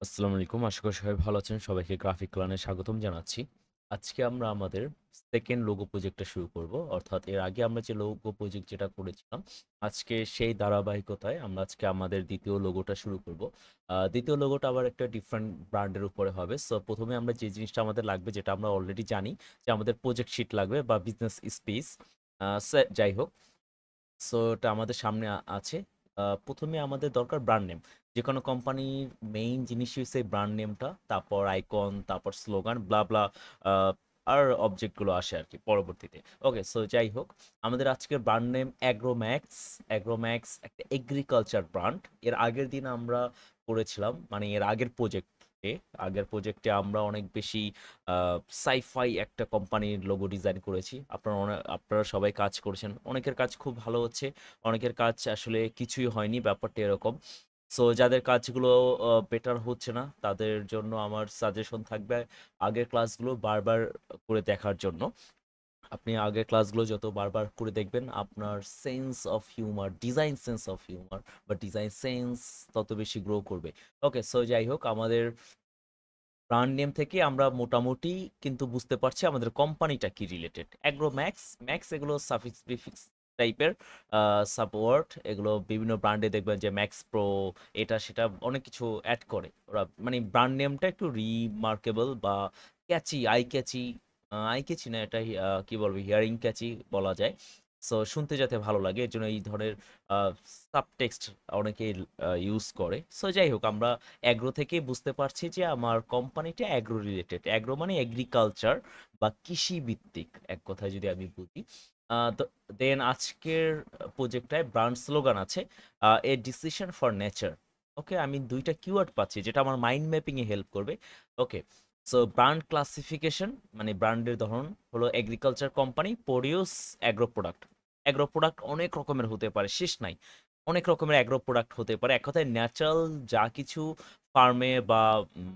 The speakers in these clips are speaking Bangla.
আসসালামু আলাইকুম। আশা করি সবাই ভালো আছেন। সবাইকে গ্রাফিক ক্লানে স্বাগতম জানাচ্ছি। আজকে আমরা আমাদের সেকেন্ড লোগো প্রজেক্টটা শুরু করব। অর্থাৎ এর আগে আমরা যে লোগো প্রজেক্ট যেটা করেছিলাম, আজকে সেই ধারাবাহিকতায় আমরা আজকে আমাদের দ্বিতীয় লোগোটা শুরু করব। দ্বিতীয় লোগোটা আবার একটা ডিফারেন্ট ব্র্যান্ডের উপরে হবে। সো ১ম এ আমরা যে জিনিসটা আমাদের লাগবে, যেটা আমরা অলরেডি জানি যে আমাদের প্রজেক্ট শিট লাগবে বা বিজনেস স্পেস। যাই হোক, সো এটা আমাদের সামনে আছে। ১ম এ আমাদের দরকার ব্র্যান্ড নেম। যেকোনো কোম্পানির মেইন জিনিসই হচ্ছে ব্র্যান্ড নেমটা, তারপর আইকন, তারপর স্লোগান, ব্লা, ব্লা। আ আর অবজেক্টগুলো আসে আরকি পরবর্তীতে। ওকে, সো যাই হোক, আমাদের আজকের ব্র্যান্ড নেম অ্যাগ্রোম্যাক্স। অ্যাগ্রোম্যাক্স একটা এগ্রিকালচার ব্র্যান্ড। এর আগের দিন আমরা করেছিলাম, মানে এর আগের প্রজেক্টে আমরা অনেক বেশি সাই-ফাই একটা কোম্পানির লোগো ডিজাইন করেছি। আপনারা সবাই কাজ করেছেন। অনেকের কাজ খুব ভালো হচ্ছে, অনেকের কাজ আসলে কিছুই হয়নি, ব্যাপারটা এরকম। সো যাদের কাজগুলো বেটার হচ্ছে না, তাদের জন্য আমার সাজেশন থাকবে আগের ক্লাসগুলো বারবার করে দেখার জন্য। আপনি আগের ক্লাসগুলো যত বারবার করে দেখবেন, আপনার sense of humour, design sense of humour বা ডিজাইন সেন্স তত বেশি গ্রো করবে। ওকে, সো যাই হোক, আমাদের ব্র্যান্ড নেম থেকে আমরা মোটামুটি কিন্তু বুঝতে পারছি আমাদের কোম্পানিটা কি রিলেটেড। অ্যাগ্রো ম্যাক্স, ম্যাক্স এগুলো সাফিক্স প্রিফিক্স টাইপের সাবওয়ার্ড। এগুলো বিভিন্ন ব্র্যান্ডে দেখবেন যে ম্যাক্স প্রো, এটা সেটা অনেক কিছু অ্যাড করে ওরা, মানে ব্র্যান্ড নেমটা একটু রিমার্কেবল বা ক্যাচি, আই ক্যাচি। আই ক্যাচি না, এটা কি বলবো, হিয়ারিং ক্যাচি বলা যায়। সো শুনতে যাতে ভালো লাগে, এর জন্য এই ধরনের সাবটেক্সট অনেকে ইউজ করে। সো যাই হোক, আমরা অ্যাগ্রো থেকে বুঝতে পারছি যে আমার কোম্পানিটা অ্যাগ্রো রিলেটেড। অ্যাগ্রো মানে এগ্রিকালচার বা কৃষি ভিত্তিক, এক কথায় যদি আমি বুঝি। তো দেন আজকের প্রজেক্টটায় ব্র্যান্ড স্লোগান আছে এ ডিসিশন ফর নেচার। ওকে, আমি দুইটা কিওয়ার্ড পাচ্ছি যেটা আমার মাইন্ড ম্যাপিংয়ে হেল্প করবে। ওকে, সো ব্র্যান্ড ক্লাসিফিকেশন মানে ব্র্যান্ডের ধরন হলো agriculture company produce agro product. Agro product অনেক রকমের হতে পারে, শেষ নাই। অনেক রকমের অ্যাগ্রো প্রোডাক্ট হতে পারে। এক কথায় ন্যাচারাল যা কিছু ফার্মে বা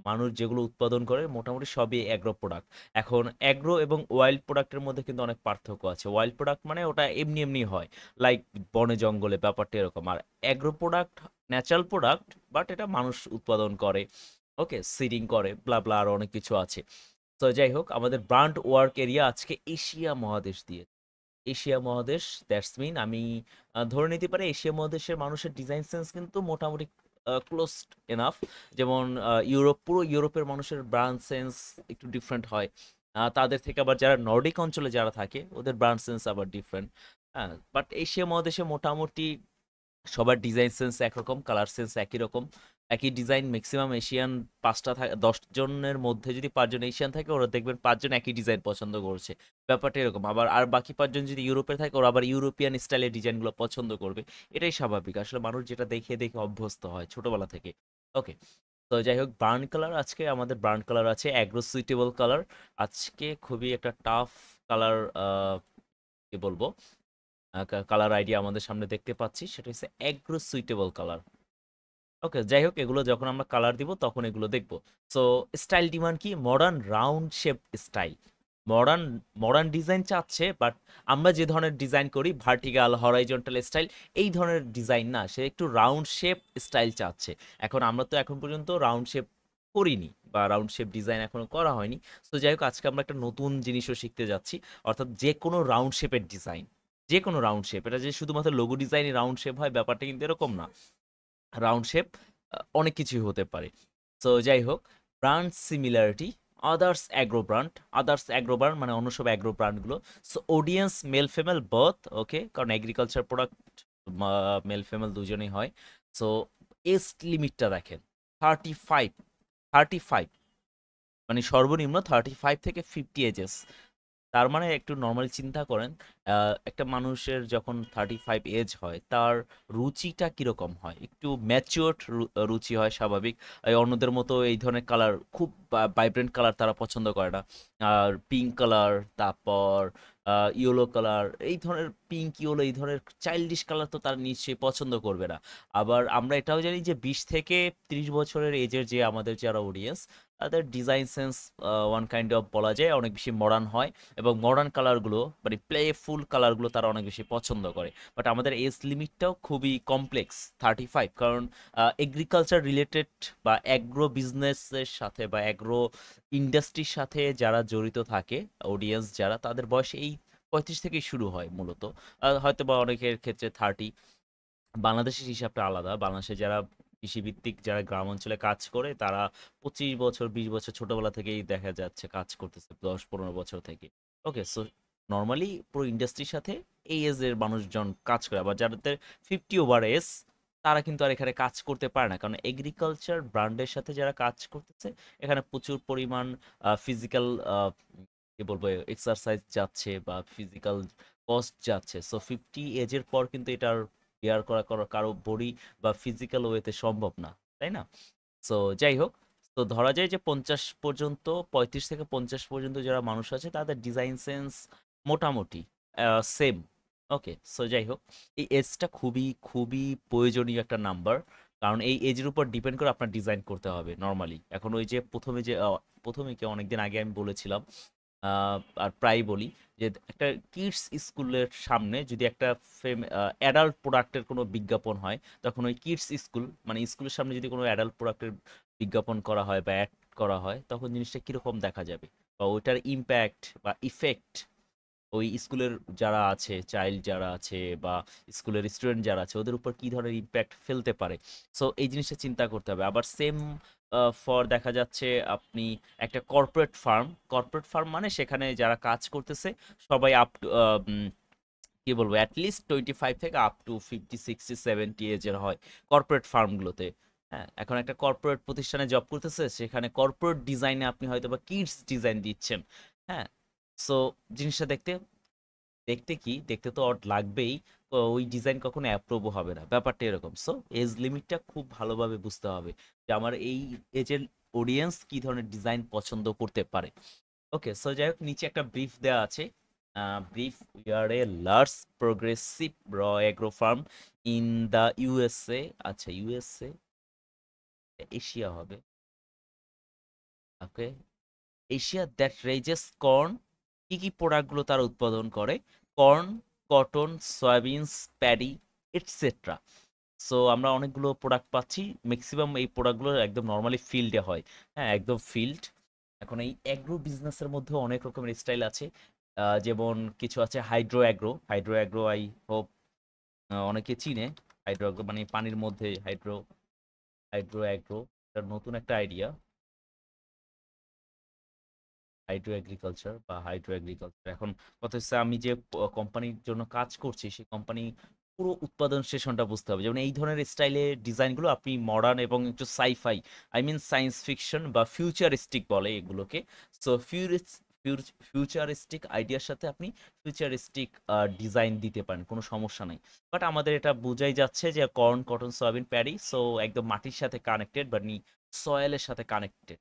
মানুষ যেগুলো উৎপাদন করে মোটামুটি সবই অ্যাগ্রো প্রোডাক্ট। এখন অ্যাগ্রো এবং ওয়াইল্ড প্রোডাক্টের মধ্যে কিন্তু অনেক পার্থক্য আছে। ওয়াইল্ড প্রোডাক্ট মানে ওটা এমনি এমনি হয়, লাইক বনে জঙ্গলে, ব্যাপারটা এরকম। আর agro product natural product, but এটা মানুষ উৎপাদন করে। ওকে, সিডিং করে, ব্লা ব্লা, আরো অনেক কিছু আছে। তো যাই হোক, আমাদের ব্র্যান্ড ওয়ার্ক এরিয়া আজকে এশিয়া মহাদেশ দিয়ে। এশিয়া মহাদেশ, দ্যাটস মিন আমি ধরে নিতে পারি এশিয়া মহাদেশের মানুষের ডিজাইন সেন্স কিন্তু মোটামুটি ক্লোজড এনাফ। যেমন পুরো ইউরোপের মানুষের ব্র্যান্ড সেন্স একটু ডিফারেন্ট হয়। তাদের থেকে আবার যারা নর্ডিক অঞ্চলে যারা থাকে, ওদের ব্র্যান্ড সেন্স আবার ডিফারেন্ট। হ্যাঁ, বাট এশিয়া মহাদেশে মোটামুটি সবার ডিজাইন সেন্স একরকম, কালার সেন্স একই রকম। একই ডিজাইন ম্যাক্সিমাম এশিয়ান ৫টা থাকে, ১০ জনের মধ্যে যদি ৫ জন এশিয়ান থাকে, ওরা দেখবেন ৫ জন একই ডিজাইন পছন্দ করছে। ব্যাপারটা এরকম। আবার আর বাকি ৫ জন যদি ইউরোপে থাকে, ওরা আবার ইউরোপিয়ান স্টাইলের ডিজাইনগুলো পছন্দ করবে। এটাই স্বাভাবিক। আসলে মানুষ যেটা দেখে, দেখে অভ্যস্ত হয় ছোটবেলা থেকে। ওকে। তো যাই হোক, বার্ন কালার, আজকে আমাদের বার্ন কালার আছে অ্যাগ্রো সুইটেবল কালার। আজকে খুবই একটা টাফ কালার, কি বলবো, কালার আইডিয়া আমাদের সামনে দেখতে পাচ্ছি, সেটা হচ্ছে অ্যাগ্রো সুইটেবল কালার। ওকে, যাই হোক, এগুলো যখন আমরা কালার দিব তখন এগুলো দেখব। সো স্টাইল ডিমান্ড কি? Modern round shape style. Modern modern design চাচ্ছে, বাট আমরা যে ধরনের ডিজাইন করি ভার্টিক্যাল হরাইজন্টাল স্টাইল, এই ধরনের ডিজাইন না, সে একটু রাউন্ড শেপ স্টাইল চাচ্ছে। এখন আমরা তো এখন পর্যন্ত রাউন্ড শেপ করিনি বা রাউন্ড শেপ ডিজাইন এখনো করা হয়নি। তো যাই হোক, আজকে আমরা একটা নতুন জিনিসও শিখতে যাচ্ছি। অর্থাৎ যে কোনো রাউন্ড শেপের ডিজাইন, যে কোনো রাউন্ড শেপ, এটা যে শুধুমাত্র লোগো ডিজাইনই রাউন্ড শেপ হয়, ব্যাপারটা কিন্তু এরকম না। রাউন্ড শেপ অনেক কিছুই হতে পারে। সো যাই হোক, brand similarity, others agro brand মানে অন্য সব অ্যাগ্রো ব্র্যান্ডগুলো। So audience male female both, okay, কারণ এগ্রিকালচার প্রোডাক্ট মেল ফিমেল দুজনেই হয়। সো এজ লিমিটটা দেখেন, 35, 35 মানে সর্বনিম্ন 35 থেকে 50 এজেস। তার মানে একটু নরমালি চিন্তা করেন, একটা মানুষের যখন 35 এজ হয়, তার রুচিটা কিরকম হয়? একটু ম্যাচিওরড রুচি হয়, স্বাভাবিক। অন্যদের মতো এই ধরনের কালার, খুব ভাইব্রেন্ট কালার তারা পছন্দ করে না। আর পিঙ্ক কালার, তারপর ইয়েলো কালার, এই ধরনের পিঙ্ক ইয়েলো, এই ধরনের চাইল্ডিশ কালার তো তারা নিশ্চয়ই পছন্দ করবে না। আবার আমরা এটাও জানি যে 20 থেকে 30 বছরের এজের যে আমাদের যারা অডিয়েন্স, তাদের design sense one kind of বলা যায় অনেক বেশি মডার্ন হয়, এবং মডার্ন কালারগুলো মানে প্লেফুল কালারগুলো তারা অনেক বেশি পছন্দ করে। বাট আমাদের এজ লিমিটটাও খুবই কমপ্লেক্স, 35, কারণ এগ্রিকালচার রিলেটেড বা অ্যাগ্রো বিজনেসের সাথে বা অ্যাগ্রো ইন্ডাস্ট্রির সাথে যারা জড়িত থাকে, অডিয়েন্স যারা, তাদের বয়স এই 35 থেকেই শুরু হয় মূলত। হয়তো বা অনেকের ক্ষেত্রে 30। বাংলাদেশের হিসাবটা আলাদা। বাংলাদেশে যারা কৃষিভিত্তিক যারা গ্রাম অঞ্চলে কাজ করে তারা 25 বছর 20 বছর ছোটবেলা থেকেই দেখা যাচ্ছে কাজ করতেছে, 10-15 বছর থেকে। ওকে, সো নর্মালি পুরো ইন্ডাস্ট্রির সাথে এই এজের মানুষজন কাজ করে। আবার যাদের 50 ওভার এজ তারা কিন্তু আর এখানে কাজ করতে পারে না, কারণ এগ্রিকালচার ব্র্যান্ডের সাথে যারা কাজ করতেছে এখানে প্রচুর পরিমাণ ফিজিক্যাল কি বলবো এক্সারসাইজ যাচ্ছে বা ফিজিক্যাল কস্ট যাচ্ছে। সো 50 এজের পর কিন্তু এটার কেয়ার করা করা কারো বডি বা ফিজিক্যাল ওয়েতে সম্ভব না, তাই না? সো যাই হোক, তো ধরা যায় যে 35 থেকে 50 পর্যন্ত যারা মানুষ আছে তাদের ডিজাইন সেন্স মোটামুটি সেম। ওকে, সো যাই হোক, এই এজটা খুবই খুবই প্রয়োজনীয় একটা নাম্বার, কারণ এই এজের উপর ডিপেন্ড করে আপনার ডিজাইন করতে হবে নর্মালি। এখন ওই যে প্রথমে কি অনেকদিন আগে আমি বলেছিলাম, আর প্রায় বলি, যে একটা কিডস স্কুলের সামনে যদি একটা অ্যাডাল্ট প্রোডাক্টের কোনো বিজ্ঞাপন হয়, তখন ওই কিডস স্কুল মানে স্কুলের সামনে যদি কোনো অ্যাডাল্ট প্রোডাক্টের বিজ্ঞাপন করা হয় বা অ্যাড করা হয়, তখন জিনিসটা কীরকম দেখা যাবে বা ওইটার ইম্প্যাক্ট বা ইফেক্ট ওই স্কুলের যারা আছে, চাইল্ড যারা আছে বা স্কুলের স্টুডেন্ট যারা আছে, ওদের উপর কী ধরনের ইম্প্যাক্ট ফেলতে পারে। সো এই জিনিসটা চিন্তা করতে হবে। আবার সেম ফর দেখা যাচ্ছে আপনি একটা কর্পোরেট ফার্ম মানে সেখানে যারা কাজ করতেছে সবাই আপ টু কি বলবো অ্যাটলিস্ট 25 থেকে আপ টু 50, 60, 70 এজের হয় কর্পোরেট ফার্মগুলোতে। হ্যাঁ, এখন একটা কর্পোরেট প্রতিষ্ঠানে জব করতেছে, সেখানে কর্পোরেট ডিজাইনে আপনি হয়তো বা কিডস ডিজাইন দিচ্ছেন। হ্যাঁ, সো জিনিসটা দেখতে দেখতে কি দেখতে তো অড লাগবেই। তো ওই ডিজাইন কখনো অ্যাপ্রুভও হবে না, ব্যাপারটা এরকম। সো এজ লিমিটটা খুব ভালোভাবে বুঝতে হবে যে আমার এই এজের অডিয়েন্স কি ধরনের ডিজাইন পছন্দ করতে পারে। ওকে, সো যাই হোক, নিচে একটা ব্রিফ দেওয়া আছে। Brief: we are a large progressive র agro farm in the USA. আচ্ছা, ইউএসএ, এশিয়া হবে। Okay, Asia that raises corn. কি কি প্রোডাক্টগুলো তারা উৎপাদন করে? Corn, cotton, soybeans, paddy, etcetera. So আমরা অনেকগুলো প্রোডাক্ট পাচ্ছি। ম্যাক্সিমাম এই প্রোডাক্টগুলো একদম নর্মালি ফিল্ডে হয়। হ্যাঁ, একদম ফিল্ড। এখন এই অ্যাগ্রো বিজনেসের মধ্যে অনেক রকমের স্টাইল আছে। যেমন কিছু আছে হাইড্রো অ্যাগ্রো, আই হোপ অনেকে চিনে। হাইড্রো অ্যাগ্রো মানে পানির মধ্যে হাইড্রো অ্যাগ্রো, এটা নতুন একটা আইডিয়া। হাইড্রো এগ্রিকালচার এখন কথা হচ্ছে, আমি যে কোম্পানির জন্য কাজ করছি সেই কোম্পানি পুরো উৎপাদন স্টেশনটা বুঝতে হবে। যেমন এই ধরনের স্টাইলে ডিজাইনগুলো আপনি মডার্ন এবং একটু scifi, I mean science fiction বা ফিউচারিস্টিক বলে এগুলোকে। সো ফিউচারিস্টিক আইডিয়ার সাথে আপনি ফিউচারিস্টিক ডিজাইন দিতে পারেন, কোনো সমস্যা নাই। বাট আমাদের এটা বোঝাই যাচ্ছে যে corn, cotton, soybean, paddy, so একদম মাটির সাথে কানেক্টেড বা সয়েলের সাথে কানেক্টেড।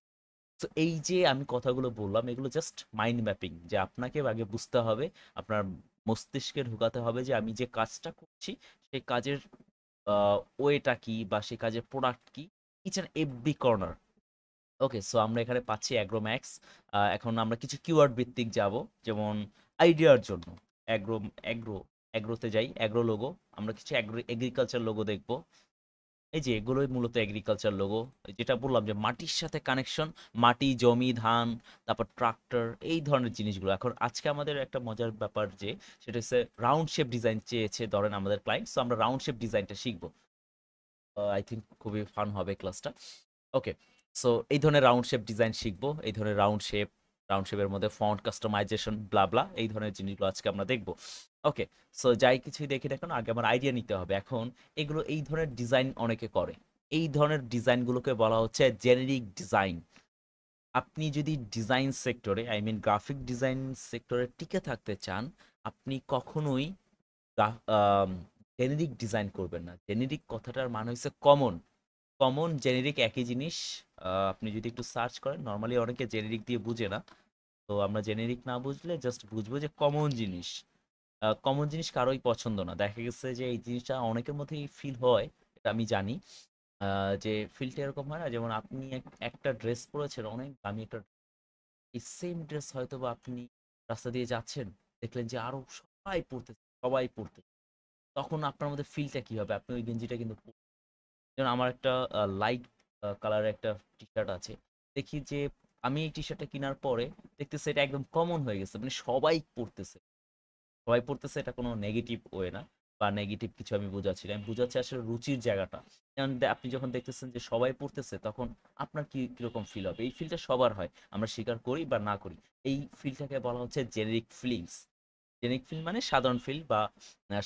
তো এই যে আমি কথাগুলো বললাম এগুলো জাস্ট মাইন্ড ম্যাপিং, যে আপনাকে আগে বুঝতে হবে, আপনার মস্তিষ্কে ঢুকাতে হবে যে আমি যে কাজটা করছি সেই কাজের ওয়েটা কি বা সেই কাজের প্রোডাক্ট কি, each and every corner. Okay, so আমরা এখানে পাচ্ছি অ্যাগ্রোম্যাক্স। এখন আমরা কিছু কিওয়ার্ড ভিত্তিক যাব, যেমন আইডিয়ার জন্য অ্যাগ্রো অ্যাগ্রো অ্যাগ্রোতে যাই, অ্যাগ্রো লোগো। আমরা কিছু এগ্রিকালচার লোগো দেখব। এই যে এগুলোই মূলত এগ্রিকালচার লোগো, যেটা বললাম যে মাটির সাথে কানেকশন, মাটি, জমি, ধান, তারপর ট্রাক্টর, এই ধরনের জিনিসগুলো। এখন আজকে আমাদের একটা মজার ব্যাপার যে সেটা হচ্ছে রাউন্ড শেপ ডিজাইন চেয়েছে ধরেন আমাদের ক্লায়েন্ট, সো আমরা রাউন্ড শেপ ডিজাইনটা শিখবো। আই থিঙ্ক খুবই ফান হবে ক্লাসটা। ওকে, সো এই ধরনের রাউন্ড শেপ ডিজাইন শিখবো, এই ধরনের রাউন্ড শেপের মধ্যে ফন্ট কাস্টমাইজেশন ব্লা এই ধরনের জিনিসগুলো আজকে আমরা দেখবো। ওকে, সো যাই কিছুই দেখি না কেন আগে আমার আইডিয়া নিতে হবে। এখন এই ধরনের ডিজাইন অনেকে করে, এই ধরনের ডিজাইনগুলোকে বলা হচ্ছে জেনেরিক ডিজাইন। আপনি যদি ডিজাইন সেক্টরে, আই মিন গ্রাফিক ডিজাইন সেক্টরে টিকে থাকতে চান, আপনি কখনোই জেনেরিক ডিজাইন করবেন না। জেনেরিক কথাটার মানে হচ্ছে কমন। কমন জেনেরিক একই জিনিস। আপনি যদি একটু সার্চ করেন, নর্মালি অনেকে জেনেরিক দিয়ে বুঝে না, তো আমরা জেনেরিক না বুঝলে জাস্ট বুঝবো যে কমন জিনিস। কমন জিনিস কারোই পছন্দ না, দেখা গেছে যে এই জিনিসটা অনেকের মধ্যেই ফিল হয়, এটা আমি জানি। যে ফিলটা এরকম হয় না, যেমন আপনি একটা ড্রেস পরেছেন, অনেক দামি একটা, এই সেম ড্রেস হয়তো বা আপনি রাস্তা দিয়ে যাচ্ছেন, দেখলেন যে আরো সবাই পরতেছে, সবাই পরতেছে, তখন আপনার মধ্যে ফিলটা কি হবে? আপনি ওই গেঞ্জিটা কিন্তু যেমন আমার একটা লাইট কালারের একটা টি শার্ট আছে, দেখি যে আমি এই টি শার্টটা কেনার পরে দেখতেছি এটা একদম কমন হয়ে গেছে, মানে সবাই পরতেছে, সবাই পড়তেছে, এটা কোনো নেগেটিভ ওয়ে না বা নেগেটিভ কিছু আমি বোঝাচ্ছি না, আমি বোঝাচ্ছি আসলে রুচির জায়গাটা। যেমন আপনি যখন দেখতেছেন যে সবাই পড়তেছে, তখন আপনার কি কিরকম ফিল হবে? এই ফিলটা সবার হয়, আমরা স্বীকার করি বা না করি। এই ফিলটাকে বলা হচ্ছে জেনেরিক ফিলিংস। জেনেরিক ফিল মানে সাধারণ ফিল বা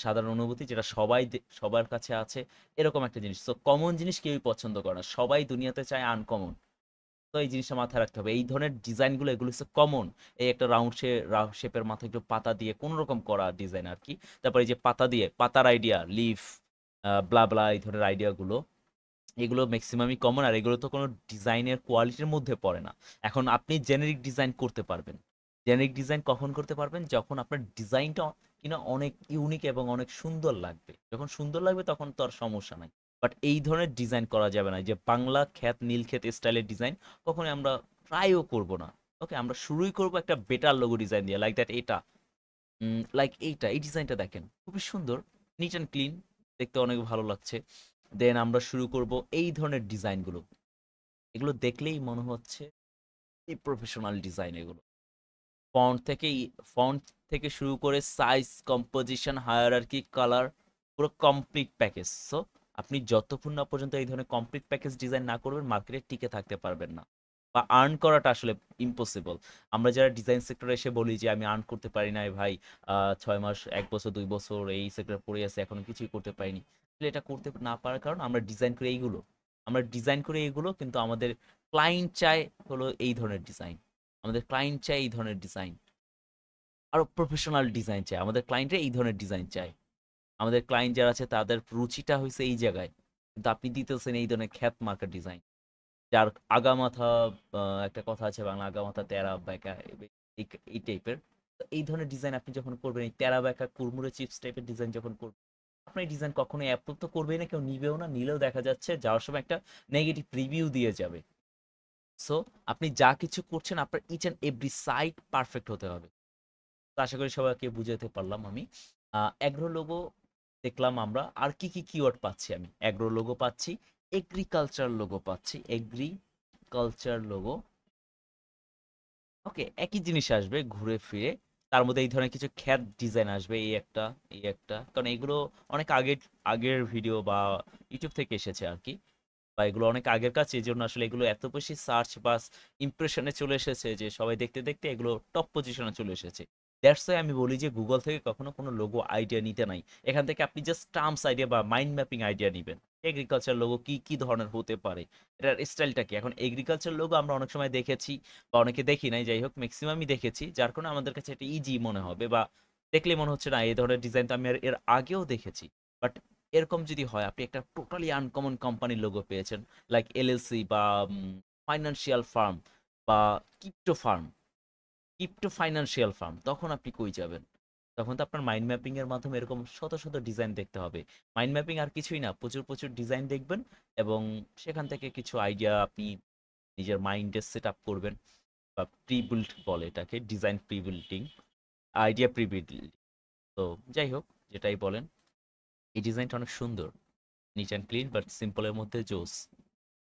সাধারণ অনুভূতি, যেটা সবাই সবার কাছে আছে, এরকম একটা জিনিস। তো কমন জিনিস কেউই পছন্দ করে না, সবাই দুনিয়াতে চায় আনকমন। তো এই জিনিসটা মাথায় রাখতে হবে, এই ধরনের ডিজাইনগুলো এগুলো হচ্ছে কমন। এই একটা রাউন্ড শেপের মাথায় একটু পাতা দিয়ে কোনো রকম করা ডিজাইন আর কি। তারপরে এই যে পাতা দিয়ে পাতার আইডিয়া, লিফ, ব্লা ব্লা, এই ধরনের আইডিয়াগুলো, এগুলো ম্যাক্সিমামই কমন, আর এগুলো তো কোনো ডিজাইনের কোয়ালিটির মধ্যে পড়ে না। এখন আপনি জেনেরিক ডিজাইন করতে পারবেন। জেনেরিক ডিজাইন কখন করতে পারবেন? যখন আপনার ডিজাইনটা কিনা অনেক ইউনিক এবং অনেক সুন্দর লাগবে। যখন সুন্দর লাগবে তখন তো আর সমস্যা নাই। বাট এই ধরনের ডিজাইন করা যাবে না, যে বাংলা খ্যাত নীলক্ষেত স্টাইলের ডিজাইন কখনোই আমরা ট্রাইও করব না। ওকে, আমরা শুরুই করব একটা বেটার লোগো ডিজাইন দিয়ে, লাইক দ্যাট, এটা লাইক এইটা, এই ডিজাইনটা দেখেন খুবই সুন্দর, নিট অ্যান্ড ক্লিন, দেখতে অনেক ভালো লাগছে। দেন আমরা শুরু করব এই ধরনের ডিজাইনগুলো, এগুলো দেখলেই মনে হচ্ছে এই প্রফেশনাল ডিজাইন। এগুলো ফন্ট থেকে ফন্ট থেকে শুরু করে সাইজ, কম্পোজিশন, হায়ারার্কি, কালার, পুরো কমপ্লিট প্যাকেজ। সো আপনি যতক্ষণ না পর্যন্ত এই ধরনের কমপ্লিট প্যাকেজ ডিজাইন না করবেন, মার্কেটে টিকে থাকতে পারবেন না, বা আর্ন করাটা আসলে ইম্পসিবল। আমরা যারা ডিজাইন সেক্টরে এসে বলি যে আমি আর্ন করতে পারি নাই ভাই, 6 মাস, 1 বছর, 2 বছর এই সেক্টরে পড়ে আছে, এখনো কিছুই করতে পারিনি, আসলে এটা করতে না পারার কারণ আমরা ডিজাইন করে এইগুলো, আমরা ডিজাইন করে এইগুলো, কিন্তু আমাদের ক্লায়েন্ট চায় হলো এই ধরনের ডিজাইন, আমাদের ক্লায়েন্ট চায় এই ধরনের ডিজাইন, আরো প্রফেশনাল ডিজাইন চায়, আমাদের ক্লায়েন্টরা এই ধরনের ডিজাইন চায়। আমাদের ক্লায়েন্ট যারা আছে তাদের রুচিটা হয়েছে এই জায়গায়, কিন্তু আপনি দিতেছেন এই ধরনের খ্যাত মার্কেট ডিজাইন, যার আগামাথা, একটা কথা আছে বাংলা, আগামাথা তেরা বেঁকা, এই এই টাইপের। তো এই ধরনের ডিজাইন আপনি যখন করবেন, এই তেরা বেঁকা কুরমুরে চিপস টাইপের ডিজাইন যখন করবেন, আপনার এই ডিজাইন কখনোই অ্যাপ্রুভ তো করবেই না, কেউ নিবেও না, নিলেও দেখা যাচ্ছে যাওয়ার সময় একটা নেগেটিভ রিভিউ দিয়ে যাবে। সো আপনি যা কিছু করছেন, আপনার each and every side perfect হতে হবে। তো আশা করি সবাইকে বুঝাতে পারলাম আমি। অ্যাগ্রো লোগো দেখলাম আমরা, আর কি কি কিওয়ার্ড পাচ্ছি? আমি অ্যাগ্রো লোগো পাচ্ছি, এগ্রিকালচার লোগো পাচ্ছি, এগ্রিকালচার লোগো। ওকে, একই জিনিস আসবে ঘুরে ফিরে, তার মধ্যে এই ধরনের কিছু খ্যাত ডিজাইন আসবে, এই একটা, এই একটা, কারণ এগুলো অনেক আগের আগের ভিডিও বা ইউটিউব থেকে এসেছে আর কি, বা এগুলো অনেক আগের কাজ, এই জন্য আসলে এগুলো এত বেশি সার্চ বা ইমপ্রেশনে চলে এসেছে যে সবাই দেখতে দেখতে এগুলো টপ পজিশনে চলে এসেছে। দ্যাটস ওয়াই আমি বলি যে গুগল থেকে কখনো কোনো লোগো আইডিয়া নিতে নাই, এখান থেকে আপনি জাস্ট টার্মস আইডিয়া বা মাইন্ড ম্যাপিং আইডিয়া নেবেন। এগ্রিকালচার লোগো কি কি ধরনের হতে পারে, এটার স্টাইলটা কি। এখন এগ্রিকালচার লোগো আমরা অনেক সময় দেখেছি বা অনেকে দেখি নাই, যাই হোক ম্যাক্সিমামই দেখেছি, যার কারণে আমাদের কাছে এটা ইজি মনে হবে, বা দেখলে মনে হচ্ছে না এই ধরনের ডিজাইন তো আমি এর আগেও দেখেছি। বাট এরকম যদি হয়, আপনি একটা টোটালি আনকমন কোম্পানির লোগো পেয়েছেন, লাইক এলএলসি বা ফাইন্যান্সিয়াল ফার্ম বা crypto farm, crypto financial farm, তখন আপনি কই যাবেন? তখন তো আপনার মাইন্ড ম্যাপিং এর মাধ্যমে এরকম শত শত ডিজাইন দেখতে হবে। মাইন্ড ম্যাপিং আর কিছুই না, প্রচুর প্রচুর ডিজাইন দেখবেন, এবং সেখান থেকে কিছু আইডিয়া আপনি নিজের মাইন্ডে সেট আপ করবেন, বা প্রি বিল্ড বলে এটাকে, design pre building, idea pre building. তো যাই হোক, যেটাই বলেন, এই ডিজাইনটা অনেক সুন্দর, নিট অ্যান্ড ক্লিন বাট সিম্পলের মধ্যে জোস।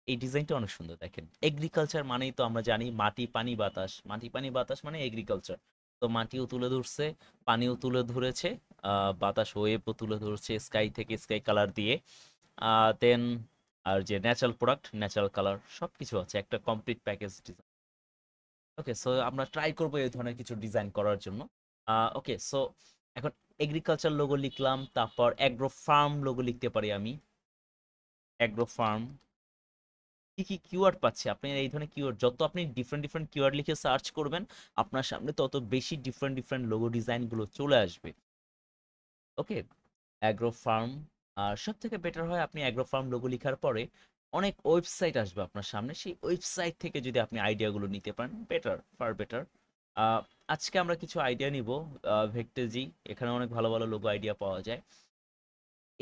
এই ডিজাইনটা অনেক সুন্দর, দেখেন। এগ্রিকালচার মানেই তো আমরা জানি মাটি পানি বাতাস, মাটি পানি বাতাস মানে এগ্রিকালচার। তো মাটিও তুলে ধরছে, পানিও তুলে ধরেছে, বাতাস ওয়েবও তুলে ধরছে স্কাই থেকে, স্কাই কালার দিয়ে, দেন আর যে ন্যাচারাল প্রোডাক্ট, ন্যাচারাল কালার, সব কিছু আছে, একটা কমপ্লিট প্যাকেজ ডিজাইন। ওকে, সো আমরা ট্রাই করবো এই ধরনের কিছু ডিজাইন করার জন্য। ওকে, সো এখন এগ্রিকালচার লোগো লিখলাম, তারপর অ্যাগ্রো ফার্ম লোগো লিখতে পারি আমি, অ্যাগ্রো ফার্ম। কি কি কিওয়ার্ড পাচ্ছি? আপনি এই ধরনের কিওয়ার্ড যত আপনি ডিফারেন্ট ডিফারেন্ট কিওয়ার্ড লিখে সার্চ করবেন, আপনার সামনে তত বেশি ডিফারেন্ট ডিফারেন্ট লোগো ডিজাইনগুলো চলে আসবে। ওকে, অ্যাগ্রো ফার্ম। আর সব থেকে বেটার হয় আপনি অ্যাগ্রো ফার্ম লোগো লেখার পরে অনেক ওয়েবসাইট আসবে আপনার সামনে, সেই ওয়েবসাইট থেকে যদি আপনি আইডিয়াগুলো নিতে পারেন, বেটার, ফার বেটার। আজকে আমরা কিছু আইডিয়া নিব ভেক্টেজি, এখানে অনেক ভালো ভালো লোগো আইডিয়া পাওয়া যায়।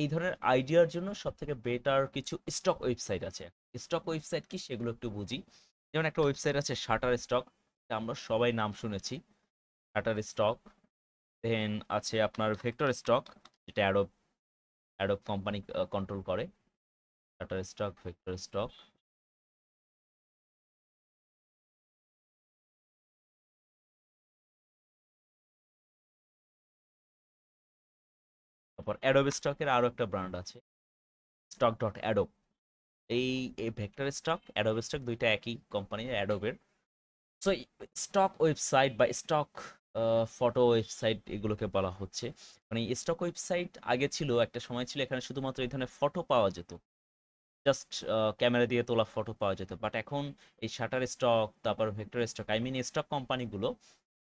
এই ধরনের আইডিয়ার জন্য সবথেকে বেটার কিছু স্টক ওয়েবসাইট আছে। স্টক ওয়েবসাইট কি সেগুলো একটু বুঝি। যেমন একটা ওয়েবসাইট আছে শাটার স্টক, আমরা সবাই নাম শুনেছি, শাটার স্টক। দেন আছে আপনার ভেক্টর স্টক, যেটা অ্যাডোব অ্যাডোব কোম্পানি কন্ট্রোল করে। Shutter stock, vector stock. তারপর অ্যাডোব স্টকের আরো একটা ব্র্যান্ড আছে, স্টক ডট অ্যাডোব। এই এই ভেক্টর স্টক, অ্যাডোব স্টক দুইটা একই কোম্পানি অ্যাডোবের। সো স্টক ওয়েবসাইট বা স্টক ফটো ওয়েবসাইট এগুলোকে বলা হচ্ছে। মানে স্টক ওয়েবসাইট আগে ছিল, একটা সময় ছিল এখানে শুধুমাত্র এই ধরনের ফটো পাওয়া যেত, জাস্ট ক্যামেরা দিয়ে তোলা ফটো পাওয়া যেত। বাট এখন এই শাটার স্টক, তারপর vector stock, I mean stock কোম্পানিগুলো,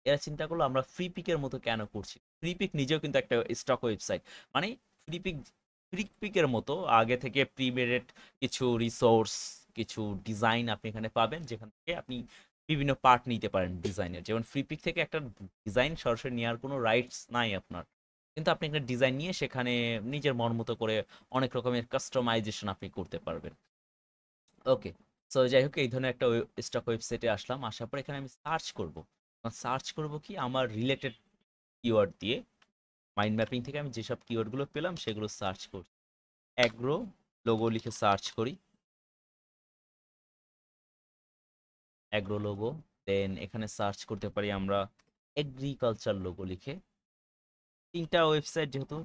এরা চিন্তা করলো আমরা ফ্রি পিকের মতো কেন করছি। ফ্রি পিক নিজেও কিন্তু একটা স্টক ওয়েবসাইট। মানে ফ্রি পিক, ফ্রি পিকের মতো আগে থেকে প্রিমেডেড কিছু রিসোর্স, কিছু ডিজাইন আপনি এখানে পাবেন, যেখান থেকে আপনি বিভিন্ন পার্ট নিতে পারেন ডিজাইনের। যেমন ফ্রি পিক থেকে একটা ডিজাইন সরাসরি নেওয়ার কোনো রাইটস নাই আপনার, কিন্তু আপনি একটা ডিজাইন নিয়ে সেখানে নিজের মন মতো করে অনেক রকমের কাস্টমাইজেশন আপনি করতে পারবেন। ওকে, সো যাই হোক, এই ধরনের একটা স্টক ওয়েবসাইটে আসলাম। আসার পর এখানে আমি সার্চ করব। সার্চ করব কি আমার রিলেটেড কিওয়ার্ড দিয়ে। মাইন্ড ম্যাপিং থেকে আমি যেসব কিওয়ার্ডগুলো পেলাম সেগুলো সার্চ করি। অ্যাগ্রো লোগো লিখে সার্চ করি, অ্যাগ্রো লোগো। দেন এখানে সার্চ করতে পারি আমরা এগ্রিকালচার লোগো লিখে। তিনটা ওয়েবসাইট, যেহেতু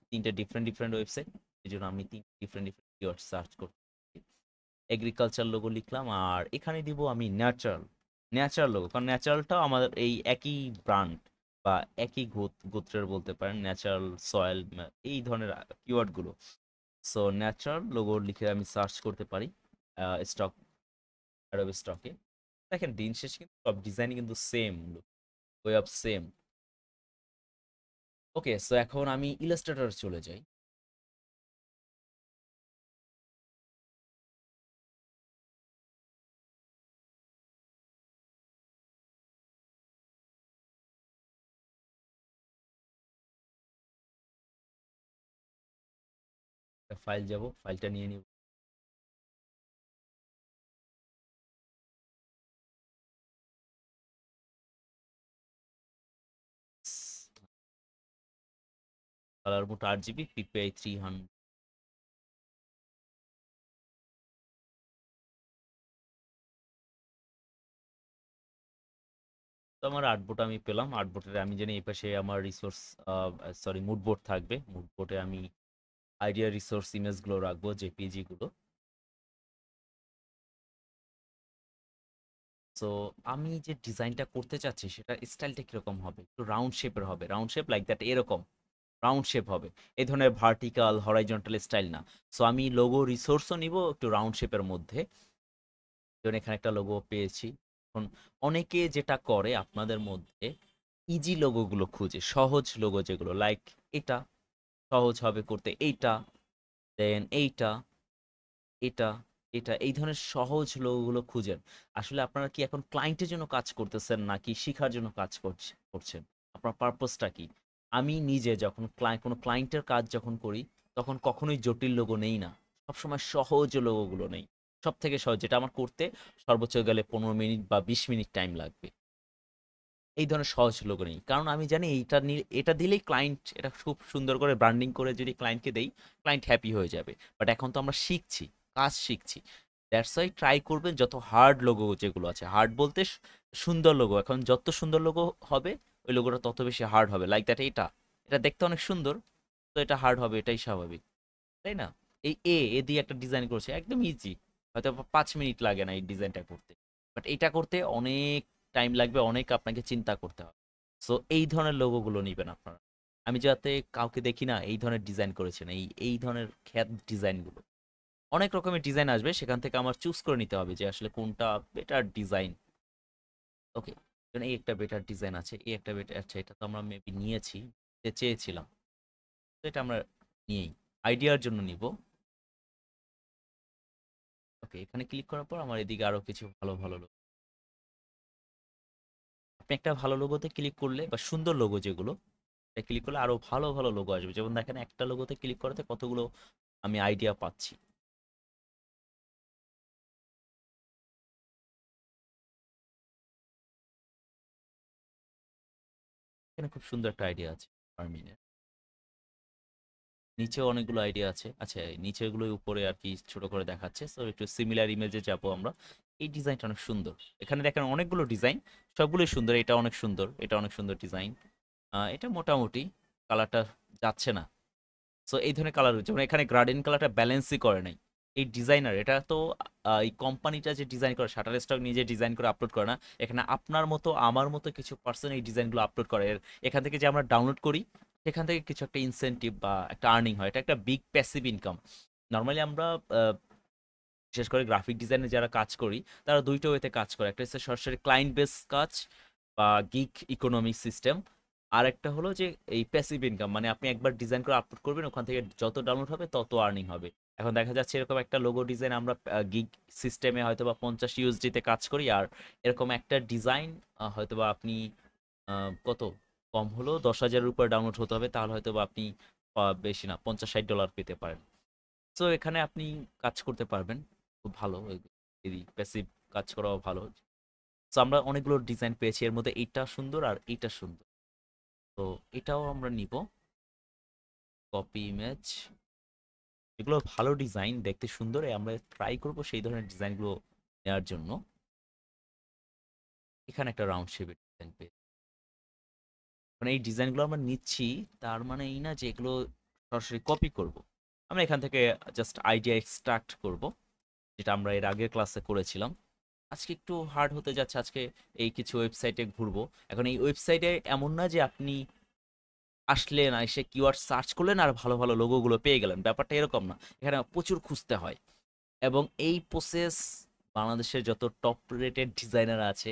তিনটা ডিফারেন্ট ডিফারেন্ট ওয়েবসাইট, এই জন্য আমি তিন ডিফারেন্ট ডিফারেন্ট কিওয়ার্ড সার্চ করছি। এগ্রিকালচার লোগো লিখলাম, আর এখানে দিব আমি ন্যাচারাল। ন্যাচারাল লোগো, কারণ ন্যাচারালটাও আমাদের এই একই ব্র্যান্ড বা একই গোত্রের বলতে পারেন, ন্যাচারাল সয়েল, এই ধরনের কিওয়ার্ডগুলো। সো ন্যাচারাল লোগো লিখে আমি সার্চ করতে পারি স্টক, অ্যাডোব স্টকে। দেখেন দিন শেষে কিন্তু সব ডিজাইন কিন্তু same, way of same. Okay, so এখন আমি ইলাস্ট্রেটর চলে যাই। ফাইল যাব, ফাইলটা নিয়ে নিব। কালার মোট 8 জিবি, পিপিআই 300। তো আমার আর্টবোর্ড আমি পেলাম। আর্টবোর্ডের আমি জানি এই পাশে আমার রিসোর্স, সরি, মুড বোর্ড থাকবে। মুড বোর্ডে আমি আইডিয়া রিসোর্স ইমেজগুলো রাখবো, জেপিজি গুলো। সো আমি যে ডিজাইনটা করতে চাচ্ছি সেটা স্টাইলটা কিরকম হবে, একটু রাউন্ড শেপের হবে, রাউন্ড শেপ লাইক দ্যাট, এরকম রাউন্ড শেপ হবে। এই ধরনের ভার্টিক্যাল হরাইজন্টাল স্টাইল না। সো আমি লোগো রিসোর্সও নিব একটু রাউন্ড শেপের মধ্যে। যেমন এখানে একটা লোগো পেয়েছি। এখন অনেকে যেটা করে আপনাদের মধ্যে, ইজি লোগোগুলো খুঁজে, সহজ লোগো যেগুলো, লাইক এটা সহজ হবে করতে, এইটা, দেন এইটা, এটা, এটা, এই ধরনের সহজ লোগোগুলো খুঁজেন। আসলে আপনারা কি এখন ক্লায়েন্টের জন্য কাজ করতেছেন নাকি শিখার জন্য কাজ করছেন? আপনার পারপোজটা কি? আমি নিজে যখন কোনো ক্লায়েন্টের কাজ যখন করি, তখন কখনোই জটিল লোগো নেই না, সবসময় সহজ লোগোগুলো নেই। সব থেকে সহজ যেটা আমার করতে সর্বোচ্চ গেলে 15 মিনিট বা 20 মিনিট টাইম লাগবে, এই ধরনের সহজ লোগো নেই। কারণ আমি জানি এইটা নিয়ে, এটা দিলেই ক্লায়েন্ট, এটা খুব সুন্দর করে ব্র্যান্ডিং করে যদি ক্লায়েন্টকে দেই, ক্লায়েন্ট হ্যাপি হয়ে যাবে। বাট এখন তো আমরা শিখছি, কাজ শিখছি। দ্যাটস ওয়াই ট্রাই করবেন যত হার্ড লোগো যেগুলো আছে, হার্ড বলতে সুন্দর লোগো। এখন যত সুন্দর লোগো হবে, ওই লোগোটা তত বেশি হার্ড হবে। লাইক দ্যাট, এটা এটা দেখতে অনেক সুন্দর, তো এটা হার্ড হবে, এটাই স্বাভাবিক, তাই না? এই এ দিয়ে একটা ডিজাইন করেছে, একদম ইজি, হয়তো 5 মিনিট লাগে না এই ডিজাইনটা করতে। বাট এটা করতে অনেক টাইম লাগবে, অনেক আপনাকে চিন্তা করতে হবে। সো এই ধরনের লোগোগুলো নিবেন আপনারা। আমি যাতে কাউকে দেখি না এই ধরনের ডিজাইন করেছেন, এই এই ধরনের খ্যাত ডিজাইনগুলো, অনেক রকমের ডিজাইন আসবে, সেখান থেকে আমার চুজ করে নিতে হবে যে আসলে কোনটা বেটার ডিজাইন। ওকে, এই একটা বেটার ডিজাইন আছে, এই একটা বেটার, আচ্ছা এটা তো আমরা মেবি নিয়েছি, চেয়েছিলাম, তো এটা আমরা নিয়েই আইডিয়ার জন্য নিব। ওকে, এখানে ক্লিক করার পর আমার এদিকে আরো কিছু ভালো ভালো লোগো। আপনি একটা ভালো লোগোতে ক্লিক করলে বা সুন্দর লোগো যেগুলো, এটা ক্লিক করলে আরো ভালো ভালো লোগো আসবে, যেমন দেখেন একটা লোগোতে ক্লিক করাতে কতগুলো আমি আইডিয়া পাচ্ছি। এখানে খুব সুন্দর একটা আইডিয়া আছে ফার্মিং। নিচেও অনেকগুলো আইডিয়া আছে। আচ্ছা, এই নিচেরগুলো উপরে আর কি ছোট করে দেখাচ্ছে। সো একটু সিমিলার ইমেজে যাবো আমরা। এই ডিজাইনটা অনেক সুন্দর। এখানে দেখেন অনেকগুলো ডিজাইন, সবগুলোই সুন্দর। এটা অনেক সুন্দর, এটা অনেক সুন্দর ডিজাইন। এটা মোটামুটি কালারটা যাচ্ছে না। সো এই ধরনের কালার, যেমন এখানে গার্ডেন কালারটা ব্যালেন্সই করে নাই। এই ডিজাইনার, এটা তো এই কোম্পানিটা যে ডিজাইন করে, শাটার স্টক নিজে ডিজাইন করে আপলোড করে না। এখানে আপনার মতো আমার মতো কিছু পার্সন এই ডিজাইনগুলো আপলোড করে। এখান থেকে যে আমরা ডাউনলোড করি, সেখান থেকে কিছু একটা ইনসেনটিভ বা একটা আর্নিং হয়। এটা একটা বিগ প্যাসিভ ইনকাম। নর্মালি আমরা আহ, বিশেষ করে গ্রাফিক ডিজাইনে যারা কাজ করি, তারা দুইটা ওয়েতে কাজ করে। একটা হচ্ছে সরাসরি ক্লায়েন্ট বেস কাজ বা গিগ ইকোনমিক সিস্টেম। আর একটা হলো যে এই প্যাসিভ ইনকাম, মানে আপনি একবার ডিজাইন করে আপলোড করবেন, ওখান থেকে যত ডাউনলোড হবে তত আর্নিং হবে। এখন দেখা যাচ্ছে এরকম একটা লোগো ডিজাইন আমরা গিগ সিস্টেমে হয়তো বা 50 USD কাজ করি, আর এরকম একটা ডিজাইন হয়তো বা আপনি কত কম হলো 10,000-এর উপর ডাউনলোড হতে হবে, তাহলে হয়তো বা আপনি বেশি না, $50-60 পেতে পারেন। সো এখানে আপনি কাজ করতে পারবেন খুব ভালো। এই প্যাসিভ কাজ করাও ভালো। সো আমরা অনেকগুলো ডিজাইন পেয়েছি, এর মধ্যে এইটা সুন্দর আর এইটা সুন্দর। তো এটাও আমরা নিব। কপি ইমেজ, এগুলো ভালো ডিজাইন, দেখতে সুন্দর। আমরা ট্রাই করব সেই ধরনের ডিজাইনগুলো নেওয়ার জন্য। এখানে একটা রাউন্ড শেপের ডিজাইন পেয়ে, মানে এই ডিজাইনগুলো আমরা নিচ্ছি, তার মানে এই না যে এগুলো সরাসরি কপি করব। আমরা এখান থেকে জাস্ট আইডিয়া এক্সট্রাক্ট করব, যেটা আমরা এর আগের ক্লাসে করেছিলাম। আজকে একটু হার্ড হতে যাচ্ছে। আজকে এই কিছু ওয়েবসাইটে ঘুরবো। এখন এই ওয়েবসাইটে এমন না যে আপনি আসলেন, এসে কিওয়ার্ড সার্চ করলেন আর ভালো ভালো লোগোগুলো পেয়ে গেলেন, ব্যাপারটা এরকম না। এখানে প্রচুর খুঁজতে হয়, এবং এই প্রসেস বাংলাদেশের যত টপ রেটেড ডিজাইনার আছে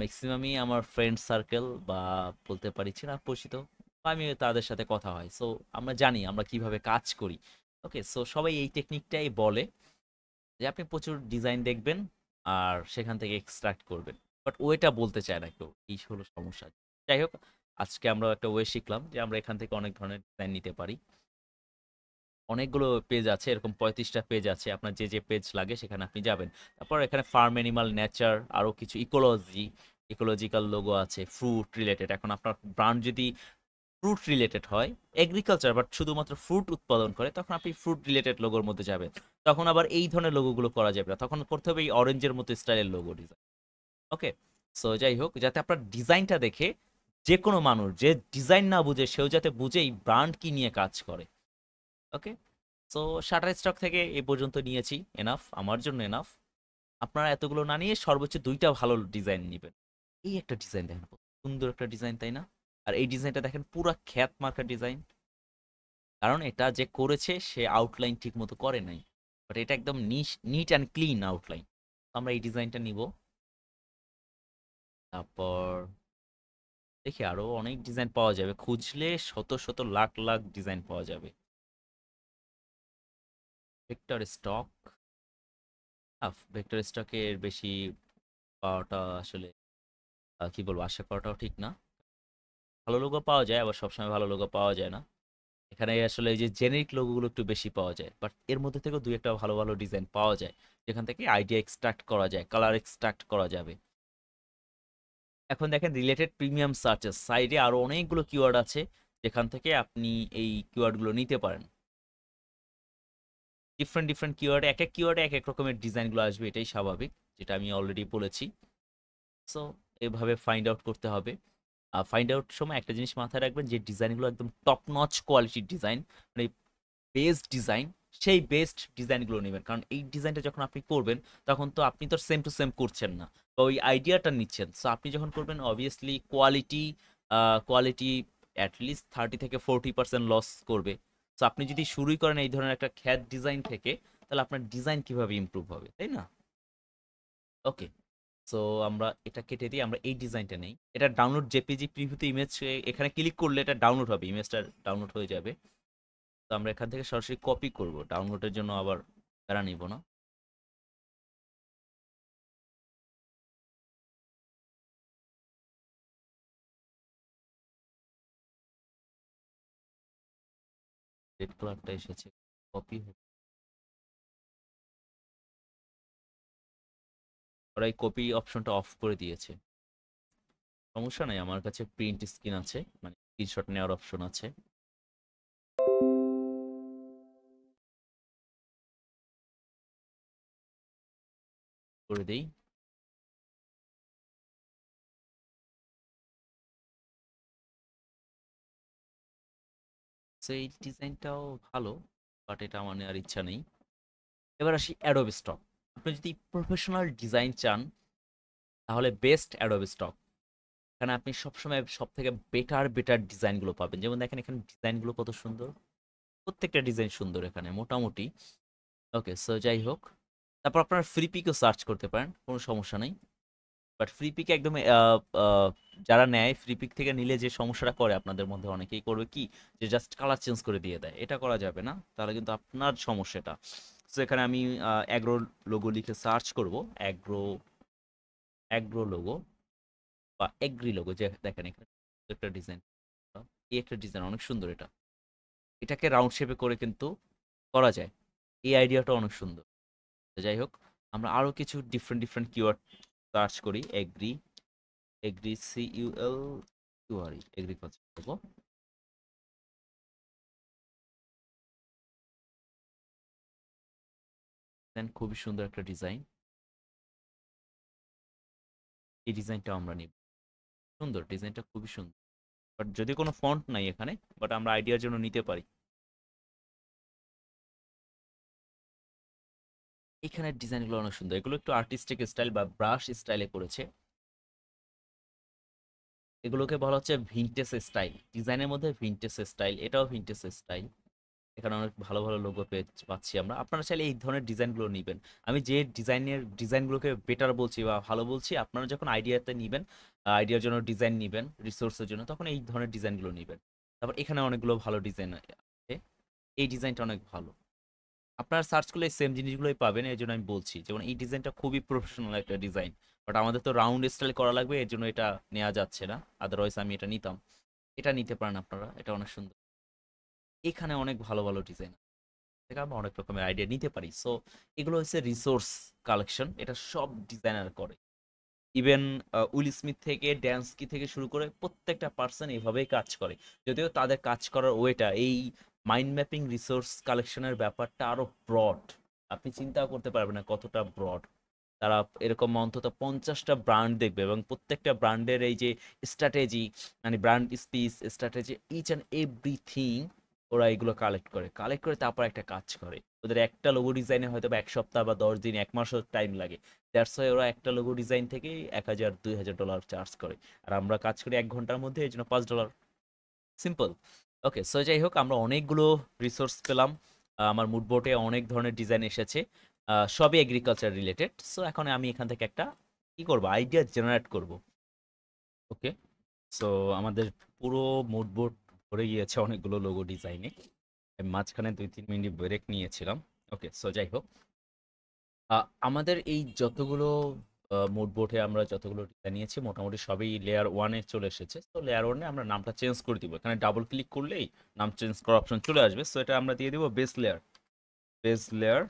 ম্যাক্সিমামই আমার ফ্রেন্ড সার্কেল বা বলতে পারি চেনা পরিচিত, বা আমি তাদের সাথে কথা হয়। সো আমরা জানি আমরা কিভাবে কাজ করি। ওকে, সো সবাই এই টেকনিকটাই বলে যে আপনি প্রচুর ডিজাইন দেখবেন আর সেখান থেকে এক্সট্রাক্ট করবেন, বাট ওয়েটা বলতে চায় না কেউ। এই হলো সমস্যা। যাই হোক, আজকে আমরা একটা ওয়ে শিখলাম যে আমরা এখান থেকে অনেক ধরনের ডিজাইন নিতে পারি। অনেকগুলো পেজ আছে, এরকম 35টা পেজ আছে। আপনার যে যে পেজ লাগে সেখানে আপনি যাবেন। তারপর এখানে ফার্ম অ্যানিমাল নেচার, আরও কিছু ইকোলজি, ইকোলজিক্যাল লোগো আছে, ফ্রুট রিলেটেড। এখন আপনার ব্র্যান্ড যদি ফ্রুট রিলেটেড হয়, এগ্রিকালচার বাট শুধুমাত্র ফ্রুট উৎপাদন করে, তখন আপনি ফ্রুট রিলেটেড লোগোর মধ্যে যাবেন। তখন আবার এই ধরনের লোগোগুলো করা যাবে না, তখন করতে হবে এই অরেঞ্জের মতো স্টাইলের লোগো ডিজাইন। ওকে, সো যাই হোক, যাতে আপনার ডিজাইনটা দেখে যে কোনো মানুষ যে ডিজাইন না বুঝে, সেও যাতে বুঝে এই ব্র্যান্ড কি নিয়ে কাজ করে। ওকে, সো শাটার স্টক থেকে এ পর্যন্ত নিয়েছি, এনাফ আমার জন্য, এনাফ। আপনারা এতগুলো না নিয়ে সর্বোচ্চ দুইটা ভালো ডিজাইন নেবেন। এই একটা ডিজাইন দেখেন, কত সুন্দর একটা ডিজাইন, তাই না? আর এই ডিজাইনটা দেখেন, পুরা খ্যাত মার্কা ডিজাইন। কারণ এটা যে করেছে সে আউটলাইন ঠিক মতো করে নাই, বাট এটা একদম নিট অ্যান্ড ক্লিন আউটলাইন। আমরা এই ডিজাইনটা নিব। তারপর দেখি আরো অনেক ডিজাইন পাওয়া যাবে, খুঁজলে শত শত লাখ লাখ ডিজাইন পাওয়া যাবে। ভেক্টর স্টক, ভেক্টর স্টকের বেশি পাওয়াটা আসলে কি বলবো, আশা করাটাও ঠিক না। ভালো লোগো পাওয়া যায়, আবার সবসময় ভালো লোগো পাওয়া যায় না। এখানে আসলে এই যে জেনেরিক লোগোগুলো একটু বেশি পাওয়া যায়, বাট এর মধ্যে থেকেও দুই একটা ভালো ভালো ডিজাইন পাওয়া যায়, যেখান থেকে আইডিয়া এক্সট্রাক্ট করা যায়, কালার এক্সট্রাক্ট করা যাবে। এখন দেখেন রিলেটেড প্রিমিয়াম সার্চেস সাইডে আরো অনেকগুলো কিওয়ার্ড আছে, যেখান থেকে আপনি এই কিওয়ার্ডগুলো নিতে পারেন। ডিফারেন্ট ডিফারেন্ট কিওয়ার্ডে, এক এক কিওয়ার্ডে এক এক রকমের ডিজাইনগুলো আসবে, এটাই স্বাভাবিক, যেটা আমি অলরেডি বলেছি। সো এভাবে ফাইন্ড আউট করতে হবে। ফাইন্ড আউট সময় একটা জিনিস মাথায় রাখবেন, যে ডিজাইনগুলো একদম টপ নচ কোয়ালিটির ডিজাইন, মানে বেস্ট ডিজাইন, সেই বেস্ট ডিজাইনগুলো নেবেন। কারণ এই ডিজাইনটা যখন আপনি করবেন, তখন তো আপনি তো সেম টু সেম করছেন না, বা ওই আইডিয়াটা নিচ্ছেন। সো আপনি যখন করবেন অবভিয়াসলি কোয়ালিটি, কোয়ালিটি অ্যাটলিস্ট 30 থেকে 40% লস করবে। সো আপনি যদি শুরুই করেন এই ধরনের একটা খ্যাত ডিজাইন থেকে, তাহলে আপনার ডিজাইন কিভাবে ইমপ্রুভ হবে, তাই না? ওকে, সো আমরা এটা কেটে দিয়ে আমরা এই ডিজাইনটা নেই। এটা ডাউনলোড জেপিজি প্রিভিউতে ইমেজ, এখানে ক্লিক করলে এটা ডাউনলোড হবে, ইমেজটা ডাউনলোড হয়ে যাবে। তো আমরা এখান থেকে সরাসরি কপি করব, ডাউনলোডের জন্য আবার প্যারা নিব না। রেড কালারটা এসেছে, কপি ওরা এই কপি অপশনটা অফ করে দিয়েছে। সমস্যা নাই, আমার কাছে প্রিন্ট স্ক্রিন আছে, মানে স্ক্রিনশট নেওয়ার অপশন আছে। করে দেই। সো এই ডিজাইনটাও ভালো, বাট এটা আমার নেওয়ার ইচ্ছা নেই। এবার আসি অ্যাডোব স্টক। আপনি যদি প্রফেশনাল ডিজাইন চান তাহলে বেস্ট অ্যাডোব স্টক। এখানে আপনি সবসময় সব থেকে বেটার বেটার ডিজাইনগুলো পাবেন। যেমন দেখেন এখানে ডিজাইনগুলো কত সুন্দর, প্রত্যেকটা ডিজাইন সুন্দর এখানে মোটামুটি। ওকে, সো যাই হোক, তারপর আপনারা ফ্রি পিকও সার্চ করতে পারেন, কোনো সমস্যা নেই। বাট ফ্রি পিকে একদম যারা নেয় ফ্রি পিক থেকে নিলে যে সমস্যাটা করে আপনাদের মধ্যে অনেকেই করবে কি, যে জাস্ট কালার চেঞ্জ করে দিয়ে দেয়। এটা করা যাবে না, তাহলে কিন্তু আপনার সমস্যাটা। সো এখানে আমি অ্যাগ্রো লোগো লিখে সার্চ করব, অ্যাগ্রো অ্যাগ্রো লোগো বা এগ্রি লোগো, যে দেখেন এখানে একটা ডিজাইন, এই একটা ডিজাইন অনেক সুন্দর। এটাকে রাউন্ড শেপে করে কিন্তু করা যায়। এই আইডিয়াটা অনেক সুন্দর। তো যাই হোক, আমরা আরো কিছু ডিফারেন্ট ডিফারেন্ট কিওয়ার্ড সার্চ করি। এগ্রি, এগ্রি CUL এগ্রিকালচার করবো। দেন খুবই সুন্দর একটা ডিজাইন, এই ডিজাইনটা আমরা নিব। সুন্দর ডিজাইনটা, খুবই সুন্দর। বাট যদি কোনো ফন্ট নাই এখানে, বাট আমরা আইডিয়ার জন্য নিতে পারি। এখানের ডিজাইনগুলো অনেক সুন্দর, এগুলো একটু আর্টিস্টিক স্টাইল বা ব্রাশ স্টাইলে করেছে। এগুলোকে বলা হচ্ছে ভিনটেজ স্টাইল, ডিজাইনের মধ্যে ভিনটেজ স্টাইল, এটাও ভিনটেজ স্টাইল। এখানে অনেক ভালো ভালো লোগো পাচ্ছি আমরা। আপনারা চাইলে এই ধরনের ডিজাইনগুলো নেবেন। আমি যে ডিজাইনগুলোকে বেটার বলছি বা ভালো বলছি, আপনারা যখন আইডিয়াতে নেবেন, আইডিয়ার জন্য ডিজাইন নেবেন, রিসোর্সের জন্য, তখন এই ধরনের ডিজাইনগুলো নেবেন। তারপর এখানে অনেকগুলো ভালো ডিজাইন আছে, এই ডিজাইনটা অনেক ভালো। আপনারা সার্চ করলে সেম জিনিসগুলোই পাবেন, এই জন্য আমি বলছি। যেমন এই ডিজাইনটা খুবই প্রফেশনাল একটা ডিজাইন, বাট আমাদের তো রাউন্ড স্টাইল করা লাগবে, এর জন্য এটা নেওয়া যাচ্ছে না। আদারওয়াইজ আমি এটা নিতাম। এটা নিতে পারেন আপনারা, এটা অনেক সুন্দর। এখানে অনেক ভালো ভালো ডিজাইন থেকে আমরা অনেক রকমের আইডিয়া নিতে পারি। সো এগুলো হচ্ছে রিসোর্স কালেকশন, এটা সব ডিজাইনার করে। ইভেন উইল স্মিথ থেকে ড্যান্সকি থেকে শুরু করে প্রত্যেকটা পার্সন এভাবেই কাজ করে। যদিও তাদের কাজ করার ওয়েটা, এই মাইন্ড ম্যাপিং রিসোর্স কালেকশনের ব্যাপারটা আরো ব্রড, আপনি চিন্তাও করতে পারবেন না কতটা ব্রড। তারা এরকম অন্তত 50টা ব্র্যান্ড দেখবে, এবং প্রত্যেকটা ব্র্যান্ডের এই যে স্ট্র্যাটেজি, মানে brand speech strategy, each and everything ওরা এগুলো কালেক্ট করে তারপর একটা কাজ করে। ওদের একটা লোগো ডিজাইনে হয়তো বা 1 সপ্তাহ বা 10 দিন 1 মাসও টাইম লাগে। দ্যাটস ওয়াই ওরা একটা লোগো ডিজাইন থেকে 1000 2000 ডলার চার্জ করে। আর আমরা কাজ করি 1 ঘন্টার মধ্যে, এই জন্য $5। সিম্পল। ওকে, সো যাই হোক, আমরা অনেকগুলো রিসোর্স পেলাম। আমার মুড বোর্ডে অনেক ধরনের ডিজাইন এসেছে, সবই এগ্রিকালচার রিলেটেড। সো এখন আমি এখান থেকে একটা কি করব, আইডিয়া জেনারেট করব। ওকে, সো আমাদের পুরো মুড বোর্ড ভরে গিয়েছে অনেকগুলো লোগো ডিজাইনে। মাঝখানে 2-3 মিনিট ব্রেক নিয়েছিলাম। ওকে, সো যাই হোক, আমাদের এই যতগুলো মুড বোর্ডে আমরা যতগুলো ডিজাইন নিয়েছি মোটামুটি সবই লেয়ার 1-এ চলে এসেছে। তো লেয়ার 1-এ আমরা নামটা চেঞ্জ করে দিব। এখানে ডাবল ক্লিক করলেই নাম চেঞ্জ করার অপশন চলে আসবে। সো এটা আমরা দিয়ে দিব বেস লেয়ার,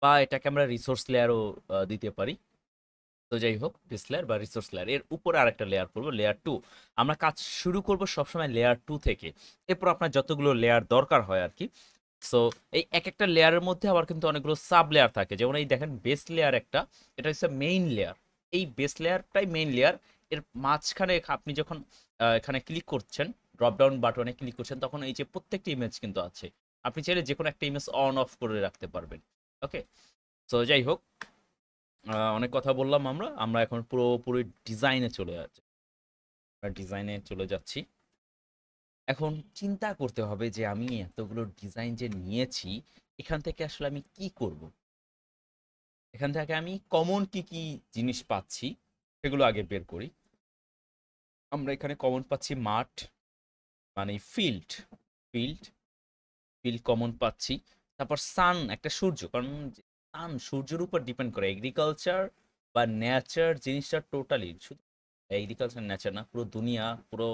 বা এটাকে আমরা রিসোর্স লেয়ারও দিতে পারি। তো যাই হোক, বেস লেয়ার বা রিসোর্স লেয়ার, এর উপরে আরেকটা লেয়ার করবো, লেয়ার 2। আমরা কাজ শুরু করব সবসময় লেয়ার 2 থেকে। এরপর আপনার যতগুলো লেয়ার দরকার হয় আর কি। সো এই এক একটা লেয়ারের মধ্যে আবার কিন্তু অনেকগুলো সাব লেয়ার থাকে। যেমন এই দেখেন বেস লেয়ার একটা, এটা হচ্ছে মেইন লেয়ার। এই বেস লেয়ারটাই মেইন লেয়ার। এর মাঝখানে আপনি যখন এখানে ক্লিক করছেন, ড্রপ ডাউন বাটনে ক্লিক করছেন, তখন এই যে প্রত্যেকটা ইমেজ কিন্তু আছে। আপনি চাইলে যে কোনো একটা ইমেজ অন অফ করে রাখতে পারবেন। ওকে, সো যাই হোক, অনেক কথা বললাম। আমরা আমরা এখন পুরোপুরি ডিজাইনে চলে যাচ্ছি। এখন চিন্তা করতে হবে যে আমি এতগুলো ডিজাইন যে নিয়েছি, এখান থেকে আসলে আমি কি করব। এখান থেকে আমি কমন কি কি জিনিস পাচ্ছি সেগুলো আগে বের করি। আমরা এখানে কমন পাচ্ছি মাঠ, মানে ফিল্ড, ফিল্ড ফিল্ড কমন পাচ্ছি। তারপর সান, একটা সূর্য, কারণ সান সূর্যের উপর ডিপেন্ড করে। এগ্রিকালচার বা নেচার জিনিসটা টোটালি শুধু এগ্রিকালচার নেচার না, পুরো দুনিয়া, পুরো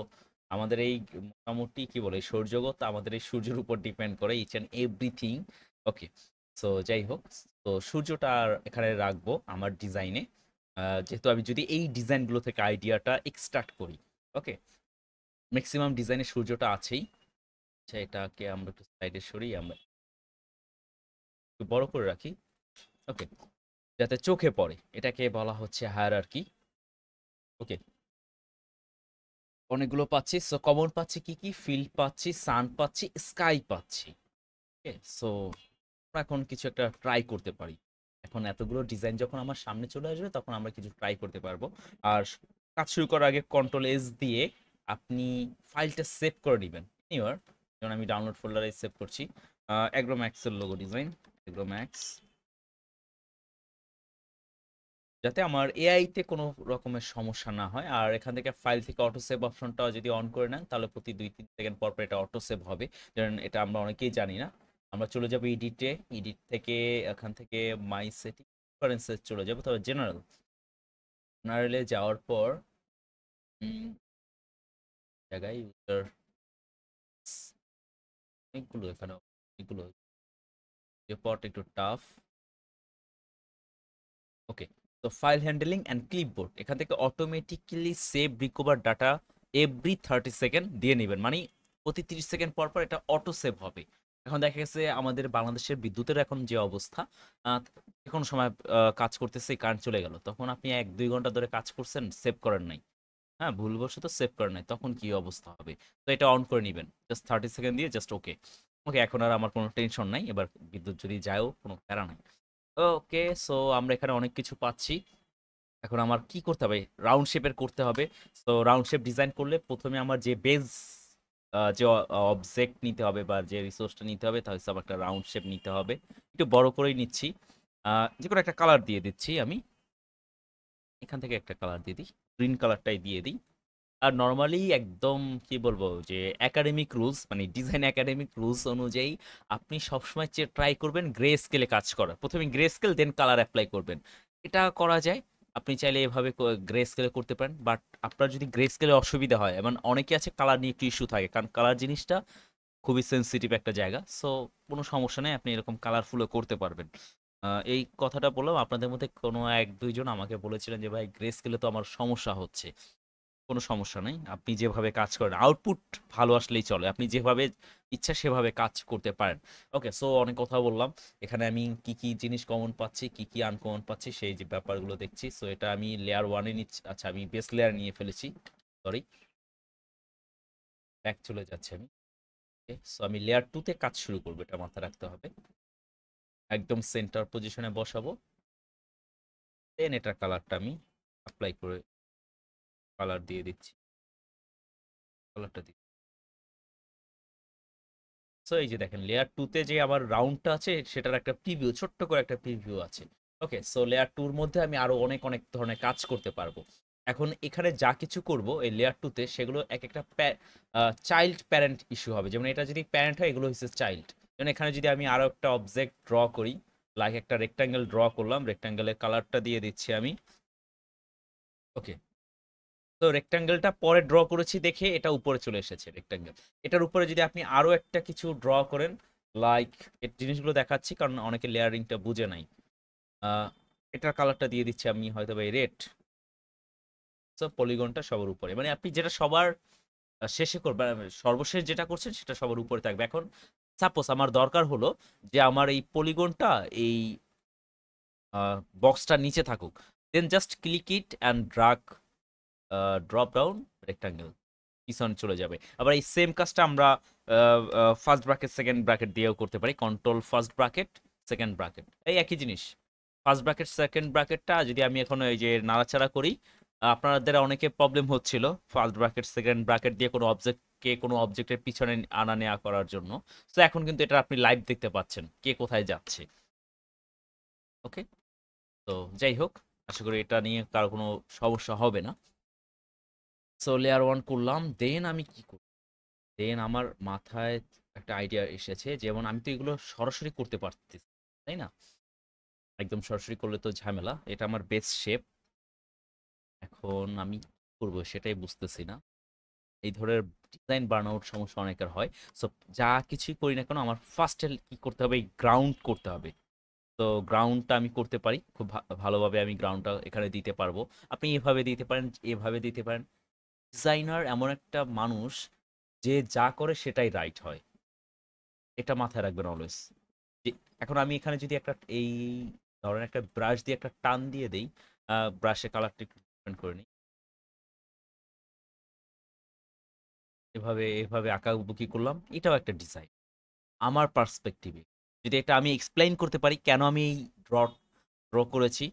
আমাদের এই মোটামুটি কি বলে সৌরজগৎ আমাদের এই সূর্যের উপর ডিপেন্ড করে each and everything. Okay, so যাই হোক, তো সূর্যটা আর এখানে রাখবো আমার ডিজাইনে, যেহেতু আমি যদি এই ডিজাইনগুলো থেকে আইডিয়াটা এক্সট্রাক্ট করি। ওকে, ম্যাক্সিমাম ডিজাইনে সূর্যটা আছেই। আচ্ছা, এটাকে আমরা একটু সাইডে সরিয়ে আমরা একটু বড় করে রাখি। ওকে, যাতে চোখে পড়ে, এটাকে বলা হচ্ছে হায়ারার্কি। ওকে, অনেকগুলো পাচ্ছি। সো কমন পাচ্ছি কি কি? ফিল্ড পাচ্ছি, সান পাচ্ছি, স্কাই পাচ্ছি। ওকে, সো আমরা এখন কিছু একটা ট্রাই করতে পারি। এখন এতগুলো ডিজাইন যখন আমার সামনে চলে আসবে তখন আমরা কিছু ট্রাই করতে পারবো। আর কাজ শুরু করার আগে কন্ট্রোল এস দিয়ে আপনি ফাইলটা সেভ করে নেবেন এনিওয়ার। যেমন আমি ডাউনলোড ফোল্ডারে সেভ করছি অ্যাগ্রোম্যাক্সের লোগো ডিজাইন, অ্যাগ্রোম্যাক্স, যাতে আমার এআইতে কোনো রকমের সমস্যা না হয়। আর এখান থেকে ফাইল থেকে অটো সেভ অপশনটা যদি অন করে নেন তাহলে প্রতি 2-3 সেকেন্ড পর পর এটা অটো সেভ হবে। যেমন এটা আমরা অনেকেই জানি না। আমরা চলে যাবো এডিটে, এডিট থেকে এখান থেকে মাই সেটিং প্রেফারেন্সেস চলে যাবো, তবে জেনারেল, জেনারেলে যাওয়ার পর জায়গায় ইউজার অনেকগুলো, এখানে অনেকগুলো, যে পট একটু টাফ। ওকে, তো ফাইল হ্যান্ডলিং অ্যান্ড ক্লিপবোর্ড এখান থেকে automatically save recover data every 30 second দিয়ে নেবেন, মানে প্রতি 30 সেকেন্ড পর পর এটা অটো সেভ হবে। এখন দেখা গেছে আমাদের বাংলাদেশের বিদ্যুতের এখন যে অবস্থা, যে কোনো সময় কাজ করতেছে কারেন্ট চলে গেল, তখন আপনি 1-2 ঘন্টা ধরে কাজ করছেন, সেভ করেন নাই, হ্যাঁ ভুলবশত সেভ করেন নাই, তখন কি অবস্থা হবে? তো এটা অন করে নেবেন জাস্ট 30 সেকেন্ড দিয়ে, জাস্ট ওকে। ওকে, এখন আর আমার কোনো টেনশন নাই, এবার বিদ্যুৎ যদি যায়ও কোনো প্যারা নাই। ওকে, সো আমরা এখানে অনেক কিছু পাচ্ছি। এখন আমার কি করতে হবে? রাউন্ড শেপের করতে হবে। তো রাউন্ড শেপ ডিজাইন করলে প্রথমে আমার যে বেজ, যে অবজেক্ট নিতে হবে বা যে রিসোর্সটা নিতে হবে, তাহলে আমার একটা রাউন্ড শেপ নিতে হবে। একটু বড় করেই নিচ্ছি, যে কোনো একটা কালার দিয়ে দিচ্ছি আমি। এখান থেকে একটা কালার দিয়ে দিই, গ্রিন কালারটাই দিয়ে দিই। আর নর্মালি একদম কি বলবো, যে একাডেমিক রুলস, মানে ডিজাইন একাডেমিক রুলস অনুযায়ী আপনি সবসময় ট্রাই করবেন গ্রে স্কেলে কাজ করা, প্রথমে গ্রে স্কেল দেন কালার অ্যাপ্লাই করবেন। এটা করা যায়, আপনি চাইলে এভাবে গ্রে স্কেলে করতে পারেন, বাট আপনার যদি গ্রে স্কেলে অসুবিধা হয়, এমন অনেকে আছে কালার নিয়ে একটু ইস্যু থাকে, কারণ কালার জিনিসটা খুবই সেনসিটিভ একটা জায়গা। সো কোনো সমস্যা নেই, আপনি এরকম কালারফুলও করতে পারবেন। এই কথাটা বললাম, আপনাদের মধ্যে কোনো 1-2 জন আমাকে বলেছিলেন যে ভাই গ্রে স্কেলে তো আমার সমস্যা হচ্ছে। কোনো সমস্যা নাই। আপনি যেভাবে কাজ করেন, আউটপুট ভালো আসলেই চলে। আপনি যেভাবে ইচ্ছা সেভাবে কাজ করতে পারেন। ওকে, সো অনেক কথা বললাম। এখানে আমি কি, কি জিনিস কমন পাচ্ছি, কি, কি আনকমন পাচ্ছি সেই যে ব্যাপারগুলো দেখছি। সো এটা আমি লেয়ার 1 এ নিচ্ছি। আচ্ছা, আমি বেস লেয়ার নিয়ে ফেলেছি। সরি, ব্যাক চলে যাচ্ছি আমি। ওকে, সো আমি লেয়ার 2 তে কাজ শুরু করব, এটা মাথায় রাখতে হবে। একদম সেন্টার পজিশনে বসাবো। দেন এটার কালারটা আমি এপ্লাই করে কালার দিয়ে দিচ্ছি। কালারটা সো এই যে দেখেন লেয়ার 2 তে যে আবার রাউন্ডটা আছে সেটার একটা প্রিভিউ, ছোট্ট করে একটা প্রিভিউ আছে। ওকে, সো লেয়ার 2 এর মধ্যে আমি আরো অনেক অনেক ধরনের কাজ করতে পারবো। এখন এখানে যা কিছু করব এই লেয়ার 2 তে, সেগুলো এক একটা চাইল্ড প্যারেন্ট ইস্যু হবে। যেমন এটা যদি প্যারেন্ট হয়, এগুলো হচ্ছে চাইল্ড। যেমন এখানে যদি আমি আরো একটা অবজেক্ট ড্র করি, লাইক একটা রেক্টাঙ্গেল ড্র করলাম, রেক্টাঙ্গেলের কালারটা দিয়ে দিচ্ছি আমি। ওকে, তো রেক্টাঙ্গেলটা পরে ড্র করেছি দেখে এটা উপরে চলে এসেছে রেক্টাঙ্গেল। এটার উপরে যদি আপনি আরো একটা কিছু ড্র করেন, লাইক এই জিনিসগুলো দেখাচ্ছি কারণ অনেকে লেয়ারিংটা বুঝে নাই। আহ, এটার কালারটা দিয়ে দিচ্ছি আমি হয়তো বা রেড। সব পলিগনটা সবার উপরে, মানে আপনি যেটা সবার শেষে করবেন, সর্বশেষ যেটা করছেন সেটা সবার উপরে থাকবে। এখন সাপোজ আমার দরকার হলো যে আমার এই পলিগনটা এই বক্সটার নিচে থাকুক, then just click it and drag, drop down rectangle, পিছনে চলে যাবে। আবার এই সেম কাজটা আমরা ফার্স্ট ব্র্যাকেট সেকেন্ড ব্র্যাকেট দিয়েও করতে পারি, control first bracket second bracket, এই একই জিনিস। ফার্স্ট ব্র্যাকেট সেকেন্ড ব্র্যাকেটটা যদি আমি এখন এই যে নাড়াচাড়া করি, আপনাদের অনেকে প্রবলেম হচ্ছিল ফার্স্ট ব্র্যাকেট সেকেন্ড ব্র্যাকেট দিয়ে কোনো অবজেক্টকে কোনো অবজেক্টের পিছনে আনা নেওয়া করার জন্য। তো এখন কিন্তু এটা আপনি লাইভ দেখতে পাচ্ছেন কে কোথায় যাচ্ছে। ওকে, তো যাই হোক, আশা করি এটা নিয়ে কারো কোনো সমস্যা হবে না। সো লেয়ার 1 করলাম, দেন আমি কি করব? দেন আমার মাথায় একটা আইডিয়া এসেছে, যেমন আমি তো এগুলো সরাসরি করতে পারতেছি, তাই না? একদম সরাসরি করলে তো ঝামেলা। এটা আমার বেস শেপ, এখন আমি কি করবো সেটাই বুঝতেছি না। এই ধরনের ডিজাইন বার্নআউট সমস্যা অনেকের হয়। সো যা কিছুই করি না কেন আমার ফার্স্টে কি করতে হবে, এই গ্রাউন্ড করতে হবে। তো গ্রাউন্ডটা আমি করতে পারি খুব ভালোভাবে, আমি গ্রাউন্ডটা এখানে দিতে পারবো। আপনি এভাবে দিতে পারেন, এভাবে দিতে পারেন। ডিজাইনার এমন একটা মানুষ যে যা করে সেটাই রাইট হয়, এটা মাথায় রাখবেন অলওয়েজ। যে এখন আমি এখানে যদি একটা এই ধরেন একটা ব্রাশ দিয়ে একটা টান দিয়ে দেই, ব্রাশে কালারটা একটু ডিফারেন্ট করে নিই, এভাবে এভাবে আঁকাবুকি করলাম, এটাও একটা ডিজাইন আমার পার্সপেক্টিভে। যদি এটা আমি এক্সপ্লেইন করতে পারি কেন আমি এই ড্র ড্র করেছি,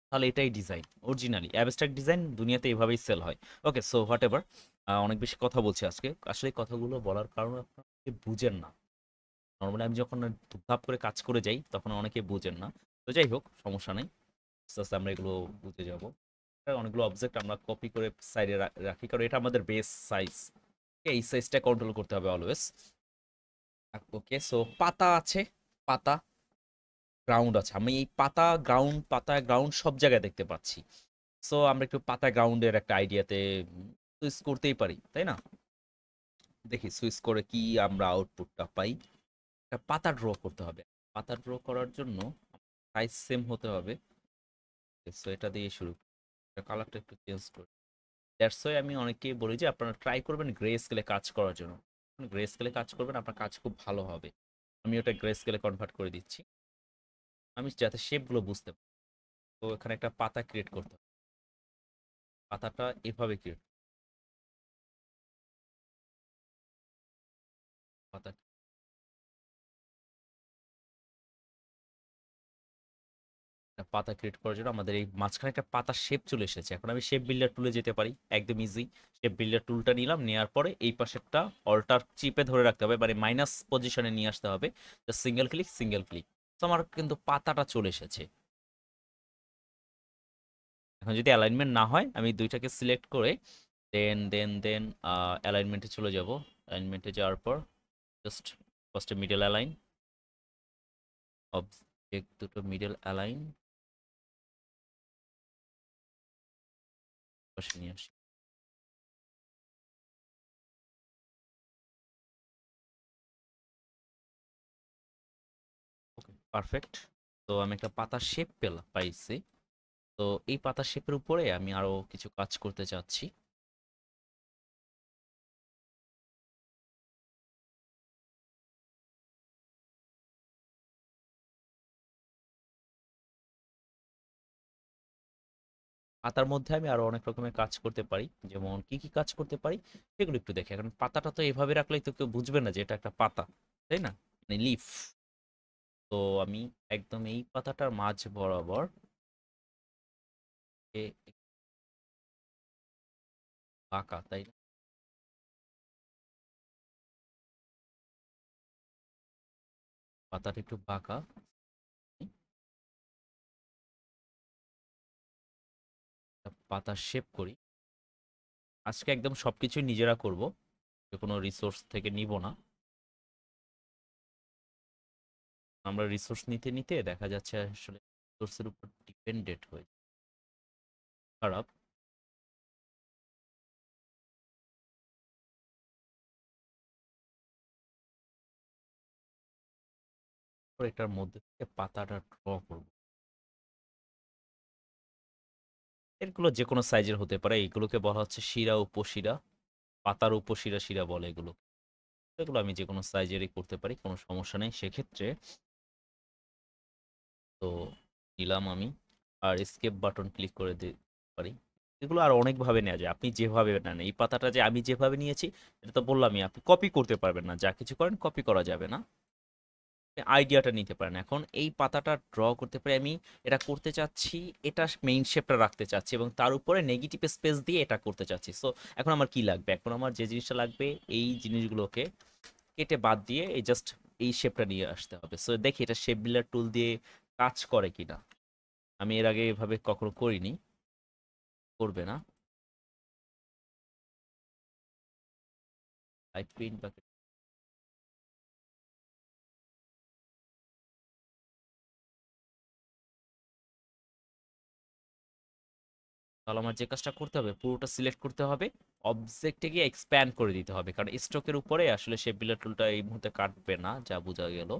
তাহলে এটাই ডিজাইন। অরিজিনালি অ্যাবস্ট্রাক্ট ডিজাইন দুনিয়াতে এভাবেই সেল হয়। ওকে, সো হোয়াট এভার, অনেক বেশি কথা বলছি আজকে। আসলে এই কথাগুলো বলার কারণে আপনারা বুঝেন না। নর্মালি আমি যখন ধুপধাপ করে কাজ করে যাই তখন অনেকে বুঝেন না। তো যাই হোক, সমস্যা নেই, আস্তে আস্তে আমরা এগুলো বুঝে যাব। অনেকগুলো অবজেক্ট আমরা কপি করে সাইডে রাখি, কারণ এটা আমাদের বেস সাইজ। এই সাইজটা কন্ট্রোল করতে হবে অলওয়েজ। ওকে, সো পাতা আছে, পাতা গ্রাউন্ড আছে, আমি এই পাতা গ্রাউন্ড, পাতা গ্রাউন্ড সব জায়গায় দেখতে পাচ্ছি। সো আমরা একটু পাতা গ্রাউন্ডের একটা আইডিয়াতে সুইচ করতেই পারি, তাই না? দেখি সুইচ করে কি আমরা আউটপুটটা পাই। একটা পাতা ড্র করতে হবে। পাতা ড্র করার জন্য সাইজ সেম হতে হবে। সো এটা দিয়ে শুরু, কালারটা একটু চেঞ্জ করি। দ্যাটস ওয়াই আমি অনেককেই বলি যে আপনারা ট্রাই করবেন গ্রে স্কেলে কাজ করার জন্য। গ্রে স্কেলে কাজ করবেন, আপনার কাজ খুব ভালো হবে। আমি ওটা গ্রে স্কেলে কনভার্ট করে দিচ্ছি, আমি যাতে শেপগুলো বুঝতে পারি। তো এখানে একটা পাতা ক্রিয়েট করতে হবে। পাতাটা এভাবে ক্রিয়েট, পাতা একটা পাতা ক্রিয়েট করার জন্য আমাদের এই মাঝখানে একটা পাতার শেপ চলে এসেছে। এখন আমি শেপ বিল্ডার টুলে যেতে পারি, একদম ইজি। শেপ বিল্ডার টুলটা নিলাম, নেওয়ার পরে এই পাশেরটা অল্টার চিপে ধরে রাখতে হবে, মানে মাইনাস পজিশনে নিয়ে আসতে হবে। Single click, single click. তো আমার কিন্তু পাতাটা চলে এসেছে। এখন যদি অ্যালাইনমেন্ট না হয়, আমি দুইটাকে সিলেক্ট করে দেন অ্যালাইনমেন্টে চলে যাব। অ্যালাইনমেন্টে যাওয়ার পর জাস্ট ফার্স্টে মিডল অ্যালাইন, অবজেক্ট দুটো মিডল অ্যালাইন, পাশে নিয়ে আসি। ওকে, পারফেক্ট। তো আমি একটা পাতার শেপ পাইছি। তো এই পাতার শেপের উপরে আমি আরো কিছু কাজ করতে চাচ্ছি। পাতার মধ্যে আমি আরো অনেক রকমের কাজ করতে পারি। যেমন কি কি কাজ করতে পারি সেগুলো একটু দেখি। এখন পাতাটা তো এভাবে রাখলেই তো কেউ বুঝবে না যে এটা একটা পাতা, তাই না? মানে লিফ। তো আমি একদম এই পাতাটার মাঝ বরাবর বাঁকা, তাই না? পাতাটা একটু বাঁকা, পাতা শেপ করি। আজকে একদম সবকিছুই নিজেরা করব, যে কোনো রিসোর্স থেকে নিব না। আমরা রিসোর্স নিতে নিতে দেখা যাচ্ছে আসলে রিসোর্সের উপর ডিপেন্ডেন্ট হয়ে খারাপ। তো এটার মধ্যে থেকে পাতাটা ড্র করব। এগুলো যে কোনো সাইজের হতে পারে, এগুলোকে বলা হচ্ছে শিরা উপশিরা, পাতার উপশিরা শিরা বলে এগুলো। এগুলো আমি যে কোনো সাইজেরই করতে পারি, কোনো সমস্যা নেই সেক্ষেত্রে। তো নিলাম আমি, আর এস্কেপ বাটন ক্লিক করে দিতে পারি। এগুলো আর অনেকভাবে নেওয়া যায়, আপনি যেভাবে নেন। এই পাতাটা যে আমি যেভাবে নিয়েছি, এটা তো বললামই, আপনি কপি করতে পারবেন না, যা কিছু করেন কপি করা যাবে না। আইডিয়াটা নিতে পারেন। এখন এই পাতাটা ড্র করতে পারি আমি, এটা করতে চাচ্ছি, এটা মেইন শেপটা রাখতে চাচ্ছি এবং তার উপরে নেগেটিভ স্পেস দিয়ে এটা করতে চাচ্ছি। সো এখন আমার কি লাগবে, এখন আমার যে জিনিসটা লাগবে, এই জিনিসগুলোকে কেটে বাদ দিয়ে এই জাস্ট এই শেপটা নিয়ে আসতে হবে। সো দেখি এটা শেপ বিল্ডার টুল দিয়ে কাজ করে কিনা। আমি এর আগে এভাবে কখনো করিনি, করবে না। লাইট পেইন্ট বা তাহলে আমার যে কাজটা করতে হবে পুরোটা সিলেক্ট করতে হবে, অবজেক্টে গিয়ে এক্সপ্যান্ড করে দিতে হবে, কারণ স্ট্রোকের উপরে আসলে শেপ বিল্ডার টুলটা এই মুহূর্তে কাটবে না, যা বোঝা গেল।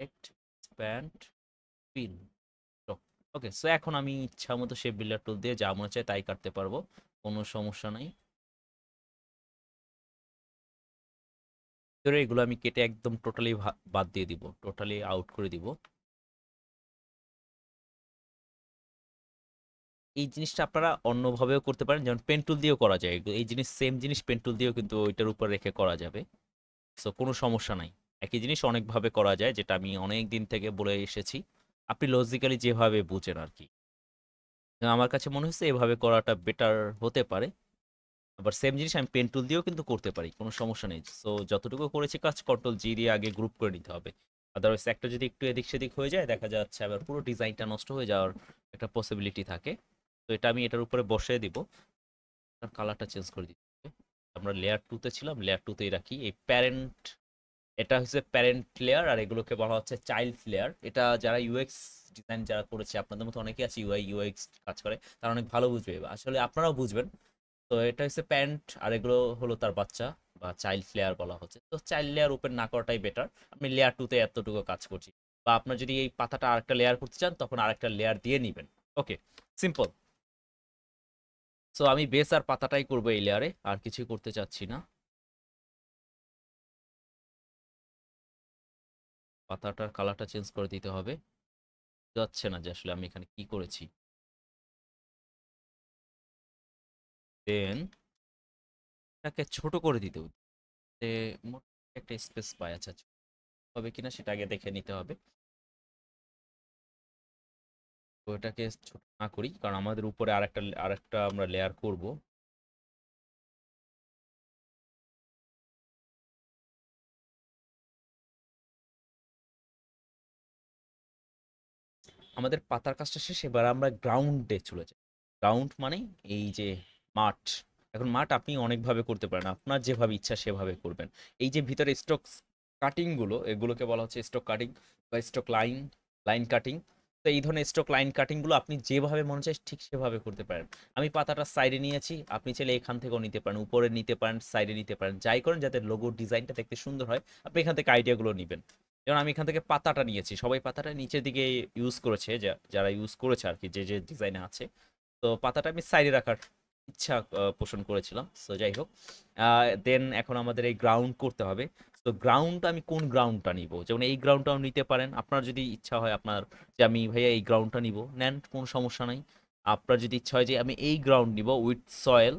Expand pin. ওকে, সো এখন আমি ইচ্ছা মতো শেপ বিল্ডার টুল দিয়ে যা মনে চায় তাই কাটতে পারবো, কোনো সমস্যা নাই। ধরে এগুলো আমি কেটে একদম টোটালি বাদ দিয়ে দিব, টোটালি আউট করে দিব। এই জিনিসটা আপনারা অন্যভাবেও করতে পারেন, যেমন পেন টুল দিয়েও করা যায়, এই জিনিস সেম জিনিস পেন টুল দিয়েও কিন্তু ওইটার উপর রেখে করা যাবে। সো কোনো সমস্যা নাই, একই জিনিস অনেকভাবে করা যায়, যেটা আমি অনেক দিন থেকে বলে এসেছি। আপনি লজিক্যালি যেভাবে বুঝেন আর কি, আমার কাছে মনে হচ্ছে এভাবে করাটা বেটার হতে পারে। আবার সেম জিনিস আমি পেন টুল দিয়েও কিন্তু করতে পারি, কোনো সমস্যা নেই। সো যতটুকু করেছি কাজ কন্ট্রোল জি দিয়ে আগে গ্রুপ করে নিতে হবে, আদারওয়াইজ একটা যদি একটু এদিক সেদিক হয়ে যায় দেখা যাচ্ছে আবার পুরো ডিজাইনটা নষ্ট হয়ে যাওয়ার একটা পসিবিলিটি থাকে। তো এটা আমি এটার উপরে বসিয়ে দিব, কালারটা চেঞ্জ করে দিতে হবে। আমরা লেয়ার টুতে ছিলাম, লেয়ার টুতেই রাখি। এই প্যারেন্ট, এটা হচ্ছে প্যারেন্ট লেয়ার, আর এগুলোকে বলা হচ্ছে চাইল্ড লেয়ার। এটা যারা ইউএক্স ডিজাইন যারা করেছে, আপনাদের মতো অনেকে আছে ইউআই ইউএক্স কাজ করে, তারা অনেক ভালো বুঝবে, আসলে আপনারাও বুঝবেন। তো এটা হচ্ছে প্যান্ট, আর এগুলো হলো তার বাচ্চা বা চাইল্ড লেয়ার বলা হচ্ছে। তো চাইল্ড লেয়ার ওপেন না করাটাই বেটার। আমি লেয়ার টুতে এতটুকু কাজ করছি, বা আপনার যদি এই পাতাটা আরেকটা লেয়ার করতে চান তখন আরেকটা লেয়ার দিয়ে নিবেন। ওকে, সিম্পল। সো আমি বেস আর পাতাটাই করবো এই লেয়ারে, আর কিছুই করতে চাচ্ছি না। পাতাটার কালারটা চেঞ্জ করে দিতে হবে, যাচ্ছে না যে আসলে আমি এখানে কি করেছি। দেন এটাকে ছোট করে দিতে হবে, যে মোট একটা স্পেস পায়। আচ্ছা আচ্ছা, হবে কিনা সেটা আগে দেখে নিতে হবে। তো এটাকে ছোট না করি, কারণ আমাদের উপরে আরেকটা আমরা লেয়ার করব। আমাদের পাতার কাজটা শেষ, এবার আমরা গ্রাউন্ডে চলে যাই। গ্রাউন্ড মানে এই যে মাঠ। এখন মাঠ আপনি অনেকভাবে করতে পারেন, আপনার যেভাবে ইচ্ছা সেভাবে করবেন। এই যে ভিতরে স্টক কাটিং গুলো, এগুলোকে বলা হচ্ছে স্টক কাটিং বা স্টক লাইন, লাইন কাটিং। তো এই ধরনের স্টক লাইন কাটিং গুলো আপনি যেভাবে মনে চায় ঠিক সেভাবে করতে পারেন। আমি পাতাটা সাইডে নিয়েছি, আপনি চাইলে এখান থেকেও নিতে পারেন, উপরে নিতে পারেন, সাইডে নিতে পারেন, যাই করেন যাতে লোগো ডিজাইনটা দেখতে সুন্দর হয় আপনি এখান থেকে আইডিয়াগুলো নিবেন। যেমন আমি এখান থেকে পাতাটা নিয়েছি, সবাই পাতাটা নিচের দিকে ইউজ করেছে, যারা ইউজ করেছে আর কি, যে যে ডিজাইনে আছে। তো পাতাটা আমি সাইডে রাখার ইচ্ছা পোষণ করেছিলাম। সো যাই হোক, দেন এখন আমাদের এই গ্রাউন্ড করতে হবে। তো গ্রাউন্ড আমি কোন গ্রাউন্ডটা নিব, যেমন এই গ্রাউন্ডটাও নিতে পারেন আপনার যদি ইচ্ছা হয় আপনার, যে আমি ভাইয়া এই গ্রাউন্ডটা নিব, নেন, কোনো সমস্যা নাই। আপনার যদি ইচ্ছা হয় যে আমি এই গ্রাউন্ড নিব উইথ সয়েল,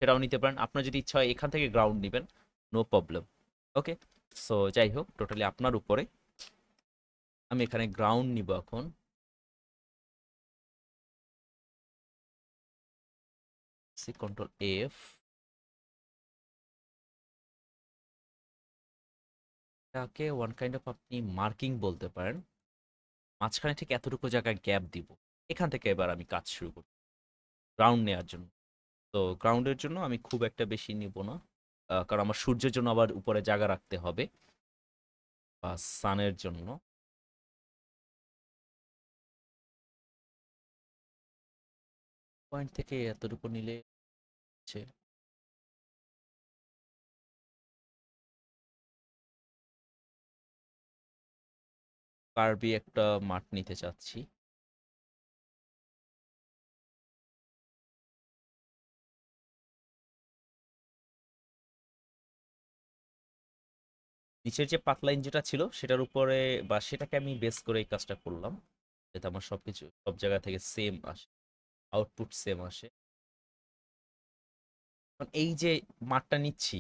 সেটাও নিতে পারেন। আপনার যদি ইচ্ছা হয় এখান থেকে গ্রাউন্ড নেবেন, নো প্রবলেম। ওকে, সো যাই হোক, টোটালি আপনার উপরে। আমি এখানে গ্রাউন্ড নিব এখন। সি কন্ট্রোল এফ, এটাকে ওয়ান কাইন্ড অফ আপনি মার্কিং বলতে পারেন। মাঝখানে ঠিক এতটুকু জায়গায় গ্যাপ দিব, এখান থেকে এবার আমি কাজ শুরু করব গ্রাউন্ড নেওয়ার জন্য। তো গ্রাউন্ডের জন্য আমি খুব একটা বেশি নিব না, কারণ আমার সূর্যের জন্য আবার উপরে জায়গা রাখতে হবে, বা সানের জন্য। পয়েন্ট থেকে এতটুকু নিলে হচ্ছে। কার্বি একটা মাঠ নিতে চাচ্ছি। নিচের যে পাতলাইন যেটা ছিল সেটার উপরে, বা সেটাকে আমি বেস করে এই কাজটা করলাম, যাতে আমার সবকিছু সব জায়গা থেকে সেম আসে, আউটপুট সেম আসে। কারণ এই যে মাঠটা নিচ্ছি,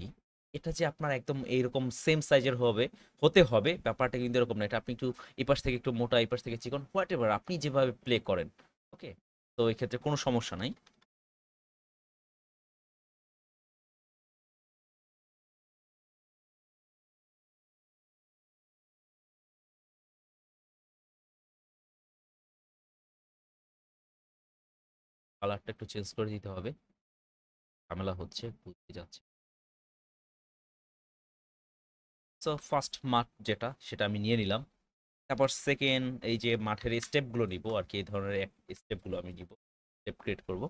এটা যে আপনার একদম এইরকম সেম সাইজের হবে, হতে হবে ব্যাপারটা কিন্তু এরকম না। এটা আপনি একটু এই পাশ থেকে একটু মোটা, এই পাশ থেকে চিকন, হোয়াট এভার আপনি যেভাবে প্লে করেন। ওকে, তো এই ক্ষেত্রে কোনো সমস্যা নাই। কালারটা একটু চেঞ্জ করে দিতে হবে, ঝামেলা হচ্ছে বুঝতে যাচ্ছে। সো ফার্স্ট মাঠ যেটা সেটা আমি নিয়ে নিলাম। তারপর সেকেন্ড এই যে মাঠের স্টেপগুলো নিব আর কি, এই ধরনের স্টেপগুলো আমি নিব, স্টেপ ক্রিয়েট করব।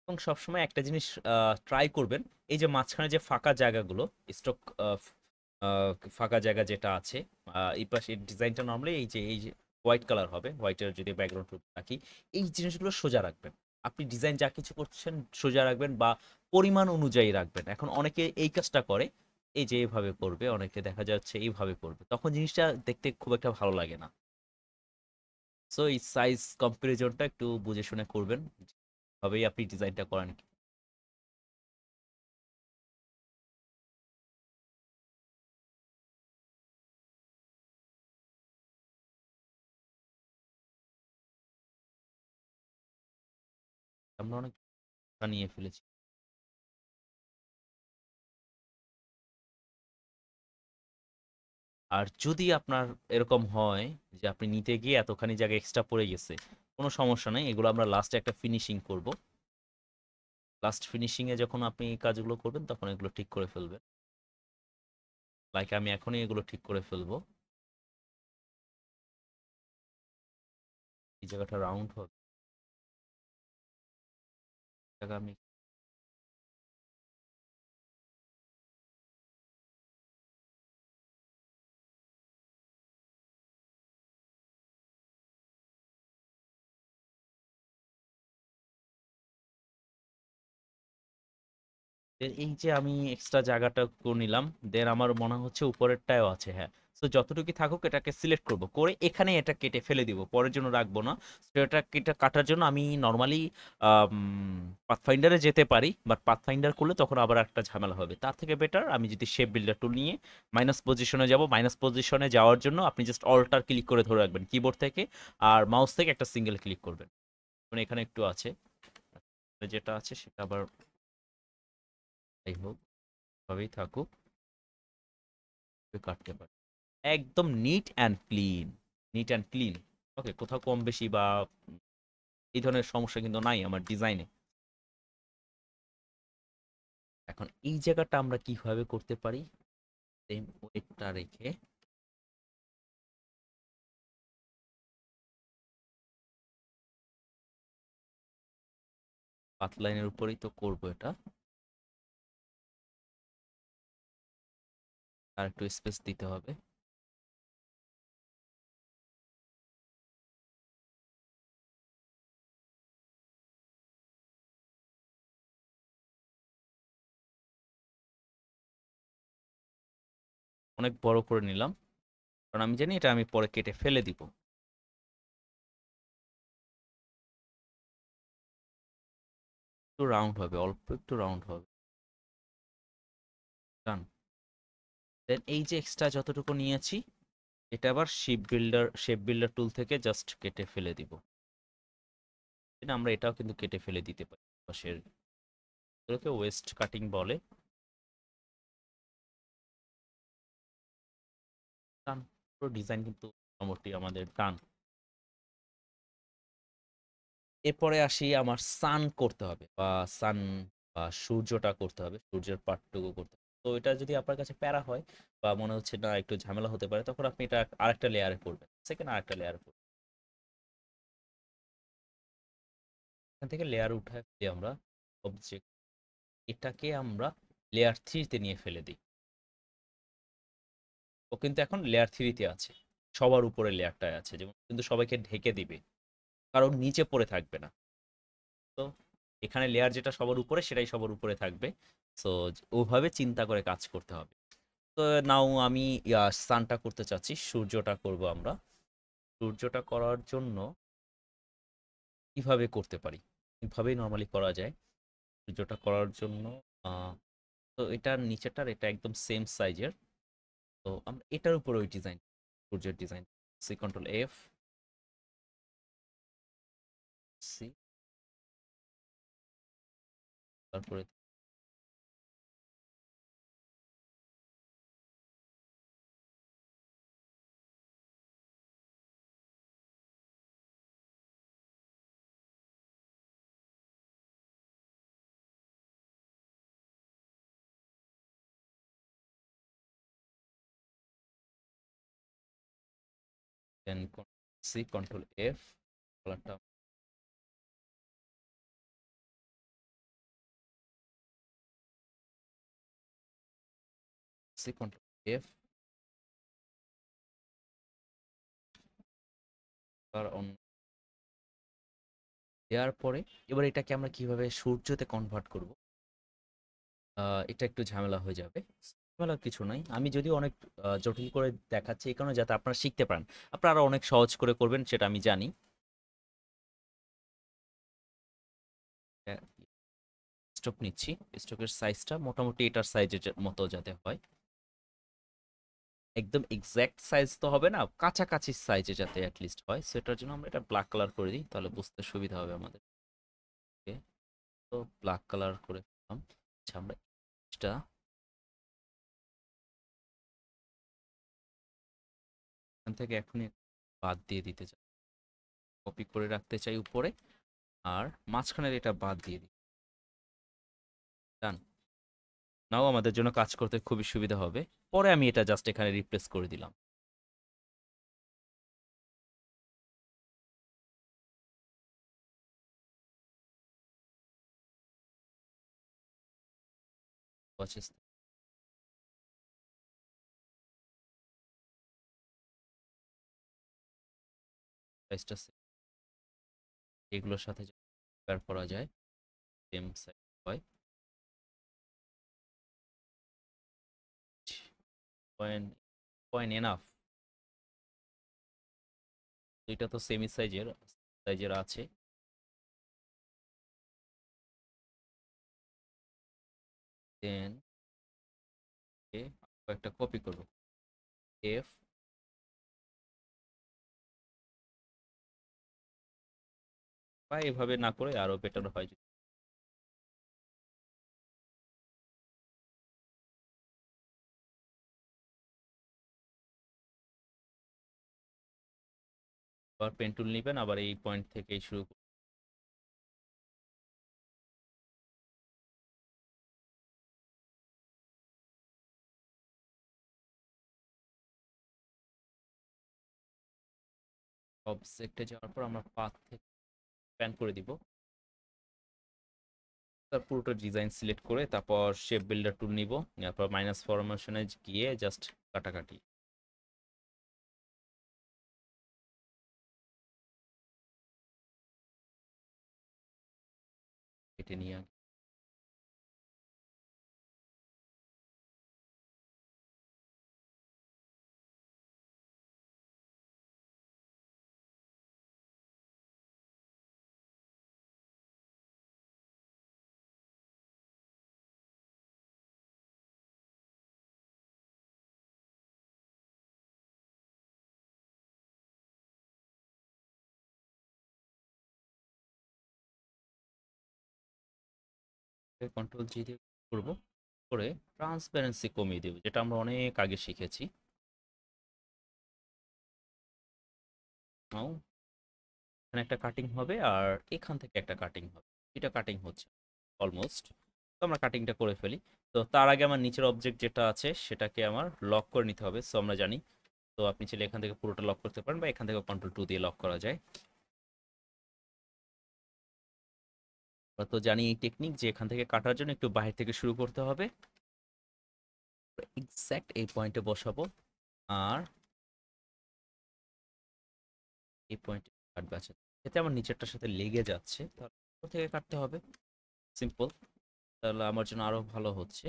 এবং সবসময় একটা জিনিস ট্রাই করবেন, এই যে মাঝখানে যে ফাঁকা জায়গাগুলো, স্টক ফাঁকা জায়গা যেটা আছে, এই পাশে ডিজাইনটা নর্মালি এই যে হোয়াইট কালার হবে, হোয়াইটের যদি ব্যাকগ্রাউন্ড রাখি, এই জিনিসগুলো সোজা রাখবেন। আপনি ডিজাইন যা কিছু করছেন সোজা রাখবেন বা পরিমাণ অনুযায়ী রাখবেন। এখন অনেকে এই কাজটা করে, এই যে এইভাবে করবে, অনেকে দেখা যাচ্ছে এইভাবে করবে, তখন জিনিসটা দেখতে খুব একটা ভালো লাগে না। সো এই সাইজ কম্পারিজনটা একটু বুঝে শুনে করবেন, তবেই আপনি ডিজাইনটা করেন। আমরা অনেক নিয়ে ফেলেছি। আর যদি আপনার এরকম হয় যে আপনি নিতে গিয়ে এতখানি জায়গা এক্সট্রা পড়ে গেছে, কোনো সমস্যা নেই, এগুলো আমরা লাস্টে একটা ফিনিশিং করব। লাস্ট ফিনিশিং এ যখন আপনি এই কাজগুলো করবেন তখন এগুলো ঠিক করে ফেলবেন। লাইক আমি এখনই এগুলো ঠিক করে ফেলবো। এই জায়গাটা রাউন্ড হবে, এই জায়গা আমি এই যে আমি এক্সট্রা জায়গাটা করে নিলাম, দেন আমার মনে হচ্ছে উপরেরটাও আছে, হ্যাঁ। তো যতটুকু থাকুক এটাকে সিলেক্ট করব, করে এখানে এটা কেটে ফেলে দিব, পরের জন্য রাখবো না। তো এটা কেটে কাটার জন্য আমি নর্মালি পাথফাইন্ডারে যেতে পারি, বাট পাথফাইন্ডার করলে তখন আবার একটা ঝামেলা হবে। তার থেকে বেটার আমি যদি শেপ বিল্ডার টুল নিয়ে মাইনাস পজিশনে যাব। মাইনাস পজিশনে যাওয়ার জন্য আপনি জাস্ট অল্টার ক্লিক করে ধরে রাখবেন কিবোর্ড থেকে, আর মাউস থেকে একটা সিঙ্গেল ক্লিক করবেন। মানে এখানে একটু আছে, যেটা আছে সেটা আবার যাই হোক, ভাবেই থাকুক, কাটতে পারি। একদম neat and clean, neat and clean. Okay, কোথাও কম বেশি বা এই ধরনের সমস্যা কিন্তু নাই আমার ডিজাইনে। এখন এই জায়গাটা আমরা কিভাবে করতে পারি, সেম ওয়েটটা রেখে পাথ লাইনের উপরেই তো করবো এটা। আর একটু স্পেস দিতে হবে। অনেক বড় করে নিলাম, কারণ আমি জানি এটা আমি পরে কেটে ফেলে দিব। একটু রাউন্ড হবে, অল্প একটু রাউন্ড হবে। ডান। দেন এই যে এক্সট্রা যতটুকু নিয়েছি, এটা আবার শেপ বিল্ডার টুল থেকে জাস্ট কেটে ফেলে দিব। আমরা এটাও কিন্তু কেটে ফেলে দিতে পারি পাশের, এগুলোকে ওয়েস্ট কাটিং বলে। টান, পুরো ডিজাইন কিন্তু মোটামুটি আমাদের টান। এরপরে আসি, আমার সান করতে হবে বা সান বা সূর্যটা করতে হবে, সূর্যের পার্টটুকু করতে হবে। তো এটা যদি আপনার কাছে প্যারা হয় বা মনে হচ্ছে না একটু ঝামেলা হতে পারে, তখন আপনি এটা আরেকটা লেয়ারে করবেন, সেকেন্ড আরেকটা লেয়ার করবেন। এখান থেকে লেয়ার উঠায় ফেলে আমরা অবজেক্ট, এটাকে আমরা লেয়ার থ্রিতে নিয়ে ফেলে দিই। ও কিন্তু এখন লেয়ার থ্রিতে আছে, সবার উপরে লেয়ারটায় আছে, যেমন কিন্তু সবাইকে ঢেকে দিবে, কারণ নিচে পড়ে থাকবে না। তো এখানে লেয়ার যেটা সবার উপরে সেটাই সবার উপরে থাকবে। সো ওভাবে চিন্তা করে কাজ করতে হবে। তো নাও আমি সানটা করতে চাচ্ছি, সূর্যটা করব আমরা। সূর্যটা করার জন্য কিভাবে করতে পারি, এভাবেই নর্মালি করা যায়। সূর্যটা করার জন্য আহ, তো এটার নিচেটার এটা একদম সেম সাইজের। তো আমরা এটার উপর ওই ডিজাইন, সূর্যের design, C control F, C, তারপরে দেন সি কন্ট্রোল এফ, কালারটা সি কন্ট্রোল এফ আর অন দেওয়ার পরে এবার এটাকে আমরা কিভাবে সূর্যতে কনভার্ট করব, এটা একটু ঝামেলা হয়ে যাবে। ঝামেলার কিছু নাই। আমি যদিও অনেক জটিল করে দেখাচ্ছি এই কারণে যাতে আপনারা শিখতে পারেন। আপনারা আরো অনেক সহজ করে করবেন সেটা আমি জানি। স্ট্রোক নিচ্ছি। স্ট্রোকের সাইজটা মোটামুটি এটার সাইজের মতো যাতে হয়। একদম এক্সাক্ট সাইজ তো হবে না, কাছাকাছি সাইজে যাতে অ্যাটলিস্ট হয়। সেটার জন্য আমরা এটা ব্ল্যাক কালার করে দিই, তাহলে বুঝতে সুবিধা হবে আমাদের। ওকে, তো ব্ল্যাক কালার করে দিলাম। আচ্ছা, আমরা এটা এখান থেকে এখনই বাদ দিয়ে দিতে চাই, কপি করে রাখতে চাই উপরে, আর মাঝখানের এটা বাদ দিয়ে দিই। ডান। নাও আমাদের জন্য কাজ করতে খুবই সুবিধা হবে। পরে আমি এটা জাস্ট এখানে রিপ্লেস করে দিলাম। ওয়াচেস সাইজটা এগুলোর সাথে কম্পেয়ার করা যায়, সেম সাইজ হয়। Point point enough. এটা তো সেমি সাইজের সাইজের আছে। দেন একটা কপি করব, এফ, বা এভাবে না করে আরো বেটার হয় যদি আবার পেন টুল নিবেন, আবার এই পয়েন্ট থেকেই শুরু অবজেক্টে যাওয়ার পর আমরা পাথ থেকে প্যান করে দিব। তার পুরোটা ডিজাইন সিলেক্ট করে তারপর শেপ বিল্ডার টুল নিব, তারপর মাইনাস ফরমেশনে গিয়ে জাস্ট কাটাকাটি কেটে নিয়ে কন্ট্রোল জি দিয়ে করব, করে ট্রান্সপারেন্সি কমিয়ে দেব, যেটা আমরা অনেক আগে শিখেছি। নাও এখানে একটা কাটিং হবে আর এখান থেকে একটা কাটিং হবে, এটা কাটিং হচ্ছে অলমোস্ট। তো আমরা কাটিংটা করে ফেলি। তো তার আগে আমার নিচের অবজেক্ট যেটা আছে সেটাকে আমার লক করে নিতে হবে, সো আমরা জানি। তো আপনি চাইলে এখান থেকে পুরোটা লক করতে পারেন বা এখান থেকে কন্ট্রোল টু দিয়ে লক করা যায়। আমরা তো জানি এই টেকনিক যে এখান থেকে কাটার জন্য একটু বাইরে থেকে শুরু করতে হবে। এক্স্যাক্ট এই পয়েন্টে বসাবো, আর এই পয়েন্টে কাটবে। আছে এতে আমার নিচেরটার সাথে লেগে যাচ্ছে, তাহলে উপর থেকে কাটতে হবে। সিম্পল। তাহলে আমার জন্য আরো ভালো হচ্ছে।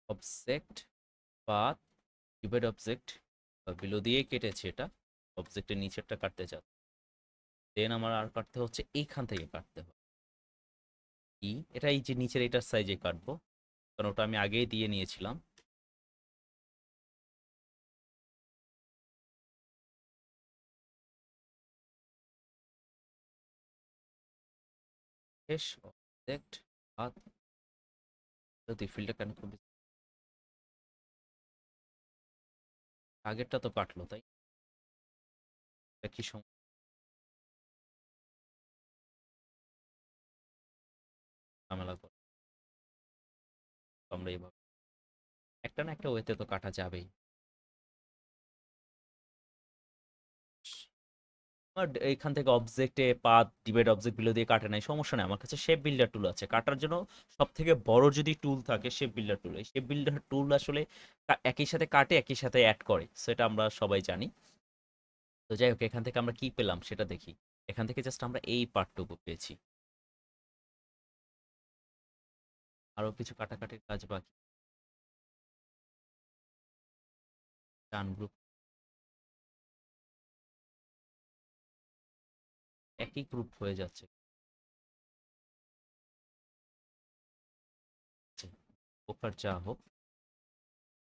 অবজেক্ট পাথ, কিউবেড অবজেক্ট বিলো দিয়ে কেটেছে এটা, অবজেক্টের নিচেরটা কাটতে চাচ্ছে। দেন আমার আর কাটতে হচ্ছে এইখান থেকে কাটতে হবে। কি এটা এই যে নিচের এটার সাইজে কাটবো, কারণ ওটা আমি আগেই দিয়ে নিয়েছিলাম। শেষ অবজেক্ট পাথ। দুই ফিল্ডটা কেন খুব আগেরটা তো কাটলো, তাই এটা কি ঝামেলা করে। তো আমরা এইভাবে একটা না একটা ওয়েতে তো কাটা যাবেই। আমার এইখান থেকে অবজেক্টে পাথ ডিভাইড অবজেক্ট গুলো দিয়ে কাটে নাই, সমস্যা নাই। আমার কাছে শেপ বিল্ডার টুল আছে কাটার জন্য। সব থেকে বড় যদি টুল থাকে শেপ বিল্ডার টুল। এই শেপ বিল্ডার টুল আসলে একই সাথে কাটে একই সাথে অ্যাড করে, সেটা আমরা সবাই জানি। তো যাই হোক, এখান থেকে আমরা কি পেলাম সেটা দেখি। এখান থেকে জাস্ট আমরা এই পার্টটুকু পেয়েছি, আরো কিছু কাটাকাটির কাজ বাকি। ডান গ্রুপ একই গ্রুপ হয়ে যাচ্ছে। ওকার যা হোক,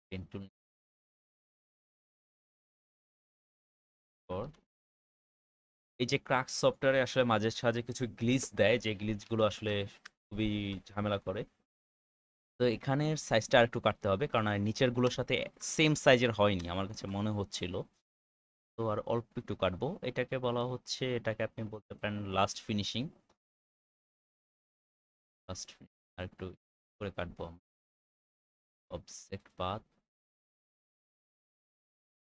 পেন টুল পর এই যে ক্রাক সফটওয়্যারে আসলে মাঝে সাঝে কিছু গ্লিচ দেয়, যে গ্লিচগুলো আসলে খুবই ঝামেলা করে। তো এখানের সাইজটা আরেকটু কাটতে হবে, কারণ আর নিচের গুলোর সাথে সেম সাইজের হয়নি আমার কাছে মনে হচ্ছিল। তো আর অল্প একটু কাটবো। এটাকে বলা হচ্ছে, এটাকে আপনি বলতে পারেন লাস্ট ফিনিশিং। লাস্ট আর একটু করে কাটবো আমরা। অবজেক্ট পাথ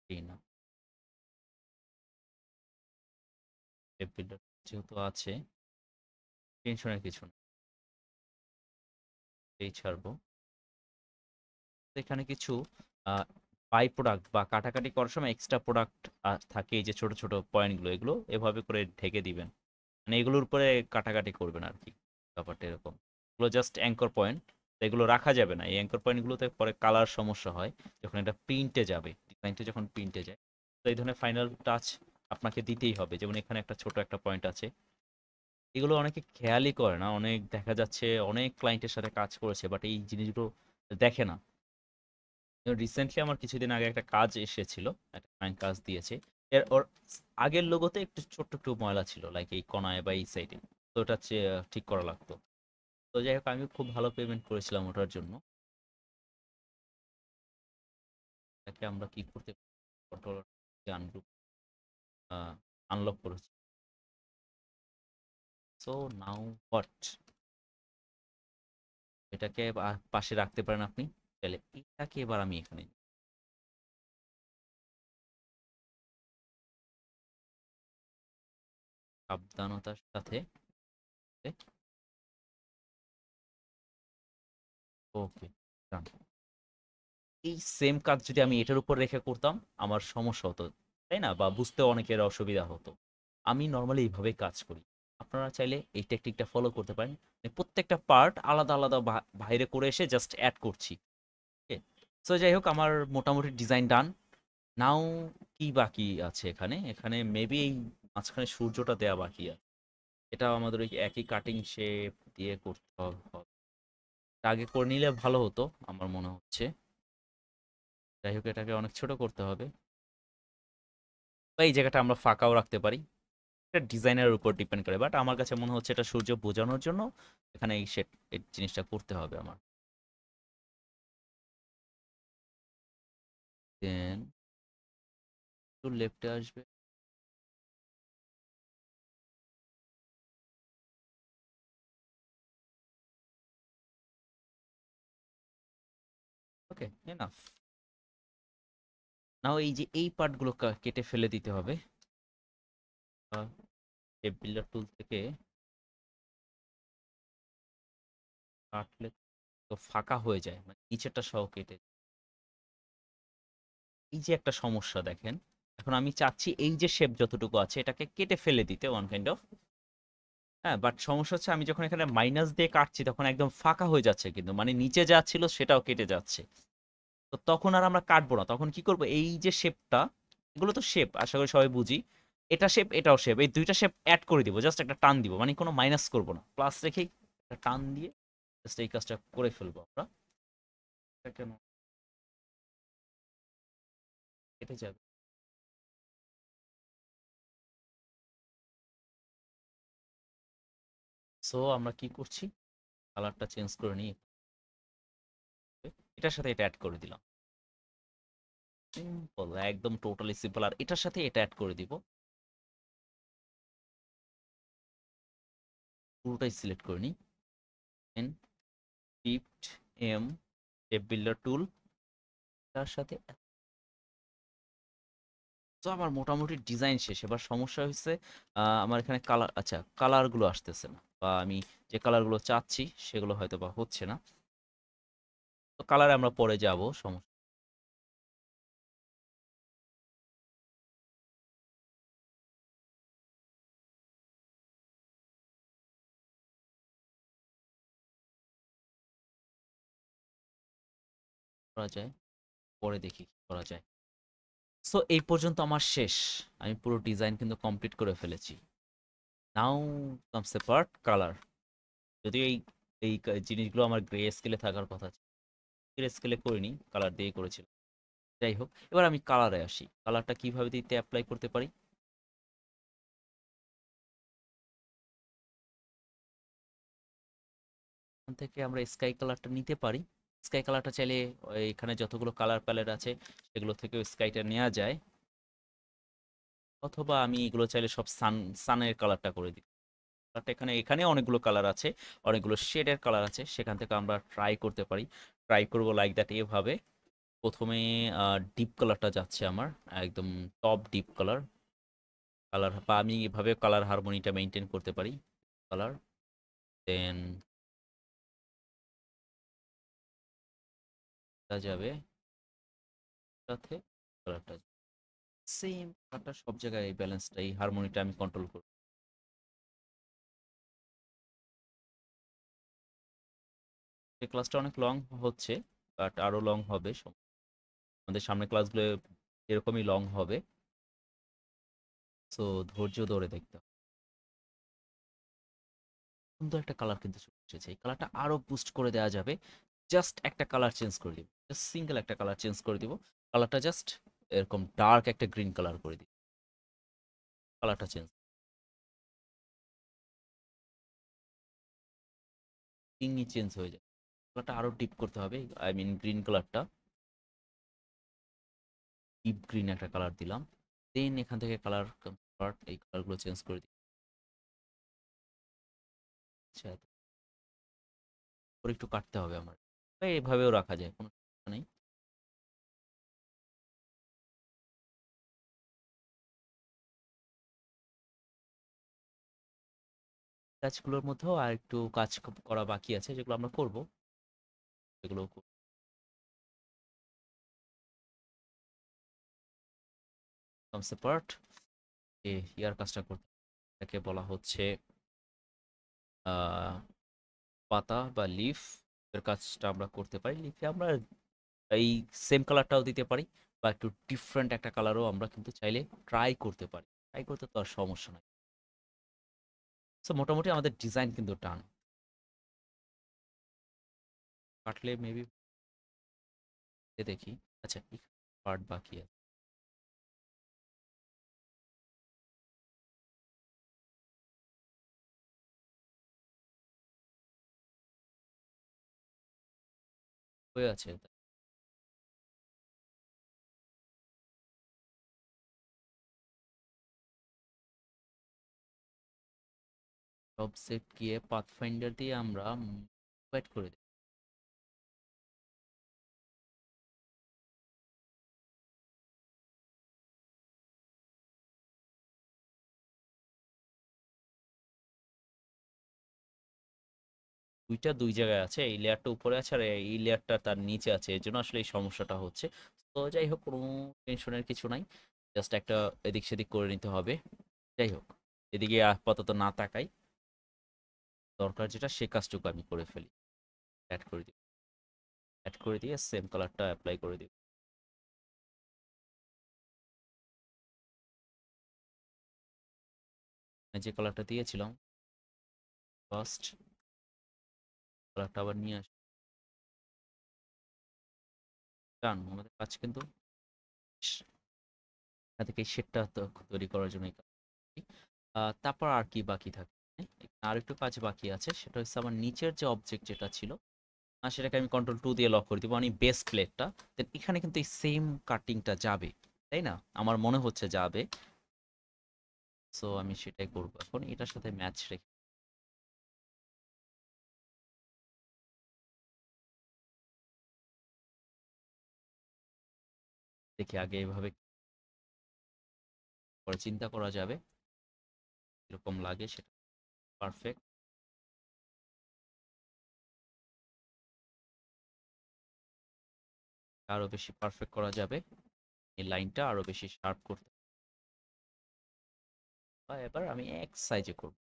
এই না, টেপ বিল্ডার যেহেতু আছে, টেনশনের কিছু না, এই ছাড়বো। তো এখানে কিছু বাই প্রোডাক্ট বা কাটাকাটি করার সময় এক্সট্রা প্রোডাক্ট থাকে, এই যে ছোট ছোট পয়েন্টগুলো, এগুলো এভাবে করে ঢেকে দিবেন। মানে এগুলোর উপরে কাটাকাটি করবেন আর কি, ব্যাপারটা এরকম। এগুলো জাস্ট অ্যাঙ্কর পয়েন্ট, এগুলো রাখা যাবে না। এই অ্যাঙ্কর পয়েন্টগুলোতে পরে কালার সমস্যা হয় যখন এটা প্রিন্টে যাবে, ডিজাইনটা যখন প্রিন্টে যায়। তো এই ধরনের ফাইনাল টাচ আপনাকে দিতেই হবে। যেমন এখানে একটা ছোট একটা পয়েন্ট আছে, এগুলো অনেকে খেয়ালই করে না। অনেক দেখা যাচ্ছে অনেক ক্লায়েন্টের সাথে কাজ করেছে, বাট এই জিনিসগুলো দেখে না। রিসেন্টলি আমার কিছুদিন আগে একটা কাজ এসেছিল, একটা ক্লায়েন্ট কাজ দিয়েছে। ওর আগের লোগোতে একটু ছোট্ট একটু ময়লা ছিল, লাইক এই কোনায় বা এই সাইডে। তো ওটা ঠিক করা লাগতো। তো যাই হোক, আমি খুব ভালো পেমেন্ট করেছিলাম ওটার জন্য। তাকে আমরা কি করতে কন্ট্রোল আনগ্রুপ আনলক করেছি। সো নাও হোয়াট, এটাকে পাশে রাখতে পারেন আপনি। তাহলে এটাকে এবার আমি এখানে সাবধানতার সাথে, ওকে, এই সেম কাজ যদি আমি এটার উপর রেখে করতাম আমার সমস্যা হতো, তাই না? বা বুঝতে অনেকের অসুবিধা হতো। আমি নর্মালি এইভাবেই কাজ করি। আপনারা চাইলে এই টেকনিকটা ফলো করতে পারেন। মানে প্রত্যেকটা পার্ট আলাদা আলাদা বাইরে করে এসে জাস্ট অ্যাড করছি। ওকে, সো যাই হোক, আমার মোটামুটি ডিজাইন ডান। নাও কি বাকি আছে এখানে? এখানে মেবি এই মাঝখানে সূর্যটা দেয়া বাকি আছে। এটাও আমাদের ওই একই কাটিং শেপ দিয়ে করতে হবে। আগে করে নিলে ভালো হতো আমার মনে হচ্ছে। যাই হোক, এটাকে অনেক ছোট করতে হবে। বা এই জায়গাটা আমরা ফাঁকাও রাখতে পারি। এটা ডিজাইনের উপর ডিপেন্ড করে, বাট আমার কাছে মনে হচ্ছে এটা সূর্য বোঝানোর জন্য এখানে এই জিনিসটা করতে হবে আমার। দেন একটু লেফটে আসবে। ওকে, এনাফ। নাও এই যে এই পার্টগুলো কেটে ফেলে দিতে হবে। শেপ বিল্ডার টুল থেকে কাটলে তো ফাঁকা হয়ে যায়, মানে নিচেরটা সহ কেটে। এই যে একটা সমস্যা দেখেন, এখন আমি চাচ্ছি এই যে শেপ যতটুকু আছে এটাকে কেটে ফেলে দিতে ওয়ান কাইন্ড অফ। হ্যাঁ, বাট সমস্যা হচ্ছে আমি যখন এখানে মাইনাস দিয়ে কাটছি তখন একদম ফাঁকা হয়ে যাচ্ছে, কিন্তু মানে নিচে যা ছিল সেটাও কেটে যাচ্ছে। তো তখন আর আমরা কাটবো না, তখন কি করব, এই যে শেপটা, এগুলো তো শেপ আশা করি সবাই বুঝি। এটা শেপ এটাও শেপ, এই দুইটা শেপ অ্যাড করে দিব, জাস্ট একটা টান দিব, মানে কোনো মাইনাস করব না, প্লাস রেখেই একটা টান দিয়ে জাস্ট এই কাজটা করে ফেলবো আমরা। এটা কেন কেটে যাবে? সো আমরা কি করছি, কালারটা চেঞ্জ করে নিই। এটার সাথে এটা অ্যাড করে দিলাম। সিম্পল, একদম টোটালি সিম্পল। আর এটার সাথে এটা অ্যাড করে দিব। পুরোটাই সিলেক্ট করে নিই। Then shift M, shape builder tool, তার সাথে তো আমার মোটামুটি ডিজাইন শেষ। এবার সমস্যা হচ্ছে আমার এখানে কালার, আচ্ছা কালারগুলো আসতেছে না, বা আমি যে কালারগুলো চাচ্ছি সেগুলো হয়তো বা হচ্ছে না। তো কালারে আমরা পরে যাব, সমস্যা করা যায়, পরে দেখি কি করা যায়। সো এই পর্যন্ত আমার শেষ, আমি পুরো ডিজাইন কিন্তু কমপ্লিট করে ফেলেছি। নাও কামস এ পার্ট কালার। যদিও এই জিনিসগুলো আমার গ্রে স্কেলে থাকার কথা ছিল, গ্রে স্কেলে করিনি, কালার দিয়ে করেছিলাম। যাই হোক, এবার আমি কালারে আসি। কালারটা কিভাবে দিতে অ্যাপ্লাই করতে পারি? এখান থেকে আমরা স্কাই কালারটা নিতে পারি। স্কাই কালারটা চাইলে এখানে যতগুলো কালার প্যালেট আছে সেগুলো থেকেও স্কাইটা নেওয়া যায়, অথবা আমি এগুলো চাইলে সব সানের কালারটা করে দিই। কালারটা এখানে এখানে অনেকগুলো কালার আছে, অনেকগুলো শেডের কালার আছে, সেখান থেকে আমরা ট্রাই করতে পারি। ট্রাই করব লাইক দ্যাট, এভাবে। প্রথমে ডিপ কালারটা যাচ্ছে আমার, একদম টপ ডিপ কালার। কালার বা আমি এভাবে কালার হারমোনিটা মেনটেন করতে পারি। কালার, দেন যাবে সাথে কালারটা সেম, কালারটা সব জায়গায় এই ব্যালেন্সটা, এই হারমোনিটা আমি কন্ট্রোল করব। এই ক্লাসটা অনেক লং হচ্ছে, বাট আরো লং হবে। আমাদের সামনে ক্লাসগুলো এরকমই লং হবে। সো ধৈর্য ধরে দেখতে হবে। সুন্দর একটা কালার কিন্তু চলে এসেছে, এই কালারটা আরো বুস্ট করে দেওয়া যাবে। জাস্ট একটা কালার চেঞ্জ করে দিব, জাস্ট সিঙ্গেল একটা কালার চেঞ্জ করে দিব। কালারটা জাস্ট এরকম ডার্ক একটা গ্রিন কালার করে দিব। কালারটা চেঞ্জ, ইংই চেঞ্জ হয়ে যায়। কালারটা আরো ডিপ করতে হবে, আই মিন গ্রিন কালারটা, ডিপ গ্রিন একটা কালার দিলাম। দেন এখান থেকে কালার, এই কালারগুলো চেঞ্জ করে দিই। আচ্ছা, ওর একটু কাটতে হবে আমার, বা এভাবেও রাখা যায়, কোনো সমস্যা নেই। কাজগুলোর মধ্যেও আর একটু কাজ করা বাকি আছে, যেগুলো আমরা করব, সেগুলো পার্ট ইয়ার কাজটা করতে, এটাকে বলা হচ্ছে আহ, পাতা বা লিফ। এর কাজটা আমরা করতে পারি। লিফে আমরা এই সেম কালারটাও দিতে পারি, বা একটু ডিফারেন্ট একটা কালারও আমরা কিন্তু চাইলে ট্রাই করতে পারি। ট্রাই করতে তো আর সমস্যা নাই। সো মোটামুটি আমাদের ডিজাইন কিন্তু ডান। কাটলে মেবি দেখি। আচ্ছা, পার্ট বাকি আছে, হয়ে আছে। সব সেট গিয়ে পাথফাইন্ডার দিয়ে আমরা ওয়েট করে দিই। দুইটা দুই জায়গায় আছে, এই লেয়ারটা উপরে আছে আর এই লেয়ারটা তার নিচে আছে, এর জন্য আসলে এই সমস্যাটা হচ্ছে। তো যাই হোক, কোনো টেনশনের কিছু নাই, জাস্ট একটা এদিক সেদিক করে নিতে হবে। যাই হোক, এদিকে আপাতত না তাকাই, দরকার যেটা সে কাজটুকু আমি করে ফেলি। অ্যাড করে দিই, অ্যাড করে দিয়ে সেম কালারটা অ্যাপ্লাই করে দিই। যে কালারটা দিয়েছিলাম ফার্স্ট, কালারটা আবার নিয়ে আসি। ডান, আমাদের কাজ কিন্তু এখান থেকে শেডটা তৈরি করার জন্য এই কাজ করি। তারপর আর কি বাকি থাকে? আর একটু কাজ বাকি আছে, সেটা হচ্ছে আমার নিচের যে অবজেক্ট যেটা ছিল, সেটাকে আমি কন্ট্রোল 2 দিয়ে লক করে দিব, মানে বেস প্লেটটা। দেন এখানে কিন্তু এই সেম কাটিংটা যাবে, তাই না? আমার মনে হচ্ছে যাবে। সো আমি সেটাই করব এখন, এটার সাথে ম্যাচ রেখে দেখি আগে এভাবে পরে চিন্তা করা যাবে কিরকম লাগে সেটা। পারফেক্ট। আরো বেশি পারফেক্ট করা যাবে, এই লাইনটা আরো বেশি শার্প করতে। বা এবার আমি এক সাইজে করব।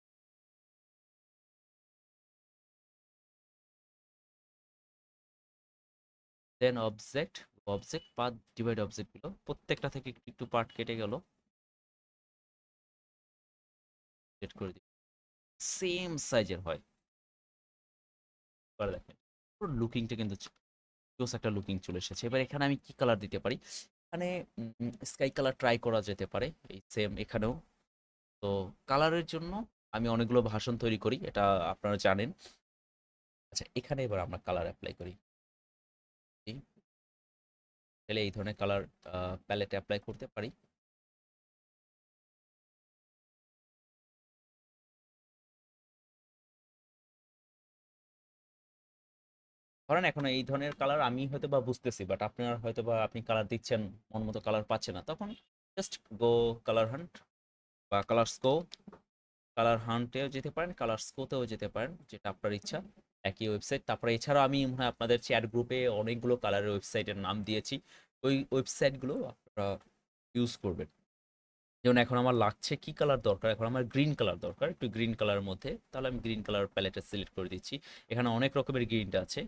Then object, object path divide object গুলো প্রত্যেকটা থেকে একটু একটু পার্ট কেটে গেল, সেট করে দিই সেম সাইজের হয়। এবার দেখেন পুরো লুকিংটা কিন্তু জোস একটা লুকিং চলে এসেছে। এবার এখানে আমি কি কালার দিতে পারি? এখানে স্কাই কালার ট্রাই করা যেতে পারে, এই সেম এখানেও। তো কালারের জন্য আমি অনেকগুলো ভাষণ তৈরি করি, এটা আপনারা জানেন। আচ্ছা, এখানে এবার আমরা কালার অ্যাপ্লাই করি। তাহলে এই ধরনের কালার প্যালেটে অ্যাপ্লাই করতে পারি। ধরেন এখন এই ধরনের কালার আমি হয়তো বা বুঝতেছি, বাট আপনার হয়তো বা আপনি কালার দিচ্ছেন মন মতো কালার পাচ্ছে না, তখন জাস্ট গো কালার হান্ট বা কালার স্কো। কালার হান্টেও যেতে পারেন, কালার স্কোতেও যেতে পারেন, যেটা আপনার ইচ্ছা। একই ওয়েবসাইট। তারপরে এছাড়াও আমি মনে হয় আপনাদের চ্যাট গ্রুপে অনেকগুলো কালারের ওয়েবসাইটের নাম দিয়েছি, ওই ওয়েবসাইটগুলো আপনারা ইউজ করবেন। যেমন এখন আমার লাগছে কি কালার দরকার, এখন আমার গ্রিন কালার দরকার, একটু গ্রিন কালারের মধ্যে, তাহলে আমি গ্রিন কালার প্যালেটে সিলেক্ট করে দিচ্ছি। এখানে অনেক রকমের গ্রিনটা আছে,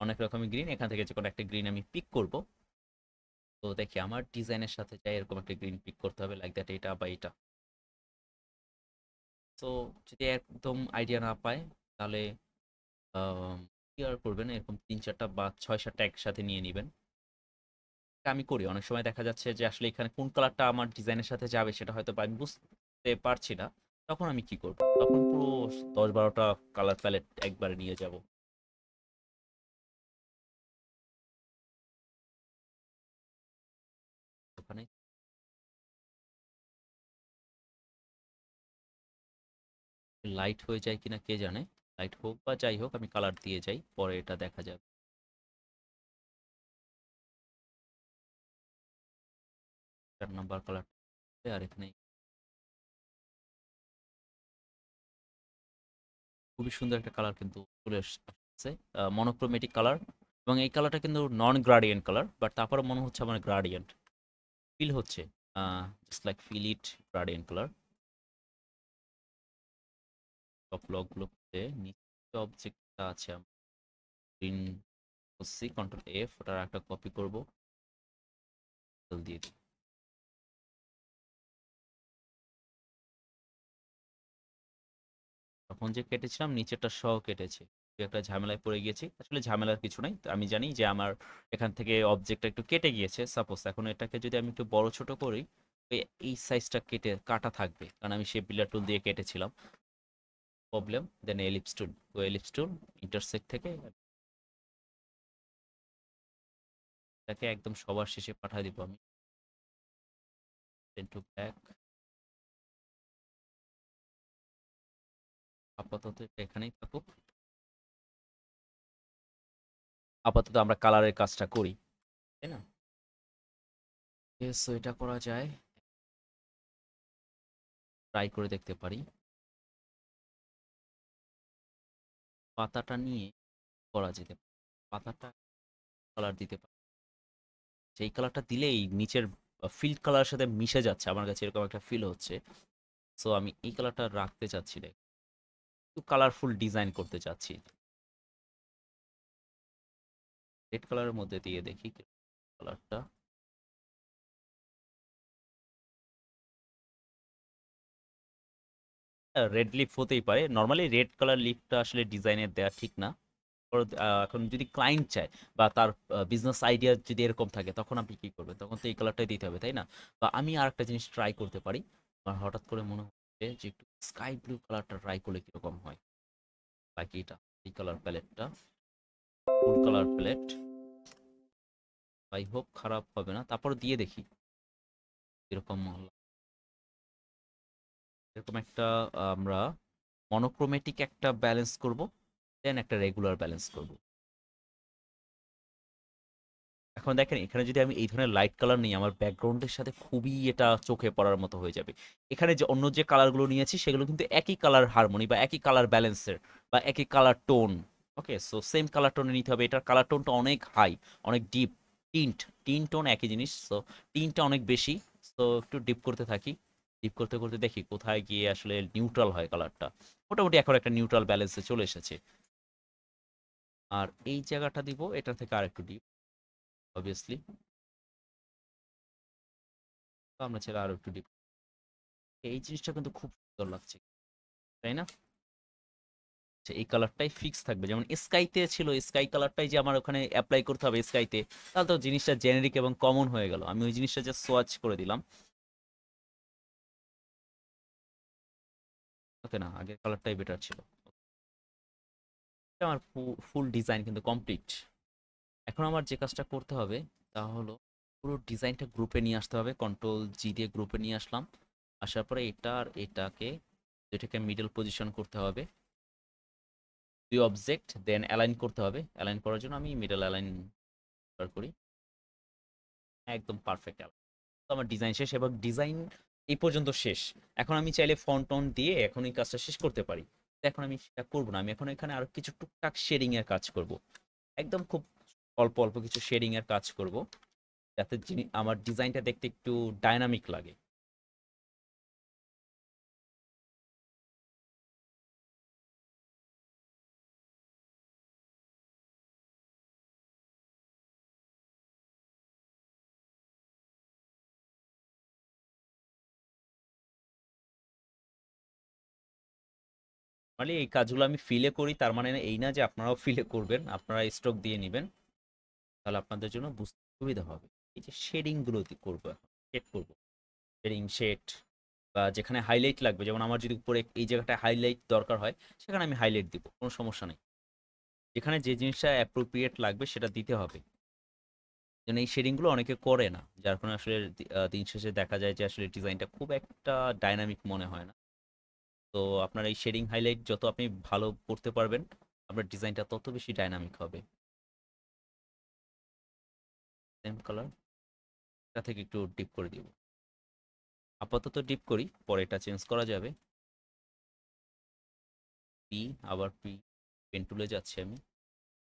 অনেক রকমের গ্রিন, এখান থেকে যে কোনো একটা গ্রিন আমি পিক করব। তো দেখি আমার ডিজাইনের সাথে যাই এরকম একটা গ্রিন পিক করতে হবে, লাইক দ্যাট, এটা বা এটা। তো যদি একদম আইডিয়া না পায় তাহলে কি আর করবেন, এরকম ৩-৪টা বা ৬-৭টা একসাথে নিয়ে নিবেন। এটা আমি করি অনেক সময়, দেখা যাচ্ছে যে আসলে এখানে কোন কালারটা আমার ডিজাইনের সাথে যাবে সেটা হয়তো বা আমি বুঝতে পারছি না। তখন আমি কি করব, তখন পুরো ১০-১২টা কালার প্যালেট একবারে নিয়ে যাব। ওখানে লাইট হয়ে যায় কিনা কে জানে, লাইট হোক বা যাই হোক আমি কালার দিয়ে যাই, পরে এটা দেখা যাবে। ৪ নাম্বার কালার, আর এখানে খুবই সুন্দর একটা কালার কিন্তু চলে আসছে, মনোক্রোমেটিক কালার। এবং এই কালারটা কিন্তু নন গ্রাডিয়েন্ট কালার, বাট তারপরে মনে হচ্ছে আমার গ্রাডিয়েন্ট ফিল হচ্ছে, just like fill it gradient colour. সব ব্লকগুলোতে নিচে অবজেক্টটা আছে গ্রিন, সি কন্ট্রোল এফ, ওটার একটা কপি করব, দিয়ে দিই। তখন যে কেটেছিলাম নিচেরটা সহ কেটেছি, একটা ঝামেলায় পড়ে গিয়েছি। আসলে ঝামেলার কিছু নাই, আমি জানি যে আমার এখান থেকে অবজেক্টটা একটু কেটে গিয়েছে। সাপোজ এখন এটাকে যদি আমি একটু বড় ছোট করি, এই সাইজটা কেটে কাটা থাকবে, কারণ আমি শেপ বিল্ডার টুল দিয়ে কেটেছিলাম। প্রবলেম, দেন এলিপস টুল, এলিপস টুল ইন্টারসেক্ট থেকে এটাকে একদম সবার শেষে পাঠিয়ে দিব আমি। টু ব্যাক, আপাতত এটা এখানেই থাকুক। আপাতত আমরা কালারের কাজটা করি, তাই না? সো এটা করা যায়, ট্রাই করে দেখতে পারি। পাতাটা নিয়ে করা যেতে পারে, পাতাটা কালার দিতে পারি, সেই কালারটা দিলেই নিচের ফিল্ড কালারের সাথে মিশে যাচ্ছে, আমার কাছে এরকম একটা ফিল হচ্ছে। সো আমি এই কালারটা রাখতে চাচ্ছি না, একটু কালারফুল ডিজাইন করতে চাচ্ছি। রেড কালারের মধ্যে দিয়ে দেখি কালারটা। রেড লিফ হতেই পারে, নর্মালি রেড কালার লিফটা আসলে ডিজাইনের দেওয়া ঠিক না। এখন যদি ক্লায়েন্ট চায় বা তার বিজনেস আইডিয়া যদি এরকম থাকে, তখন আপনি কি করবেন? তখন তো এই কালারটাই দিতে হবে, তাই না? বা আমি আর একটা জিনিস ট্রাই করতে পারি, আমার হঠাৎ করে মনে হচ্ছে যে একটু স্কাই ব্লু কালারটা ট্রাই করলে কিরকম হয়। বাকি এটা এই কালার প্যালেটটা, full colour palette, I hope খারাপ হবে না, তারপর দিয়ে দেখি এরকম হলো। এরকম একটা আমরা মনোক্রোমেটিক একটা ব্যালেন্স করব, দেন একটা রেগুলার ব্যালেন্স করব। এখন দেখেন এখানে যদি আমি এই ধরনের লাইট কালার নিই আমার ব্যাকগ্রাউন্ডের সাথে খুবই এটা চোখে পড়ার মতো হয়ে যাবে। এখানে যে অন্য যে কালারগুলো নিয়েছি সেগুলো কিন্তু একই কালার হারমোনি বা একই কালার ব্যালেন্সের বা একই কালার টোন। ওকে, সো সেম কালার টোনে নিতে হবে। এটার কালার টোনটা অনেক হাই, অনেক ডিপ। টিন্ট টিন টোন একই জিনিস, সো টিনটা অনেক বেশি। সো একটু ডিপ করতে থাকি, ডিপ করতে করতে দেখি কোথায় গিয়ে আসলে নিউট্রাল হয় কালারটা। মোটামুটি এখন একটা নিউট্রাল ব্যালেন্সে চলে এসেছে। আর এই জায়গাটা দিব এটা থেকে আর একটু ডিপ, অবভিয়াসলি। তো আমরা ছেড়ে আরো একটু ডিপ। এই জিনিসটা কিন্তু খুব সুন্দর লাগছে, তাই না? আচ্ছা, এই কালারটাই ফিক্স থাকবে, যেমন স্কাইতে ছিল স্কাই কালারটাই যে আমার ওখানে অ্যাপ্লাই করতে হবে স্কাইতে, তাহলে তো জিনিসটা জেনেরিক এবং কমন হয়ে গেল। আমি ওই জিনিসটা জাস্ট সোয়াচ করে দিলাম। ওকে, না, আগের কালারটাই বেটার ছিল। এটা আমার ফুল ডিজাইন কিন্তু কমপ্লিট। এখন আমার যে কাজটা করতে হবে তা হলো পুরো ডিজাইনটা গ্রুপে নিয়ে আসতে হবে। কন্ট্রোল জি দিয়ে গ্রুপে নিয়ে আসলাম। আসার পরে এটা আর এটাকে মিডল পজিশন করতে হবে। দুই অবজেক্ট দেন অ্যালাইন করতে হবে। অ্যালাইন করার জন্য আমি মিডল অ্যালাইন করি। একদম পারফেক্ট অ্যালাইন। তো আমার ডিজাইন শেষ এবং ডিজাইন এই পর্যন্ত শেষ। এখন আমি চাইলে ফন্ট টন দিয়ে এখন এই কাজটা শেষ করতে পারি। তো এখন আমি সেটা করবো না, আমি এখন এখানে আরো কিছু টুকটাক শেডিং এর কাজ করব। একদম খুব অল্প অল্প কিছু শেডিং এর কাজ করব, যাতে আমার ডিজাইনটা দেখতে একটু ডাইনামিক লাগে। মানে এই কাজগুলো আমি ফিলে করি তার মানে এই না যে আপনারাও ফিলে করবেন, আপনারা স্ট্রোক দিয়ে নেবেন, তাহলে আপনাদের জন্য বুঝতে সুবিধা হবে। এই যে শেডিং গুলো করবো, এখন শেড করবো, শেডিং শেড বা যেখানে হাইলাইট লাগবে, যেমন আমার যদি উপরে এই জায়গাটায় হাইলাইট দরকার হয় সেখানে আমি হাইলাইট দিব, কোনো সমস্যা নেই। যেখানে যে জিনিসটা অ্যাপ্রোপ্রিয়েট লাগবে সেটা দিতে হবে। যেন এই শেডিংগুলো অনেকে করে না, যার কারণে আসলে দিন শেষে দেখা যায় যে আসলে ডিজাইনটা খুব একটা ডাইনামিক মনে হয় না। তো আপনার এই শেডিং হাইলাইট যত আপনি ভালো করতে পারবেন আপনার ডিজাইনটা তত বেশি ডাইনামিক হবে। সেম কালার, এটা থেকে একটু ডিপ করে দিব। আপাতত ডিপ করি, পরে এটা চেঞ্জ করা যাবে। পি, আবার পি, পেন টুলে যাচ্ছি আমি।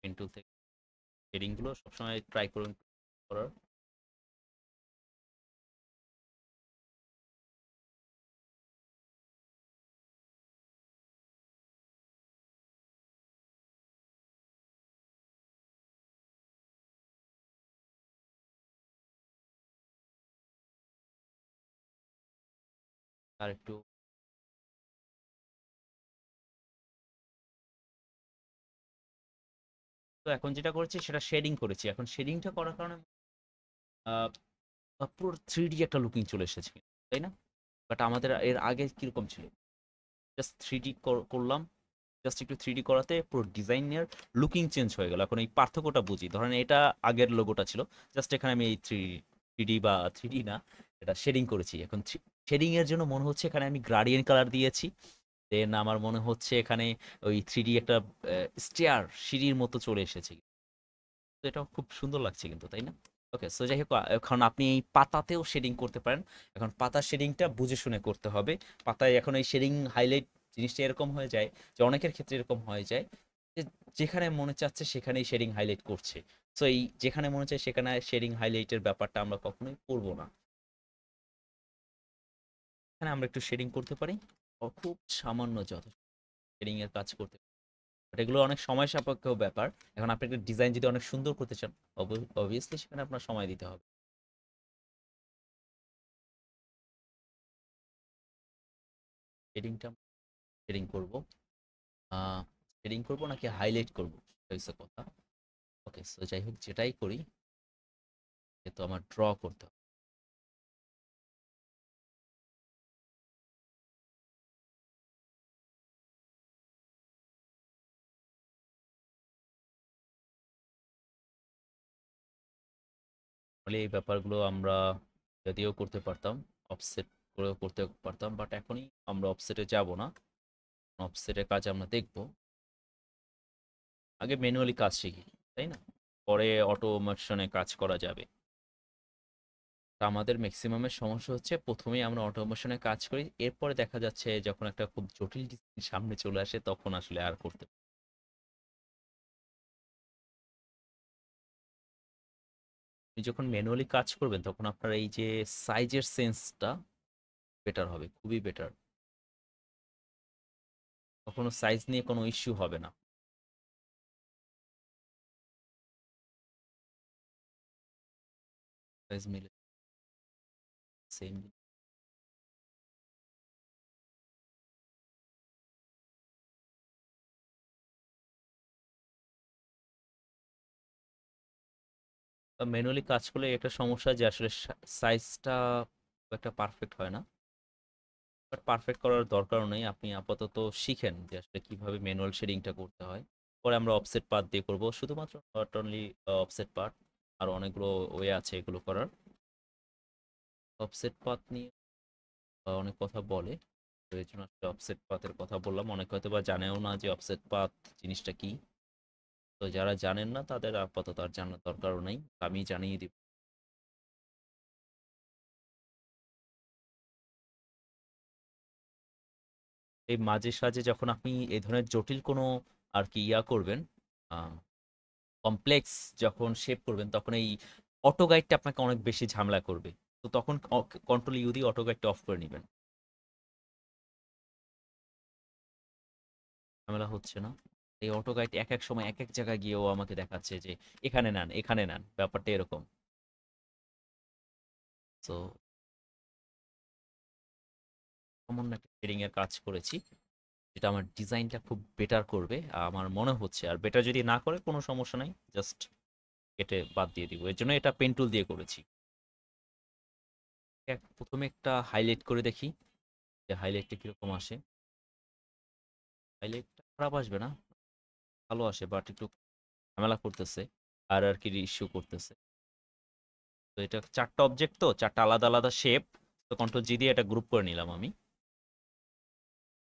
পেন টুল থেকে শেডিংগুলো সবসময় ট্রাই করুন করার। আর একটু। তো এখন যেটা করেছি সেটা শেডিং করেছি, এখন শেডিংটা করার কারণে আহ, পুরো 3D একটা লুকিং চলে এসেছে, তাই না? বাট আমাদের এর আগে কিরকম ছিল, জাস্ট 3D করলাম, জাস্ট একটু 3D করাতে পুরো ডিজাইনের লুকিং চেঞ্জ হয়ে গেল। এখন এই পার্থক্যটা বুঝি, ধরেন এটা আগের লোগোটা ছিল, জাস্ট এখানে আমি এই থ্রি ডি বা 3D না, এটা শেডিং করেছি। এখন শেডিং এর জন্য মনে হচ্ছে এখানে আমি গ্রাডিয়েন্ট কালার দিয়েছি। দেন আমার মনে হচ্ছে এখানে ওই 3D একটা স্টেয়ার সিঁড়ির মতো চলে এসেছে। তো এটা খুব সুন্দর লাগছে কিন্তু, তাই না? ওকে, সো যাই হোক, এখন আপনি এই পাতাতেও শেডিং করতে পারেন। এখন পাতার শেডিংটা বুঝে শুনে করতে হবে। পাতায় এখন এই শেডিং হাইলাইট জিনিসটা এরকম হয়ে যায় যে অনেকের ক্ষেত্রে এরকম হয়ে যায় যে যেখানে মনে চাচ্ছে সেখানেই শেডিং হাইলাইট করছে। সো এই যেখানে মনে চায় সেখানে শেডিং হাইলাইটের ব্যাপারটা আমরা কখনোই করব না। এখানে আমরা একটু শেডিং করতে পারি, খুব সামান্য যথেষ্ট শেডিং এর কাজ করতে পারি। বাট এগুলো অনেক সময় সাপেক্ষ ব্যাপার। এখন আপনি একটা ডিজাইন যদি অনেক সুন্দর করতে চান, অবভিয়াসলি সেখানে আপনার সময় দিতে হবে। শেডিংটা শেডিং করব, শেডিং করব নাকি হাইলাইট করব সেটা হচ্ছে কথা। ওকে, সো যাই হোক যেটাই করি যেহেতু আমার ড্র করতে হবে। তাহলে এই ব্যাপারগুলো আমরা যদিও করতে পারতাম, অফসেট করেও করতে পারতাম, বাট এখনই আমরা অফসেটে যাব না। অফসেটের কাজ আমরা দেখব, আগে ম্যানুয়ালি কাজ শিখি, তাই না? পরে অটোমেশনে কাজ করা যাবে। তা আমাদের ম্যাক্সিমামের সমস্যা হচ্ছে প্রথমেই আমরা অটোমেশনে কাজ করি, এরপরে দেখা যাচ্ছে যখন একটা খুব জটিল ডিজাইন সামনে চলে আসে তখন আসলে আর করতে আপনি যখন ম্যানুয়ালি কাজ করবেন তখন আপনার এই যে সাইজের সেন্সটা বেটার হবে, খুবই বেটার। কখনো সাইজ নিয়ে কোনো ইস্যু হবে না। সাইজ মিলে সেম। ম্যানুয়ালি কাজ করলে একটা সমস্যা যে আসলে সাইজটা একটা পারফেক্ট হয় না। বাট পারফেক্ট করার দরকারও নেই, আপনি আপাতত শিখেন যে আসলে কিভাবে ম্যানুয়াল শেডিংটা করতে হয়। পরে আমরা অফসেট পাথ দিয়ে করব, শুধুমাত্র নট অনলি অফসেট পাথ, আর অনেকগুলো ওয়ে আছে এগুলো করার। অফসেট পাথ নিয়ে অনেক কথা বলে, তো এই জন্য আসলে অফসেট পাথের কথা বললাম। অনেকে হয়তো বা জানেও না যে অফসেট পাথ জিনিসটা কি। তো যারা জানেন না তাদের আপাতত আর জানার দরকারও নেই, আমি জানিয়ে দিব। এই মাঝে সাঝে যখন আপনি এই ধরনের জটিল কোনো আর কি ইয়া করবেন, কমপ্লেক্স যখন শেপ করবেন, তখন এই অটো গাইডটা আপনাকে অনেক বেশি ঝামেলা করবে। তো তখন কন্ট্রোল ইউ দিয়ে অটো গাইডটা অফ করে নেবেন। ঝামেলা হচ্ছে না। এই অটো গাইড এক এক সময় এক এক জায়গায় গিয়েও আমাকে দেখাচ্ছে যে এখানে নেন, এখানে নেন, ব্যাপারটা এরকম। তো সামান্য একটা শেডিং এর কাজ করেছি, যেটা আমার ডিজাইনটা খুব বেটার করবে আমার মনে হচ্ছে। আর বেটার যদি না করে কোনো সমস্যা নাই, জাস্ট কেটে বাদ দিয়ে দিব। এর জন্য এটা পেন টুল দিয়ে করেছি। প্রথমে একটা হাইলাইট করে দেখি যে হাইলাইটটা কিরকম আসে। হাইলাইটটা খারাপ আসবে না, ভালো আসে, বাট একটু ঝামেলা করতেছে, আর আর কি ইস্যু করতেছে। তো এটা চারটা অবজেক্ট, তো চারটা আলাদা আলাদা শেপ। তো কন্ট্রোল জি দিয়ে এটা গ্রুপ করে নিলাম আমি।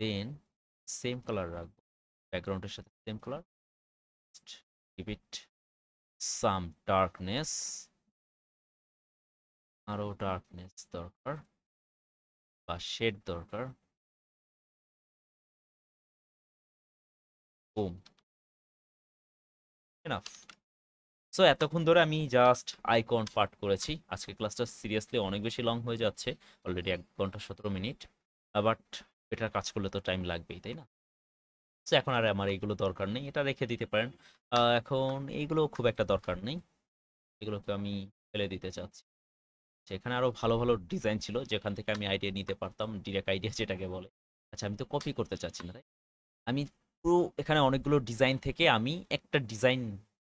দেন সেম কালার রাখবো, ব্যাকগ্রাউন্ডের সাথে same colour. Give it some darkness, আরো ডার্কনেস দরকার বা শেড দরকার। Broom, enough. সো এতক্ষণ ধরে আমি জাস্ট আইকন পার্ট করেছি। আজকে ক্লাসটা সিরিয়াসলি অনেক বেশি লং হয়ে যাচ্ছে, অলরেডি 1 ঘন্টা 17 মিনিট। বাট এটার কাজ করলে তো টাইম লাগবেই, তাই না? সো এখন আর আমার এইগুলো দরকার নেই, এটা রেখে দিতে পারেন। এখন এইগুলো খুব একটা দরকার নেই, এগুলোকে আমি ফেলে দিতে চাচ্ছি। সেখানে আরো ভালো ভালো ডিজাইন ছিল যেখান থেকে আমি আইডিয়া নিতে পারতাম, ডিরেক্ট আইডিয়া যেটাকে বলে। আচ্ছা, আমি তো কপি করতে চাচ্ছি না, তাই আমি পুরো এখানে অনেকগুলো ডিজাইন থেকে আমি একটা ডিজাইন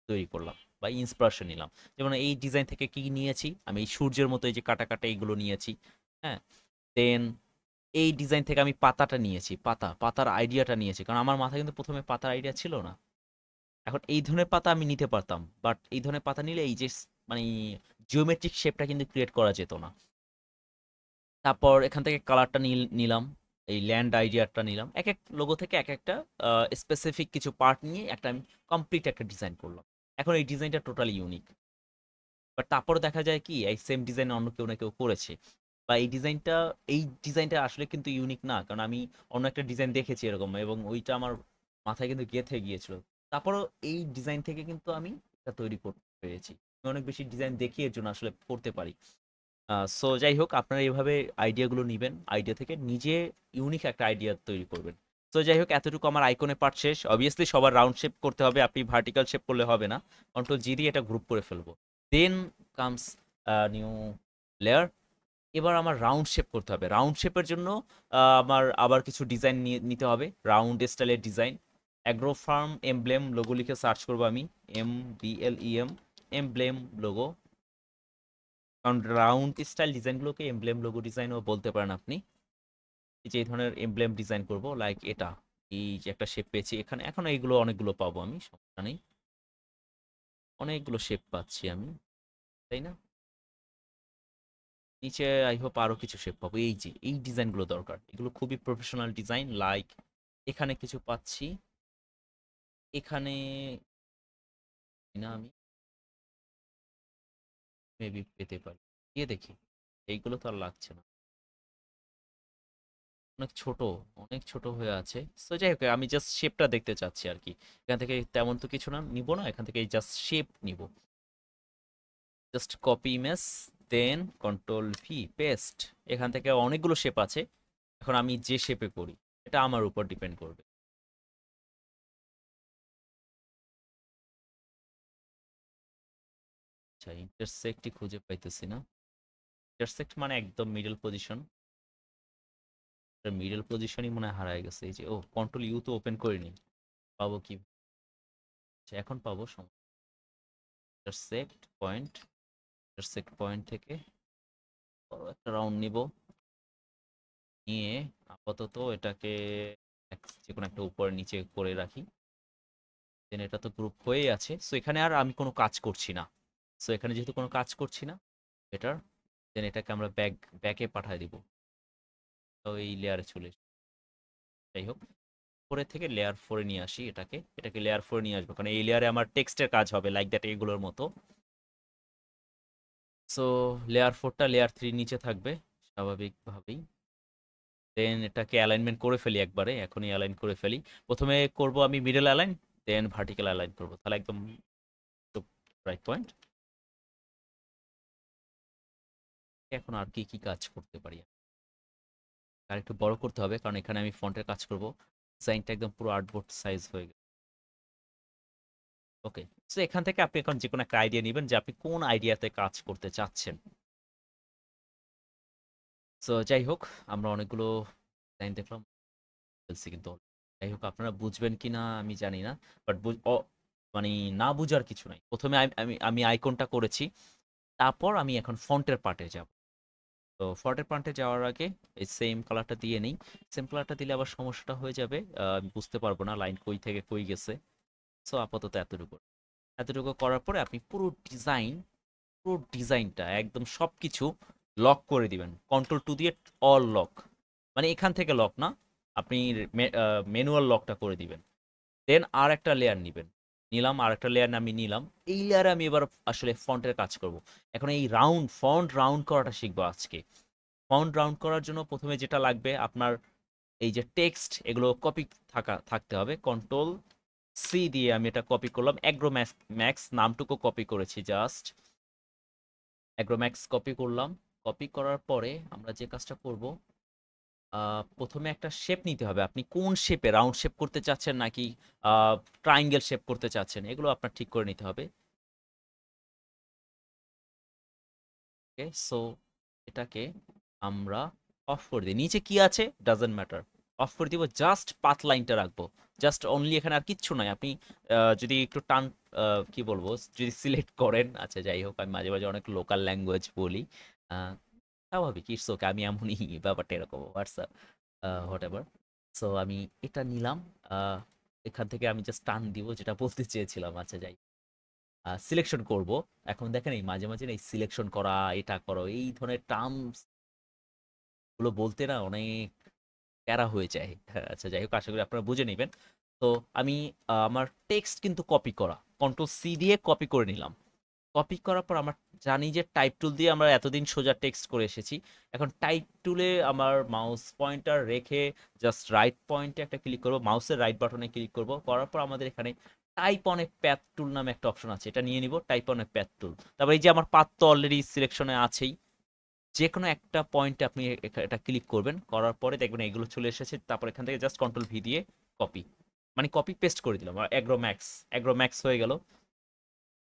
তৈরি করলাম বা ইন্সপিরেশন নিলাম। যেমন এই ডিজাইন থেকে কি নিয়েছি, আমি এই সূর্যের মতো এই যে কাটা কাটা এইগুলো নিয়েছি। হ্যাঁ, দেন এই ডিজাইন থেকে আমি পাতাটা নিয়েছি, পাতার আইডিয়াটা নিয়েছি, কারণ আমার মাথায় কিন্তু প্রথমে পাতার আইডিয়া ছিল না। এখন এই ধরনের পাতা আমি নিতে পারতাম, বাট এই ধরনের পাতা নিলে এই যে মানে জিওমেট্রিক শেপটা কিন্তু ক্রিয়েট করা যেত না। তারপর এখান থেকে কালারটা নিলাম, এই ল্যান্ড আইডিয়াটা নিলাম, এক এক লোগো থেকে এক একটা স্পেসিফিক কিছু পার্ট নিয়ে একটা আমি কমপ্লিট একটা ডিজাইন করলাম। এখন এই ডিজাইনটা টোটালি ইউনিক। বাট তারপরে দেখা যায় কি এই সেম ডিজাইন অন্য কেউ না কেউ করেছে, বা এই ডিজাইনটা আসলে কিন্তু ইউনিক না, কারণ আমি অন্য একটা ডিজাইন দেখেছি এরকম এবং ওইটা আমার মাথায় কিন্তু গেঁথে গিয়েছিল। তারপরও এই ডিজাইন থেকে কিন্তু আমি এটা তৈরি করতে পেরেছি। আমি অনেক বেশি ডিজাইন দেখি এর জন্য আসলে করতে পারি। সো যাই হোক, আপনারা এইভাবে আইডিয়াগুলো নিবেন, আইডিয়া থেকে নিজে ইউনিক একটা আইডিয়া তৈরি করবেন। সো যাই হোক, এতটুকু আমার আইকনের পার্ট শেষ। অবভিয়াসলি সবার রাউন্ড শেপ করতে হবে, আপনি ভার্টিক্যাল শেপ করলে হবে না। কন্ট্রোল জি দিয়ে এটা গ্রুপ করে ফেলবো। Then comes new layer. এবার আমার রাউন্ড শেপ করতে হবে। রাউন্ড শেপের জন্য আমার আবার কিছু ডিজাইন নিতে হবে, রাউন্ড স্টাইলের design. Agro farm emblem logo লিখে সার্চ করবো আমি, MBLEM, এমব্লেম লোগো। কারণ রাউন্ড স্টাইল ডিজাইনগুলোকে এমব্লেম লোগো ডিজাইনও বলতে পারেন আপনি। এই যে এই ধরনের এমব্লেম ডিজাইন করব, লাইক এটা, এই যে একটা শেপ পেয়েছি এখানে, এখন এইগুলো অনেকগুলো পাবো আমি, সমস্যা নেই। অনেকগুলো শেপ পাচ্ছি আমি, তাই না? নিচে আই হোপ আরো কিছু শেপ পাবো। এই যে এই ডিজাইনগুলো দরকার, এগুলো খুবই প্রফেশনাল ডিজাইন। লাইক এখানে কিছু পাচ্ছি, এখানে না আমি মেবি পেতে পারি, দিয়ে দেখি। এইগুলো তো আর লাগছে না, অনেক ছোট, অনেক ছোট হয়ে আছে। সো যাই হোক, আমি জাস্ট শেপটা দেখতে চাচ্ছি আর কি। এখান থেকে তেমন তো কিছু না নিব না, এখান থেকে জাস্ট শেপ নিব। জাস্ট কপি ইমেজ, দেন কন্ট্রোল ভি পেস্ট। এখান থেকে অনেকগুলো শেপ আছে, এখন আমি যে শেপে করি এটা আমার উপর ডিপেন্ড করবে। আচ্ছা, ইন্টারসেক্টই খুঁজে পাইতেছি না। ইন্টারসেক্ট মানে একদম মিডল পজিশন, মিডল পজিশনই মনে হয় হারায় গেছে। এই যে, ও কন্ট্রোল ইউ তো ওপেন করিনি, পাবো কি? আচ্ছা, এখন পাবো। ইন্টারসেক্ট পয়েন্ট, ইন্টারসেক্ট পয়েন্ট থেকে বড় একটা রাউন্ড নিব, নিয়ে আপাতত এটাকে যে কোনো একটা উপরে নিচে করে রাখি। দেন এটা তো গ্রুপ হয়েই আছে, সো এখানে আর আমি কোনো কাজ করছি না। সো এখানে যেহেতু কোনো কাজ করছি না, বেটার। দেন এটাকে আমরা ব্যাকে পাঠিয়ে দিব। তো এই লেয়ারে চলে এসেছে। যাই হোক, ফোরে থেকে লেয়ার ফোরে নিয়ে আসি এটাকে, এটাকে লেয়ার ফোরে নিয়ে আসবো, কারণ এই লেয়ারে আমার টেক্সটের কাজ হবে লাইক দ্যাট, এগুলোর মতো। সো লেয়ার ফোরটা লেয়ার থ্রির নিচে থাকবে স্বাভাবিকভাবেই। দেন এটাকে অ্যালাইনমেন্ট করে ফেলি একবারে, এখনই অ্যালাইন করে ফেলি। প্রথমে করব আমি মিডল অ্যালাইন, দেন ভার্টিক্যাল অ্যালাইন করব, তাহলে একদম রাইট পয়েন্ট। এখন আর কি কি কাজ করতে পারি? আর একটু বড় করতে হবে, কারণ এখানে আমি ফন্টের কাজ করব। ডিজাইনটা একদম পুরো আর্টবোর্ড সাইজ হয়ে গেছে। ওকে, সো এখান থেকে আপনি এখন যে কোনো একটা আইডিয়া নেবেন যে আপনি কোন আইডিয়াতে কাজ করতে চাচ্ছেন। সো যাই হোক, আমরা অনেকগুলো ডিজাইন দেখলাম, বলছি কিন্তু যাই হোক, আপনারা বুঝবেন কি না আমি জানি না, বাট মানে না বুঝার কিছু নাই। প্রথমে আমি আমি আমি আইকনটা করেছি, তারপর আমি এখন ফন্টের পার্টে যাব। তো ফন্টের পার্টে যাওয়ার আগে এই সেম কালারটা দিয়ে নেই। সেম কালারটা দিলে আবার সমস্যাটা হয়ে যাবে, আমি বুঝতে পারবো না লাইন কই থেকে কই গেছে। সো আপাতত এতটুকু, এতটুকু করার পরে আপনি পুরো ডিজাইনটা একদম সব কিছু লক করে দিবেন কন্ট্রোল টু দিয়ে। অল লক, মানে এখান থেকে লক না, আপনি ম্যানুয়াল লকটা করে দিবেন। দেন আর একটা লেয়ার নিবেন, নিলাম আর একটা লেয়ার আমি নিলাম। এই লেয়ারে আমি এবার আসলে ফন্টের কাজ করব। এখন এই ফন্ট রাউন্ড করাটা শিখবো আজকে। ফন্ট রাউন্ড করার জন্য প্রথমে যেটা লাগবে আপনার, এই যে টেক্সট এগুলো কপি থাকতে হবে। কন্ট্রোল সি দিয়ে আমি এটা কপি করলাম, অ্যাগ্রোম্যাক্স ম্যাক্স নামটুকু কপি করেছি জাস্ট। অ্যাগ্রোম্যাক্স কপি করলাম। কপি করার পরে আমরা যে কাজটা করব, প্রথমে একটা শেপ নিতে হবে। আপনি কোন শেপে, রাউন্ড শেপ করতে চাচ্ছেন নাকি ট্রায়াঙ্গেল শেপ করতে চাচ্ছেন, এগুলো আপনার ঠিক করে নিতে হবে। ওকে, সো এটাকে আমরা অফ করে দিই। নিচে কি আছে ডাজন্ট ম্যাটার, অফ করে দিব। জাস্ট পাথ লাইনটা রাখবো, জাস্ট অনলি, এখানে আর কিচ্ছু নাই। আপনি যদি একটু টান, কি বলবো, যদি সিলেক্ট করেন, আচ্ছা যাই হোক, আমি মাঝে মাঝে অনেক লোকাল ল্যাঙ্গুয়েজ বলি, আহ, স্বাভাবিক, ইটস ওকে, আমি এমনই, ব্যাপারটা এরকম, হোয়াটসঅ্যাপ হোয়াট এভার। সো আমি এটা নিলাম, আহ, এখান থেকে আমি জাস্ট টান দিব, যেটা বলতে চেয়েছিলাম। আচ্ছা যাই, সিলেকশন করব। এখন দেখেন এই মাঝে মাঝে না এই সিলেকশন করা, এটা করো, এই ধরনের টার্মস গুলো বলতে না অনেক প্যারা হয়ে যায়। হ্যাঁ, আচ্ছা যাই হোক, আশা করি আপনারা বুঝে নেবেন। তো আমি আমার টেক্সট কিন্তু কপি করা, কন্ট্রোল সি দিয়ে কপি করে নিলাম। কপি করার পর আমরা জানি যে টাইপ টুল দিয়ে আমরা এতদিন সোজা টেক্সট করে এসেছি। এখন টাইপ টুলে আমার মাউস পয়েন্টার রেখে জাস্ট রাইট পয়েন্টে একটা ক্লিক করব, মাউসের রাইট বাটনে ক্লিক করব, করার পর আমাদের এখানে টাইপ অন এ প্যাথ টুল নামে একটা অপশন আছে, এটা নিয়ে নিব, টাইপ অন এ প্যাথ টুল। তারপর এই যে আমার পাথ তো অলরেডি সিলেকশনে আছেই, যে কোনো একটা পয়েন্টে আপনি এটা ক্লিক করবেন, করার পরে দেখবেন এগুলো চলে এসেছে। তারপর এখান থেকে জাস্ট কন্ট্রোল ভি দিয়ে কপি, মানে কপি পেস্ট করে দিলাম, আর অ্যাগ্রোম্যাক্স হয়ে গেল।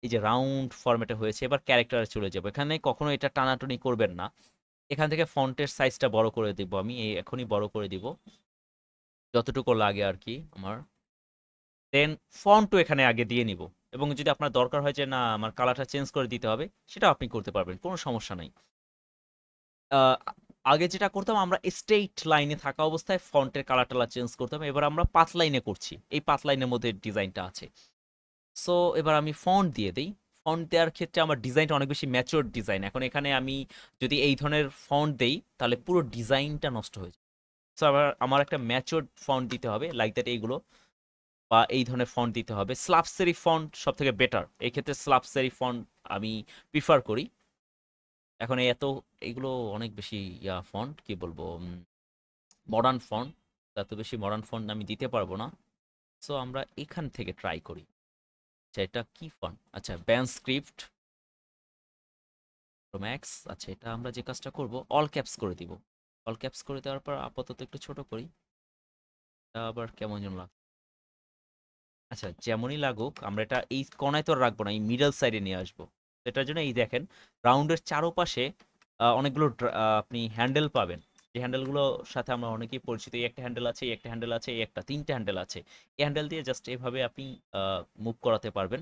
এই যে রাউন্ড ফরম্যাটে হয়েছে, এবার ক্যারেক্টারে চলে যাবো। এখানে কখনো এটা টানাটানি করবেন না। এখান থেকে ফন্টের সাইজটা বড় করে দিব, আমি এই এখনই বড় করে দিব যতটুকু লাগে আর কি আমার। দেন ফন্টও এখানে আগে দিয়ে নিব, এবং যদি আপনার দরকার হয় যে না আমার কালারটা চেঞ্জ করে দিতে হবে, সেটা আপনি করতে পারবেন, কোনো সমস্যা নাই। আহ, আগে যেটা করতাম, আমরা স্ট্রেইট লাইনে থাকা অবস্থায় ফন্টের কালার টালার চেঞ্জ করতাম, এবার আমরা পাথ লাইনে করছি, এই পাথ লাইনের মধ্যে ডিজাইনটা আছে। সো এবার আমি ফন্ট দিয়ে দেই। ফন্ট দেওয়ার ক্ষেত্রে আমার ডিজাইনটা অনেক বেশি ম্যাচিওর ডিজাইন। এখন এখানে আমি যদি এই ধরনের ফন্ট দেই, তাহলে পুরো ডিজাইনটা নষ্ট হয়ে যায়। সো আমার একটা ম্যাচিওর ফন্ট দিতে হবে, লাইক দ্যাট এইগুলো, বা এই ধরনের ফন্ট দিতে হবে। স্লাভ সেরিফ ফন্ট সব থেকে বেটার, এই ক্ষেত্রে স্লাভ সেরিফ ফন্ট আমি প্রিফার করি। এখন এই এগুলো অনেক বেশি ফন্ট কি বলবো, মডার্ন ফন্ট, এত বেশি মডার্ন ফন্ট আমি দিতে পারবো না। সো আমরা এখান থেকে ট্রাই করি। আচ্ছা এটা কি ফন্ট, আচ্ছা ব্যান স্ক্রিপ্ট ম্যাক্স। আচ্ছা এটা আমরা যে কাজটা করব, অল ক্যাপস করে দিব। অল ক্যাপস করে দেওয়ার পর আপাতত একটু ছোট করি। এটা আবার কেমন যেন লাগ, আচ্ছা যেমনই লাগুক আমরা এটা এই কোণায় তো আর রাখবো না, এই মিডল সাইডে নিয়ে আসবো। এটার জন্য এই দেখেন রাউন্ডের চারপাশে অনেকগুলো আপনি হ্যান্ডেল পাবেন। যে হ্যান্ডেলগুলোর সাথে আমরা অনেকেই পরিচিত। এই একটা হ্যান্ডেল আছে, এই একটা হ্যান্ডেল আছে, এই একটা, তিনটে হ্যান্ডেল আছে। এই হ্যান্ডেল দিয়ে জাস্ট এভাবে আপনি মুভ করাতে পারবেন।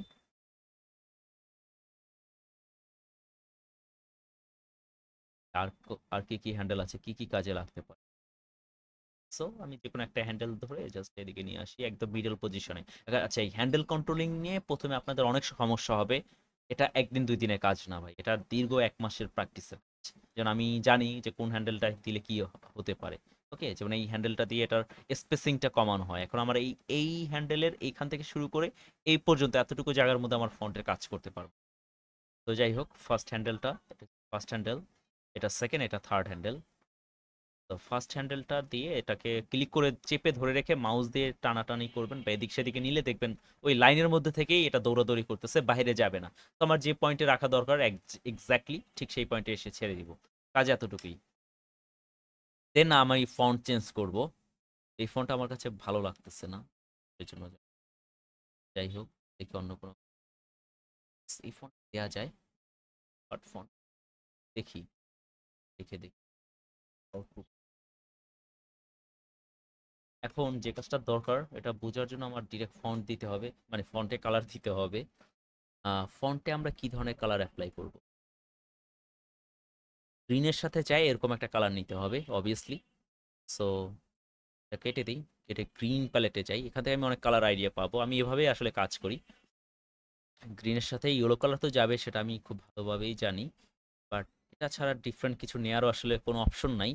আর আর কি কি হ্যান্ডেল আছে, কি কি কাজে লাগতে পারে। সো আমি যেকোনো একটা হ্যান্ডেল ধরে জাস্ট এদিকে নিয়ে আসি একদম মিডল পজিশনে। আচ্ছা এই হ্যান্ডেল কন্ট্রোলিং নিয়ে প্রথমে আপনাদের অনেক সমস্যা হবে। এটা একদিন দুই দিনের কাজ না ভাই, এটা দীর্ঘ 1 মাসের প্র্যাকটিসের কাজ। যেন আমি জানি যে কোন হ্যান্ডেলটা দিলে কি হতে পারে। ওকে, যেমন এই হ্যান্ডেলটা দিয়ে এটার স্পেসিংটা কমানো হয়। এখন আমার এই এই হ্যান্ডেলের এইখান থেকে শুরু করে এই পর্যন্ত এতটুকু জায়গার মধ্যে আমার ফন্টের কাজ করতে পারবো। তো যাই হোক, ফার্স্ট হ্যান্ডেলটা, ফার্স্ট হ্যান্ডেল, এটা সেকেন্ড, এটা থার্ড হ্যান্ডেল। তো ফার্স্ট হ্যান্ডেলটা দিয়ে এটাকে ক্লিক করে চেপে ধরে রেখে মাউস দিয়ে টানাটানি করবেন বা এদিক সেদিকে নিলে দেখবেন ওই লাইনের মধ্যে থেকেই এটা দৌড়াদৌড়ি করতেছে, বাইরে যাবে না। তো আমার যে পয়েন্টে রাখা দরকার এক্স্যাক্টলি ঠিক সেই পয়েন্টে এসে ছেড়ে দিব। কাজ এতটুকুই। দেন আমি ফন্ট চেঞ্জ করব। এই ফন্ট আমার কাছে ভালো লাগতেছে না, এই জন্য যাই হোক দেখি অন্য কোনো এই ফন্ট দেওয়া যায়। বাট ফন্ট দেখি, দেখে দেখি output। এখন যে কাজটা দরকার এটা বোঝার জন্য আমার ডিরেক্ট ফন্ট দিতে হবে, মানে ফন্টে কালার দিতে হবে। ফন্টে আমরা কি ধরনের কালার অ্যাপ্লাই করব? গ্রিনের সাথে চাই এরকম একটা কালার নিতে হবে অবভিয়াসলি। সো এটা কেটে দিই, কেটে গ্রিন প্যালেটে যাই। এখান থেকে আমি অনেক কালার আইডিয়া পাবো। আমি এভাবেই আসলে কাজ করি। গ্রিনের সাথে ইয়েলো কালার তো যাবে, সেটা আমি খুব ভালোভাবেই জানি। বাট এটা ছাড়া ডিফারেন্ট কিছু নেওয়ারও আসলে কোনো অপশন নাই,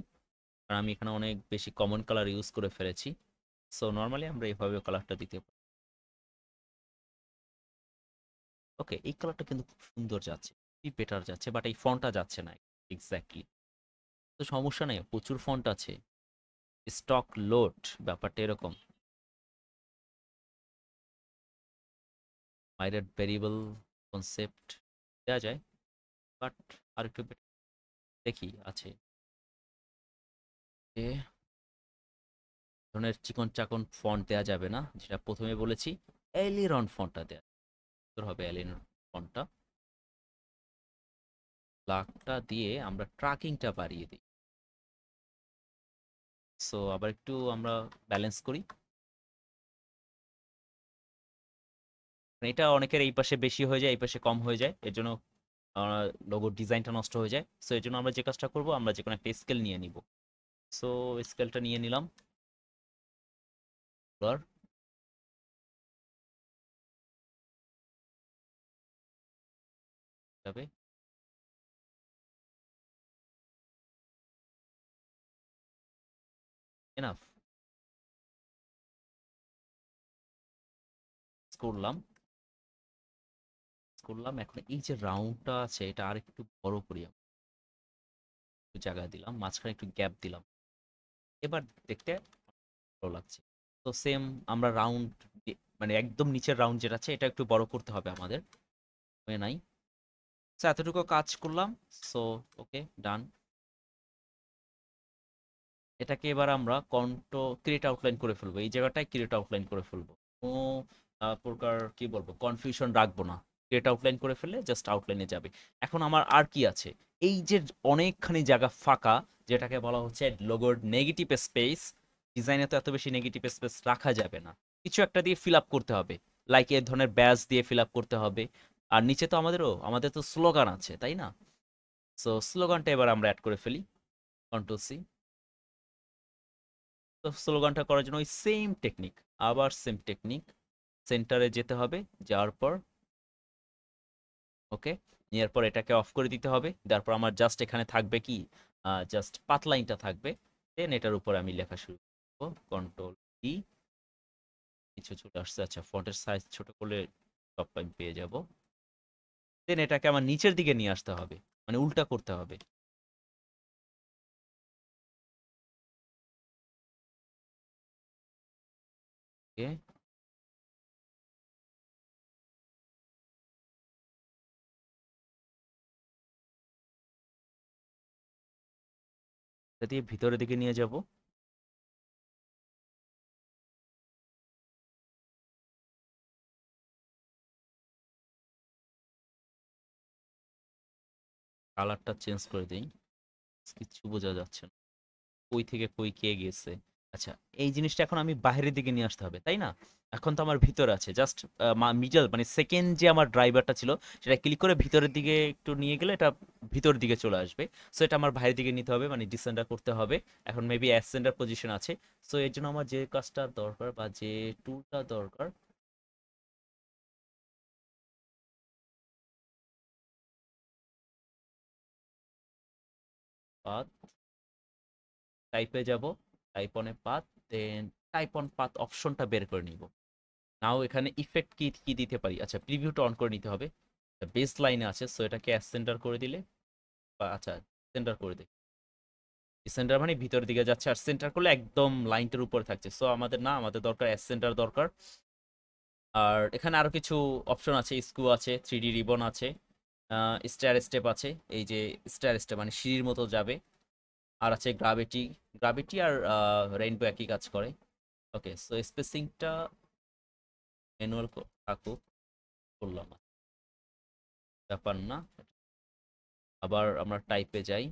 কারণ আমি এখানে অনেক বেশি কমন কালার ইউজ করে ফেলেছি। সো নর্মালি আমরা এইভাবে কালারটা দিতে পারি। ওকে, এই কালারটা কিন্তু খুব সুন্দর যাচ্ছে, খুবই বেটার যাচ্ছে, বাট এই ফন্টটা যাচ্ছে না এক্স্যাক্টলি। তো সমস্যা নেই, প্রচুর ফন্ট আছে, স্টক লোড, ব্যাপারটা এরকম। মাইরেট ভেরিয়েবল কনসেপ্ট দেওয়া যায়, বাট আর একটু দেখি আছে এ ধরনের চিকন চাকন ফন্ট দেওয়া যাবে না, যেটা প্রথমে বলেছি। এলিরন ফন্টটা দেওয়া সুন্দর হবে, এলিরন ফন্টটা। ব্ল্যাকটা দিয়ে আমরা ট্র্যাকিংটা বাড়িয়ে দিই। সো আবার একটু আমরা ব্যালেন্স করি। মানে এটা অনেকের এই পাশে বেশি হয়ে যায়, এই পাশে কম হয়ে যায়, এর জন্য লোগোর ডিজাইনটা নষ্ট হয়ে যায়। সো এর জন্য আমরা যে কাজটা করবো, আমরা যে কোনো একটা স্কেল নিয়ে নিব। সো স্কেলটা নিয়ে নিলাম। এবার যাবে এনাফ করলাম, করলাম। এখন এই যে রাউন্ডটা আছে এটা আর একটু বড় করি, আমরা একটু জায়গা দিলাম, মাঝখানে একটু গ্যাপ দিলাম। এবার দেখতে ভালো লাগছে। তো সেম আমরা রাউন্ড, মানে একদম নিচের রাউন্ড যেটা আছে এটা একটু বড় করতে হবে আমাদের, হয়ে নাই। সো এতটুকু কাজ করলাম। সো ওকে, ডান। এটাকে এবার আমরা ক্রিয়েট আউটলাইন করে ফেলবো, এই জায়গাটায় ক্রিয়েট আউটলাইন করে ফেলবো। কোনো প্রকার কি বলবো কনফিউশন রাখবো না। ক্রিয়েট আউটলাইন করে ফেললে জাস্ট আউটলাইনে যাবে। এখন আমার আর কি আছে, এই যে অনেকখানি জায়গা ফাঁকা, যেটাকে বলা হচ্ছে লোগোর নেগেটিভ স্পেস। ডিজাইনে তো এত বেশি নেগেটিভ স্পেস রাখা যাবে না, কিছু একটা দিয়ে ফিল আপ করতে হবে। লাইক এ ধরনের ব্যাজ দিয়ে ফিল আপ করতে হবে। আর নিচে তো আমাদের তো স্লোগান আছে তাই না? সো স্লোগানটা এবার আমরা অ্যাড করে ফেলি, কন্ট্রোল সি। তো স্লোগানটা করার জন্য ওই সেম টেকনিক, আবার সেম টেকনিক, সেন্টারে যেতে হবে। যাওয়ার পর ওকে, নেওয়ার পর এটাকে অফ করে দিতে হবে। তারপর আমার জাস্ট এখানে থাকবে কি, জাস্ট পাত লাইনটা থাকবে। দেন এটার উপর আমি লেখা শুরু করবো, কন্ট্রোল ই। কিছু চলে আসছে, আচ্ছা ফন্টের সাইজ ছোট করলে সব আমি পেয়ে যাব। দেন এটাকে আমার নিচের দিকে নিয়ে আসতে হবে, মানে উল্টা করতে হবে। ওকে, এটা দিয়ে ভিতরের দিকে নিয়ে যাব। কালারটা চেঞ্জ করে দিই, কিচ্ছু বোঝা যাচ্ছে না কই থেকে কই কে গেছে। আচ্ছা, এই জিনিসটা এখন আমি বাইরের দিকে নিয়ে আসতে হবে, তাই না? এখন তো আমার ভিতরে আছে, জাস্ট মিডল মানে সেকেন্ড যে আমার ড্রাইভারটা ছিল, সেটা ক্লিক করে ভিতরের দিকে একটু নিয়ে গেলে এটা ভিতরের দিকে চলে আসবে। সো এটা আমার বাইরের দিকে নিতে হবে, মানে ডিসেন্ডার করতে হবে। এখন মেবি অ্যাসেন্ডার পজিশন আছে। সো এর জন্য আমার যে কাজটা দরকার বা যে টুলটা দরকার, পাথ, টাইপে যাব, টাইপ অনে path, then type on path অপশনটা বের করে নিব। নাও এখানে ইফেক্ট কি কি দিতে পারি? আচ্ছা, প্রিভিউটা অন করে নিতে হবে। বেস লাইনে আছে, সো এটাকে সেন্টার করে দিলে, বা আচ্ছা সেন্টার করে দিই। সেন্টার মানে ভিতরের দিকে যাচ্ছে, আর সেন্টার করলে একদম লাইনটার উপরে থাকছে। সো আমাদের না, আমাদের দরকার এস সেন্টার দরকার। আর এখানে আরো কিছু অপশন আছে, স্ক্রু আছে, 3D রিবন আছে, স্টার স্টেপ আছে। এই যে স্টার স্টেপ মানে সিঁড়ির মতো যাবে। আর আছে গ্রাভিটি। গ্রাভিটি আর রেইনবো একই কাজ করে। ওকে, সো স্পেসিংটা ম্যানুয়াল থাকুক, করলাম না, ব্যাপার না। আবার আমরা টাইপে যাই।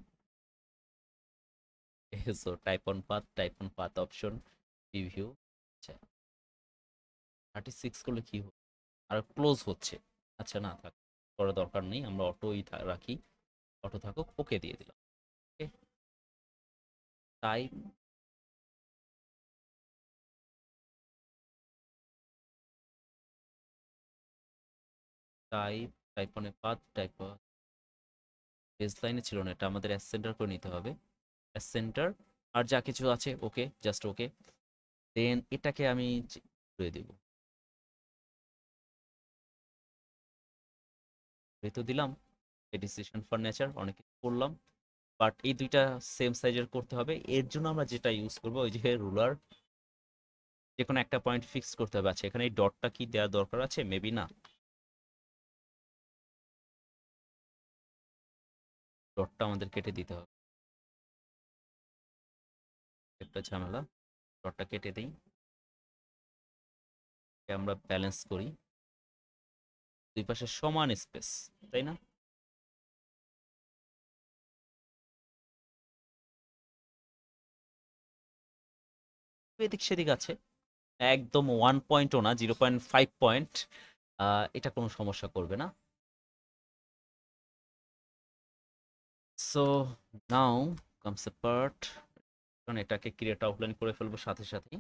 So type on path option, preview. আচ্ছা, 36 করলে কি হবে? আর ক্লোজ হচ্ছে। আচ্ছা না থাক, করার দরকার নেই, আমরা অটোই রাখি। অটো থাকুক, ওকে দিয়ে দিলাম। Okay, type, type on path, type base লাইনে ছিল না, এটা আমাদের অ্যাসেন্টার করে নিতে হবে। অ্যাসেন্টার, আর যা কিছু আছে ওকে, জাস্ট ওকে। দেন এটাকে আমি করে দিব, এই তো দিলাম। ডিসিশন ফর নেচার অনেক কিছু করলাম, বাট এই দুইটা সেম সাইজের করতে হবে। এর জন্য আমরা যেটা ইউজ করবো, ওই যে রুলার, যে কোনো একটা পয়েন্ট ফিক্স করতে হবে। আচ্ছা, এখানে এই ডটটা কি দেওয়ার দরকার আছে? মেবি না, ডটটা আমাদের কেটে দিতে হবে, একটা ঝামেলা। ডটটা কেটে দিই, একে আমরা ব্যালেন্স করি, দুই পাশে সমান স্পেস, তাই না? এদিক সেদিক আছে, একদম 1 পয়েন্টও না, 0.5 পয়েন্ট। এটা কোনো সমস্যা করবে না। সো নাও কামস এ পার্ট, কারণ এটাকে ক্রিয়েট আউটলাইন করে ফেলবো সাথে সাথেই।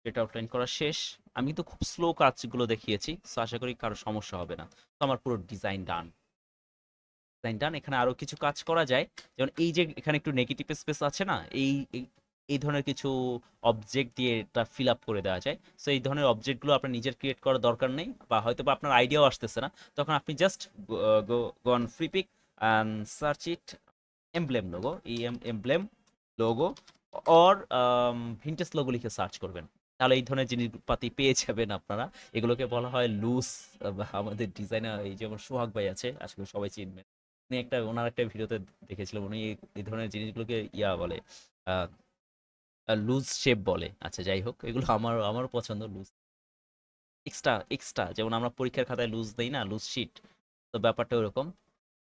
ক্রিয়েট আউটলাইন করা শেষ। আমি কিন্তু খুব স্লো কাজগুলো দেখিয়েছি, সো আশা করি কারো সমস্যা হবে না। তো আমার পুরো ডিজাইন ডান, ডিজাইন ডান। এখানে আরো কিছু কাজ করা যায়, যেমন এই যে এখানে একটু নেগেটিভ স্পেস আছে না, এই এই ধরনের কিছু অবজেক্ট দিয়ে এটা ফিল আপ করে দেওয়া যায়। সো এই ধরনের অবজেক্টগুলো আপনার নিজের ক্রিয়েট করার দরকার নেই, বা হয়তো বা আপনার আইডিয়াও আসতেছে না, তখন আপনি just go go on Freepik and search it emblem logo, emblem logo, or vintage logo লিখে সার্চ করবেন, তাহলে এই ধরনের জিনিসপাতি পেয়ে যাবেন আপনারা। এগুলোকে বলা হয় লুজ। আমাদের ডিজাইনার এই যেমন সোহাগ ভাই আছে, আশা করি সবাই চিনবেন। উনি একটা, ওনার একটা ভিডিওতে দেখেছিলাম, উনি এই ধরনের জিনিসগুলোকে ইয়া বলে, লুজ শেপ বলে। আচ্ছা যাই হোক, এগুলো আমারও পছন্দ লুজ। এক্সট্রা এক্সট্রা, যেমন আমরা পরীক্ষার খাতায় লুজ দেই না, লুজ শিট, তো ব্যাপারটা ওরকম।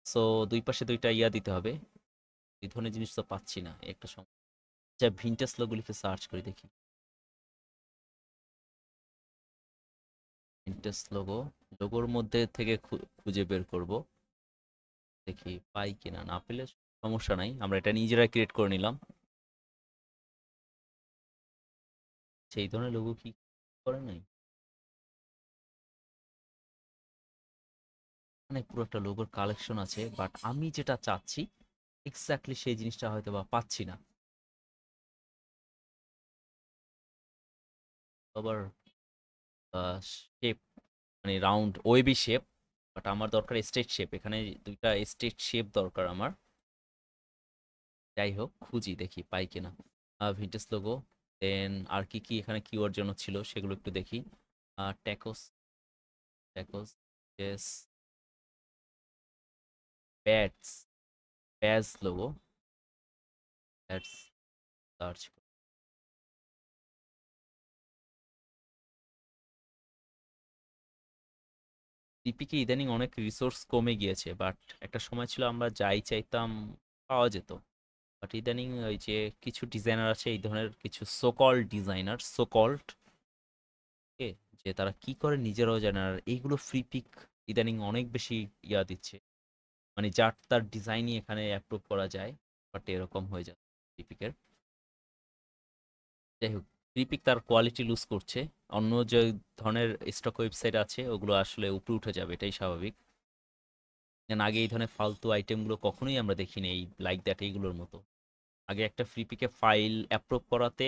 সো দুই পাশে দুইটা ইয়া দিতে হবে। এই ধরনের জিনিস তো পাচ্ছি না, একটা সময়। যা ভিনটেজ লোগো লিখে সার্চ করে দেখি, ভিনটেজ লোগো, লোগোর মধ্যে থেকে খুঁজে বের করব, দেখি পাই কিনা। না পেলে সমস্যা নাই, আমরা এটা নিজেরা ক্রিয়েট করে নিলাম। সেই ধরনের লোগো কি করে নাই, মানে পুরো একটা লোগোর কালেকশন আছে, বাট আমি যেটা চাচ্ছি এক্স্যাক্টলি সেই জিনিসটা হয়তো বা পাচ্ছি না। আবার শেপ, মানে রাউন্ড ওয়েবি শেপ, বাট আমার দরকার স্টেট শেপ, এখানে দুইটা স্টেট শেপ দরকার আমার। যাই হোক, খুঁজি দেখি পাই কিনা। ভিন্টেজ লোগো, দেন আর কি কি এখানে কিওয়ার্ড জন্য ছিল সেগুলো একটু দেখি। Tacos, tacos, S, bats, badge logo, bats, search. ডিপিকে ইদানিং অনেক রিসোর্স কমে গিয়েছে, বাট একটা সময় ছিল আমরা যাই চাইতাম পাওয়া যেত। বাট ইদানিং ওই যে কিছু ডিজাইনার আছে, এই ধরনের কিছু সোকল্ড ডিজাইনার, সোকল্ড, যে তারা কি করে নিজেরাও জানে না। আর এইগুলো ফ্রি পিক ইদানিং অনেক বেশি দিচ্ছে, মানে যার তার ডিজাইনই এখানে অ্যাপ্রুভ করা যায়। বাট এরকম হয়ে যায় ফ্রি পিকের। যাই হোক, ফ্রি পিক তার কোয়ালিটি লুজ করছে। অন্য যে ধরনের স্টক ওয়েবসাইট আছে ওগুলো আসলে উপরে উঠে যাবে, এটাই স্বাভাবিক। যেন আগে এই ধরনের ফালতু আইটেমগুলো কখনোই আমরা দেখিনি, এই লাইক দ্যাট এইগুলোর মতো। আগে একটা ফ্রি পিকে ফাইল অ্যাপ্রুভ করাতে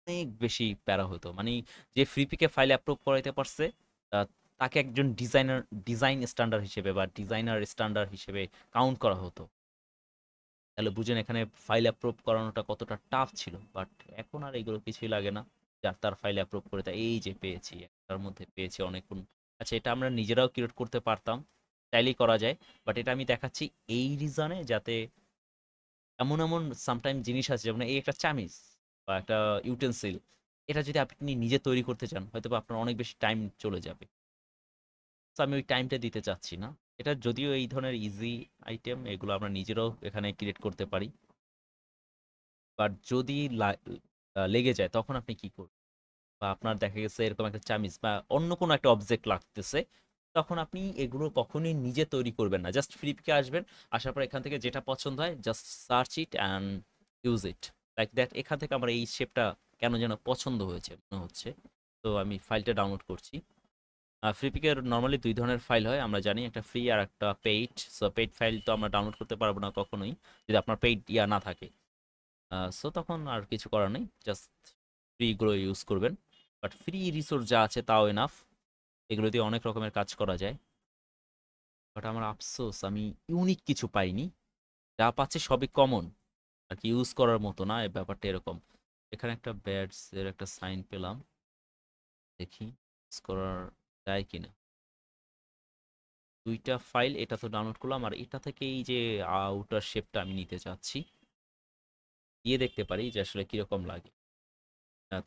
অনেক বেশি প্যারা হতো, মানে যে ফ্রি পিকে ফাইল অ্যাপ্রুভ করাইতে পারছে আহ, তাকে একজন ডিজাইন স্ট্যান্ডার্ড হিসেবে বা ডিজাইনার স্ট্যান্ডার্ড হিসেবে কাউন্ট করা হতো। তাহলে বুঝেন এখানে ফাইল অ্যাপ্রুভ করানোটা কতটা টাফ ছিল। বাট এখন আর এগুলো কিছুই লাগে না, যার তার ফাইল অ্যাপ্রুভ করে দেয়। এই যে পেয়েছি, একটার মধ্যে পেয়েছি অনেকক্ষণ। আচ্ছা, এটা আমরা নিজেরাও ক্রিয়েট করতে পারতাম, চাইলেই করা যায়। বাট এটা আমি দেখাচ্ছি এই রিজনে, যাতে এমন এমন সামটাইম জিনিস আছে, যেমন এই একটা চামিচ বা একটা ইউটেন্সিল, এটা যদি আপনি নিজে তৈরি করতে চান হয়তো বা আপনার অনেক বেশি টাইম চলে যাবে। তো আমি ওই টাইমটা দিতে চাচ্ছি না। এটা যদিও এই ধরনের ইজি আইটেম, এগুলো আমরা নিজেরাও এখানে ক্রিয়েট করতে পারি। বাট যদি লেগে যায় তখন আপনি কি করবেন? বা আপনার দেখা গেছে এরকম একটা চামিচ বা অন্য কোনো একটা অবজেক্ট লাগতেছে, তখন আপনি এগুলো কখনোই নিজে তৈরি করবেন না। জাস্ট ফ্লিপকে আসবেন, আসার পর এখান থেকে যেটা পছন্দ হয় just search it and use it like that. এখান থেকে আমার এই শেপটা কেন যেন পছন্দ হয়েছে মনে হচ্ছে, তো আমি ফাইলটা ডাউনলোড করছি। ফ্লিপিকের নর্মালি দুই ধরনের ফাইল হয় আমরা জানি, একটা ফ্রি আর একটা পেইড। সো পেইড ফাইল তো আমরা ডাউনলোড করতে পারবো না কখনোই যদি আপনার পেইড না থাকে। সো তখন আর কিছু করার নেই, জাস্ট ফ্রিগুলো ইউজ করবেন। বাট ফ্রি রিসোর্স যা আছে তাও এনাফ, এগুলো দিয়ে অনেক রকমের কাজ করা যায়। বাট আমার আফসোস আমি ইউনিক কিছু পাইনি, যা পাচ্ছে সবই কমন আর কি, ইউজ করার মতো না। এই ব্যাপারটা এরকম। এখানে একটা ব্যাডস এর একটা সাইন পেলাম, দেখি ইউজ করার যায় কিনা। দুইটা ফাইল, এটা তো ডাউনলোড করলাম, আর এটা থেকে এই যে আউটার শেপটা আমি নিতে চাচ্ছি, দিয়ে দেখতে পারি যে আসলে কিরকম লাগে।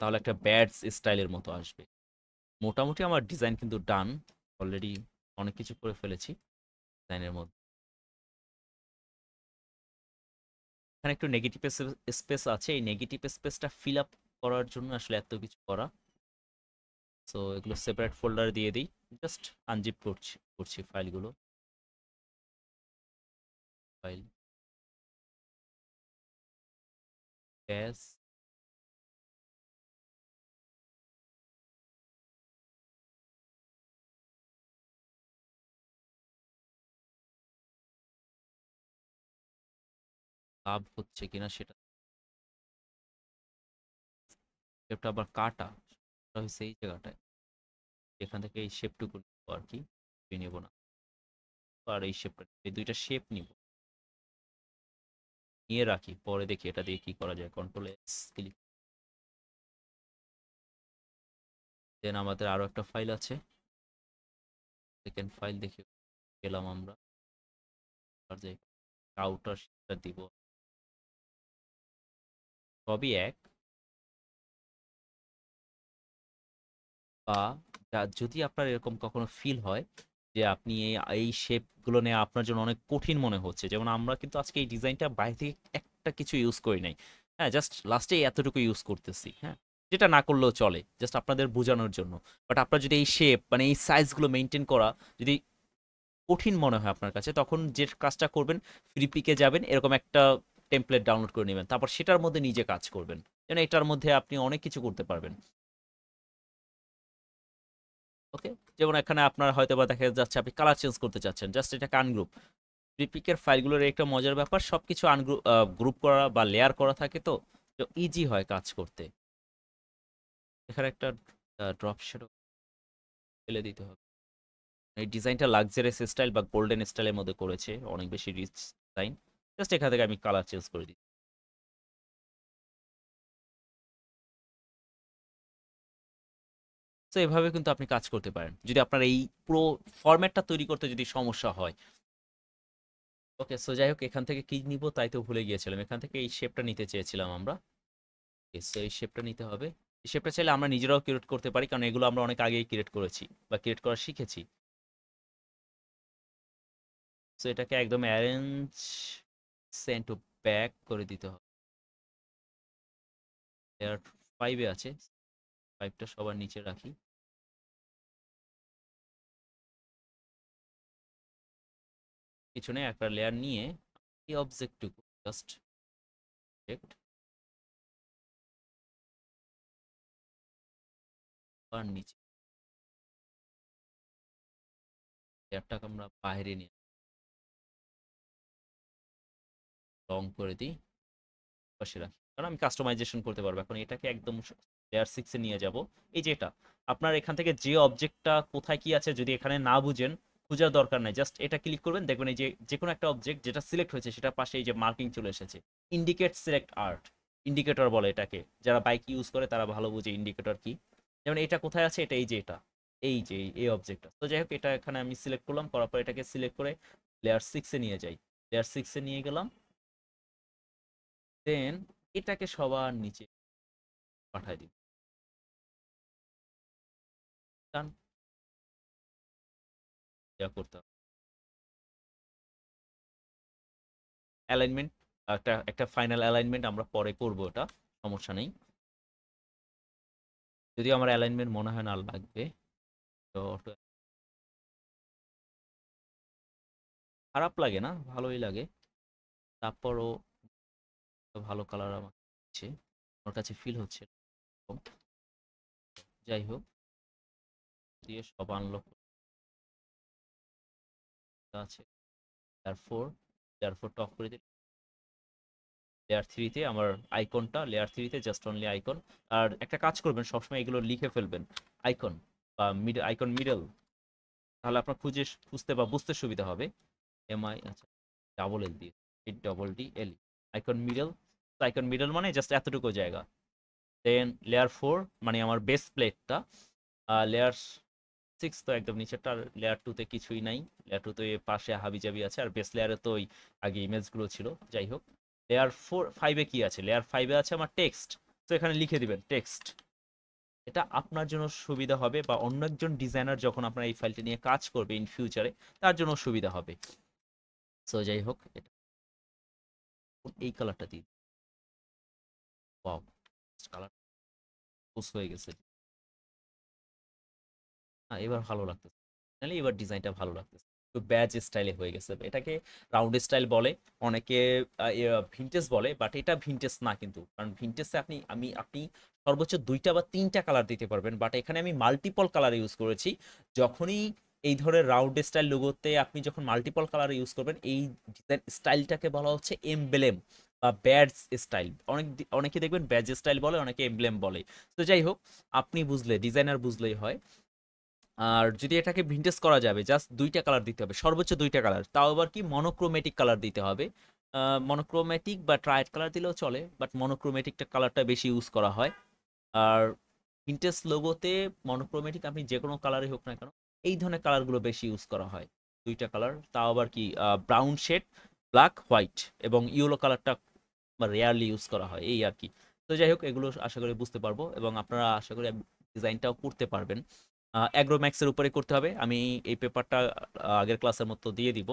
তাহলে একটা ব্যাডস স্টাইলের মতো আসবে। মোটামুটি আমার ডিজাইন কিন্তু ডান, অলরেডি অনেক কিছু করে ফেলেছি ডিজাইনের মধ্যে। এখানে একটু নেগেটিভ স্পেস আছে, এই নেগেটিভ স্পেসটা ফিল আপ করার জন্য আসলে এত কিছু করা। সো এগুলো সেপারেট ফোল্ডার দিয়ে দিই, জাস্ট আনজিপ করছি করছি ফাইলগুলো। ফাইল ব্যাস, লাভ হচ্ছে কিনা সেটা। শেপটা আবার কাটা, সেটা হচ্ছে এই জায়গাটায়, এখান থেকে এই শেপটুকু নিবো আর কি, নেব না। আর এই শেপটা, এই দুইটা শেপ নিব, নিয়ে রাখি, পরে দেখি এটা দিয়ে কি করা যায়। Control S click. দেন আমাদের আরো একটা ফাইল আছে, সেকেন্ড ফাইল দেখি পেলাম আমরা। আর যে আউটার শেপটা দিব, সবই এক। বা যদি আপনার এরকম কখনো ফিল হয় যে আপনি এই শেপগুলো নিয়ে আপনার জন্য অনেক কঠিন মনে হচ্ছে, যেমন আমরা কিন্তু আজকে এই ডিজাইনটা বাইরে থেকে একটা কিছু ইউজ করি নাই। হ্যাঁ, জাস্ট লাস্টে এতটুকু ইউজ করতেছি। হ্যাঁ, যেটা না করলেও চলে, জাস্ট আপনাদের বোঝানোর জন্য। বাট আপনার যদি এই শেপ মানে এই সাইজগুলো মেনটেন করা যদি কঠিন মনে হয় আপনার কাছে, তখন যে কাজটা করবেন, ফ্রি পিকে যাবেন, এরকম একটা টেমপ্লেট ডাউনলোড করে নেবেন, তারপর সেটার মধ্যে নিজে কাজ করবেন, যেন এটার মধ্যে আপনি অনেক কিছু করতে পারবেন। ওকে, যেমন এখানে আপনার হয়তো বা দেখা যাচ্ছে আপনি কালার চেঞ্জ করতে চাচ্ছেন, জাস্ট এটাকে আনগ্রুপ। প্রিপিকের ফাইলগুলোর একটা মজার ব্যাপার, সবকিছু আনগ্রুপ গ্রুপ করা বা লেয়ার করা থাকে, তো ইজি হয় কাজ করতে। এখানে একটা ড্রপ শ্যাডো ফেলে দিতে হবে, এই ডিজাইনটা লাক্সারিয়াস স্টাইল বা গোল্ডেন স্টাইলের মধ্যে করেছে, অনেক বেশি রিচ ডিজাইন। জাস্ট এখান থেকে আমি কালার চেঞ্জ করে দিই। তো এভাবে কিন্তু আপনি কাজ করতে পারেন যদি আপনার এই পুরো ফরম্যাটটা তৈরি করতে যদি সমস্যা হয়। ওকে, সো যাই হোক, এখান থেকে কি নিব তাই তো ভুলে গিয়েছিলাম। এখান থেকে এই শেপটা নিতে চেয়েছিলাম আমরা। সো এই শেপটা নিতে হবে। এই শেপটা চাইলে আমরা নিজেরাও ক্রিয়েট করতে পারি, কারণ এগুলো আমরা অনেক আগেই ক্রিয়েট করেছি বা ক্রিয়েট করা শিখেছি। সো এটাকে একদম অ্যারেঞ্জ সেন্ড টু ব্যাক করে দিতে হবে। লেয়ার 5 এ আছে, 5টা সবার নিচে রাখি। পিছনে একটা লেয়ার নিয়ে এই অবজেক্টটুকু জাস্ট আর নিচে লেয়ারটাকে আমরা বাইরে নিয়ে রং করে দিই, পাশে রাখি, কারণ আমি কাস্টমাইজেশন করতে পারবো। এখন এটাকে একদম লেয়ার 6 এ নিয়ে যাব। এই যে এটা, আপনার এখান থেকে যে অবজেক্টটা কোথায় কি আছে যদি এখানে না বুঝেন, খোঁজার দরকার নাই, জাস্ট এটা ক্লিক করবেন, দেখবেন এই যে যে কোনো একটা অবজেক্ট যেটা সিলেক্ট হয়েছে সেটা পাশে এই যে মার্কিং চলে এসেছে। ইন্ডিকেট সিলেক্ট আর্ট, ইন্ডিকেটর বলে এটাকে, যারা বাইক ইউজ করে তারা ভালো বুঝে ইন্ডিকেটর কি। যেমন এটা কোথায় আছে, এটা এই যে এটা, এই যে এই অবজেক্টটা। তো যাই হোক, এটা এখানে আমি সিলেক্ট করলাম, করার পর এটাকে সিলেক্ট করে লেয়ার 6 এ নিয়ে যাই। লেয়ার 6 এ নিয়ে গেলাম, দেন এটাকে সবার নিচে পাঠাই দিই। ডান, ইয়া করতে হবে অ্যালাইনমেন্ট, একটা একটা ফাইনাল অ্যালাইনমেন্ট আমরা পরে করব, ওটা সমস্যা নেই। যদিও আমার অ্যালাইনমেন্ট মনে হয় না লাগবে, তো খারাপ লাগে না, ভালোই লাগে। তারপরও ভালো কালার আমার হচ্ছে, ওর কাছে ফিল হচ্ছে এরকম। যাই হোক, দিয়ে সব আনলক আছে। লেয়ার 4 টপ করে দিই। লেয়ার 3 তে আমার আইকনটা, লেয়ার 3 তে জাস্ট অনলি আইকন। আর একটা কাজ করবেন, সবসময় এগুলো লিখে ফেলবেন, আইকন বা মিডল, আইকন মিডল, তাহলে আপনার খুঁজতে বা বুঝতে সুবিধা হবে। এমআই, আচ্ছা, ডাবল এল দিয়ে, ডবল ডি এল, আইকন মিডল। আইকন মিডল মানে জাস্ট এতটুকু জায়গা। দেন লেয়ার 4 মানে আমার বেস প্লেটটা। লেয়ার 6 তো একদম নিচেরটা, লেয়ার 2 তে কিছুই নাই। লেয়ার 2 তে পাশে হাবিজাবি আছে, আর বেস লেয়ারে তো ওই আগে ইমেজগুলো ছিল। যাই হোক, লেয়ার 5 এ কি আছে, লেয়ার 5 এ আছে আমার টেক্সট। তো এখানে লিখে দিবেন টেক্সট। এটা আপনার জন্য সুবিধা হবে, বা অন্য একজন ডিজাইনার যখন আপনার এই ফাইলটা নিয়ে কাজ করবে ইন ফিউচারে, তার জন্য সুবিধা হবে। সো যাই হোক, এটা এই কালারটা দিই। ওয়াও, কালার পুশ হয়ে গেছে। হ্যাঁ, এবার ভালো লাগতেছে, নাহলে এবার ডিজাইনটা ভালো লাগতেছে। একটু ব্যাজ স্টাইলে হয়ে গেছে। এটাকে রাউন্ড স্টাইল বলে, অনেকে ভিনটেজ বলে, বাট এটা ভিনটেজ না কিন্তু, কারণ ভিনটেজে আপনি সর্বোচ্চ 2টা বা 3টা কালার দিতে পারবেন, বাট এখানে আমি মাল্টিপল কালার ইউজ করেছি। যখনই এই ধরনের রাউন্ড স্টাইল লোগোতে আপনি যখন মাল্টিপল কালার ইউজ করবেন, এই ডিজাইন স্টাইলটাকে বলা হচ্ছে এমব্লেম বা ব্যাজ স্টাইল। অনেকে দেখবেন ব্যাজ স্টাইল বলে, অনেকে এমব্লেম বলে। তো যাই হোক, আপনি বুঝলে, ডিজাইনার বুঝলেই হয়। আর যদি এটাকে ভিনটেজ করা যাবে, জাস্ট 2টা কালার দিতে হবে, সর্বোচ্চ 2টা কালার, তাও আবার কি মনোক্রোমেটিক কালার দিতে হবে। মনোক্রোমেটিক বা ট্রাইড কালার দিলেও চলে, বাট মনোক্রোমেটিকটা কালারটা বেশি ইউজ করা হয়। আর ভিনটেজ লোগোতে মনোক্রোমেটিক আপনি যে কোনো কালারই হোক না কেন, এই ধরনের কালারগুলো বেশি ইউজ করা হয়। 2টা কালার, তাও আবার কি ব্রাউন শেড, ব্ল্যাক, হোয়াইট এবং ইয়েলো কালারটা রেয়ারলি ইউজ করা হয়, এই আর কি। তো যাই হোক, এগুলো আশা করি বুঝতে পারবো, এবং আপনারা আশা করি ডিজাইনটাও করতে পারবেন। অ্যাগ্রোম্যাক্সের উপরে করতে হবে, আমি এই পেপারটা আগের ক্লাসের মতো দিয়ে দিব।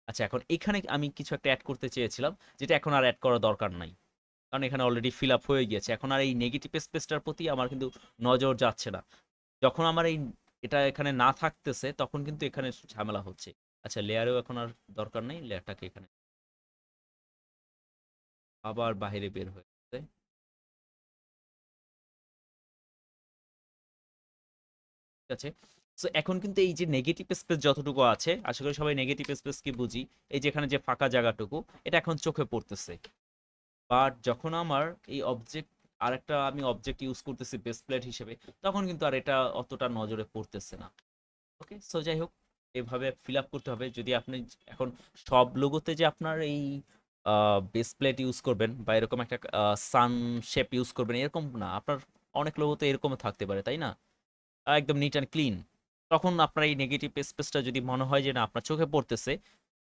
আচ্ছা, এখন এখানে আমি কিছু একটা অ্যাড করতে চেয়েছিলাম, যেটা এখন আর অ্যাড করার দরকার নাই, কারণ এখানে অলরেডি ফিল আপ হয়ে গিয়েছে। এখন আর এই নেগেটিভ স্পেসটার প্রতি আমার কিন্তু নজর যাচ্ছে না। যখন আমার এটা এখানে না থাকতেছে, তখন কিন্তু এখানে ঝামেলা হচ্ছে। আচ্ছা, লেয়ারেও এখন আর দরকার নেই, লেয়ারটাকে এখানে আবার বাইরে বের হয়ে যাচ্ছে। ঠিক আছে। সো এখন কিন্তু এই যে নেগেটিভ স্পেস যতটুকু আছে, আশা করি সবাই নেগেটিভ স্পেস কি বুঝি, এই যে এখানে যে ফাঁকা জায়গাটুকু, এটা এখন চোখে পড়তেছে। বাট যখন আমার এই অবজেক্ট, আরেকটা আমি অবজেক্ট ইউজ করতেছি বেস প্লেট হিসেবে, তখন কিন্তু আর এটা অতটা নজরে পড়তেছে না। ওকে, সো যাই হোক, এভাবে ফিল আপ করতে হবে। যদি আপনি এখন সব লোগোতে যে আপনার এই বেস প্লেট ইউজ করবেন বা এরকম একটা সান শেপ ইউজ করবেন এরকম না, আপনার অনেক লোগোতে এরকম থাকতে পারে, তাই না? একদম নিট অ্যান্ড ক্লিন। তখন আপনার এই নেগেটিভ স্পেসটা যদি মনে হয় যে না আপনার চোখে পড়তেছে,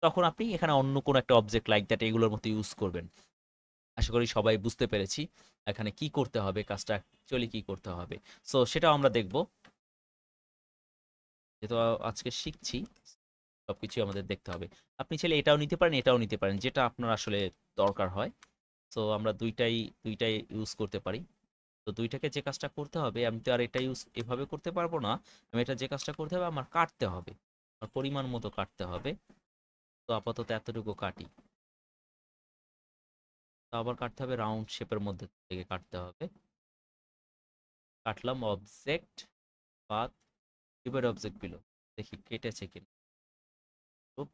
তখন আপনি এখানে অন্য কোনো একটা অবজেক্ট লাইক দ্যাট এগুলোর মতো ইউজ করবেন। আশা করি সবাই বুঝতে পেরেছি এখানে কি করতে হবে, কাজটা অ্যাকচুয়ালি কি করতে হবে। সো সেটাও আমরা দেখব, যেহেতু আজকে শিখছি সবকিছু আমাদের দেখতে হবে। আপনি চাইলে এটাও নিতে পারেন, এটাও নিতে পারেন, যেটা আপনার আসলে দরকার হয়। সো আমরা দুইটাই দুইটাই ইউজ করতে পারি। তো দুইটাকে যে কাজটা করতে হবে, আমি তো আর এটা ইউজ এভাবে করতে পারবো না। আমি এটা যে কাজটা করতে হবে আমার কাটতে হবে, আমার পরিমাণ মতো কাটতে হবে। তো আপাতত এতটুকু কাটি। তো আবার কাটতে হবে রাউন্ড শেপের মধ্যে থেকে কাটতে হবে। কাটলাম object path keyboard object below, দেখি কেটেছে কিনা। গ্রুপ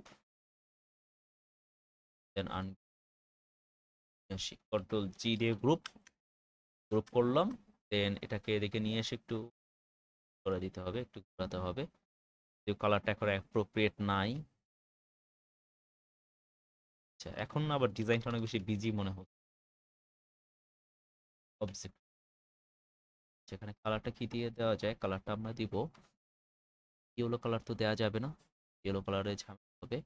দেন আনসি কন্ট্রোল জি দিয়ে গ্রুপ গ্রুপ করলাম। দেন এটাকে এদিকে নিয়ে এসে একটু করে দিতে হবে, একটু ঘোরাতে হবে। যে কালারটা এখন অ্যাপ্রোপ্রিয়েট নাই। আচ্ছা, এখন আবার ডিজাইনটা অনেক বেশি বিজি মনে হচ্ছে। অবজেক্ট, যেখানে কালারটা কি দিয়ে দেওয়া যায়, কালারটা আমরা দিব ইয়েলো কালার, তো দেওয়া যাবে না, ইয়েলো কালারে ঝামেলা হবে।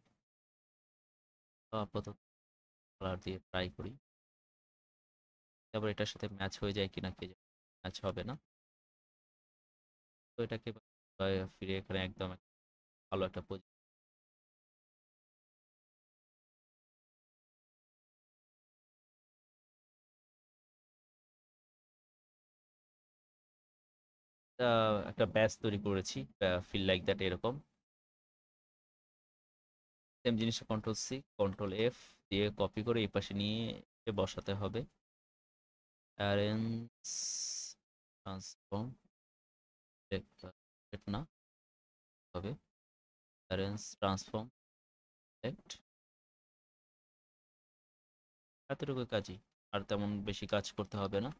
তো আপাতত কালার দিয়ে ট্রাই করি, তারপর এটার সাথে ম্যাচ হয়ে যায় কিনা কে জানে। ম্যাচ হবে না। তো এটাকে ফিরে এখানে একদম ভালো একটা একটা ব্যাচ তৈরি করেছি, ফিল লাইক দ্যাট এরকম। সেম জিনিসটা কন্ট্রোল সি কন্ট্রোল এফ দিয়ে কপি করে এই পাশে নিয়ে এসে বসাতে হবে। অ্যারেঞ্জ ট্রান্সফর্ম না হবে, অ্যারেঞ্জ ট্রান্সফর্ম সিলেক্ট, এতটুকু কাজই। আর তেমন বেশি কাজ করতে হবে না।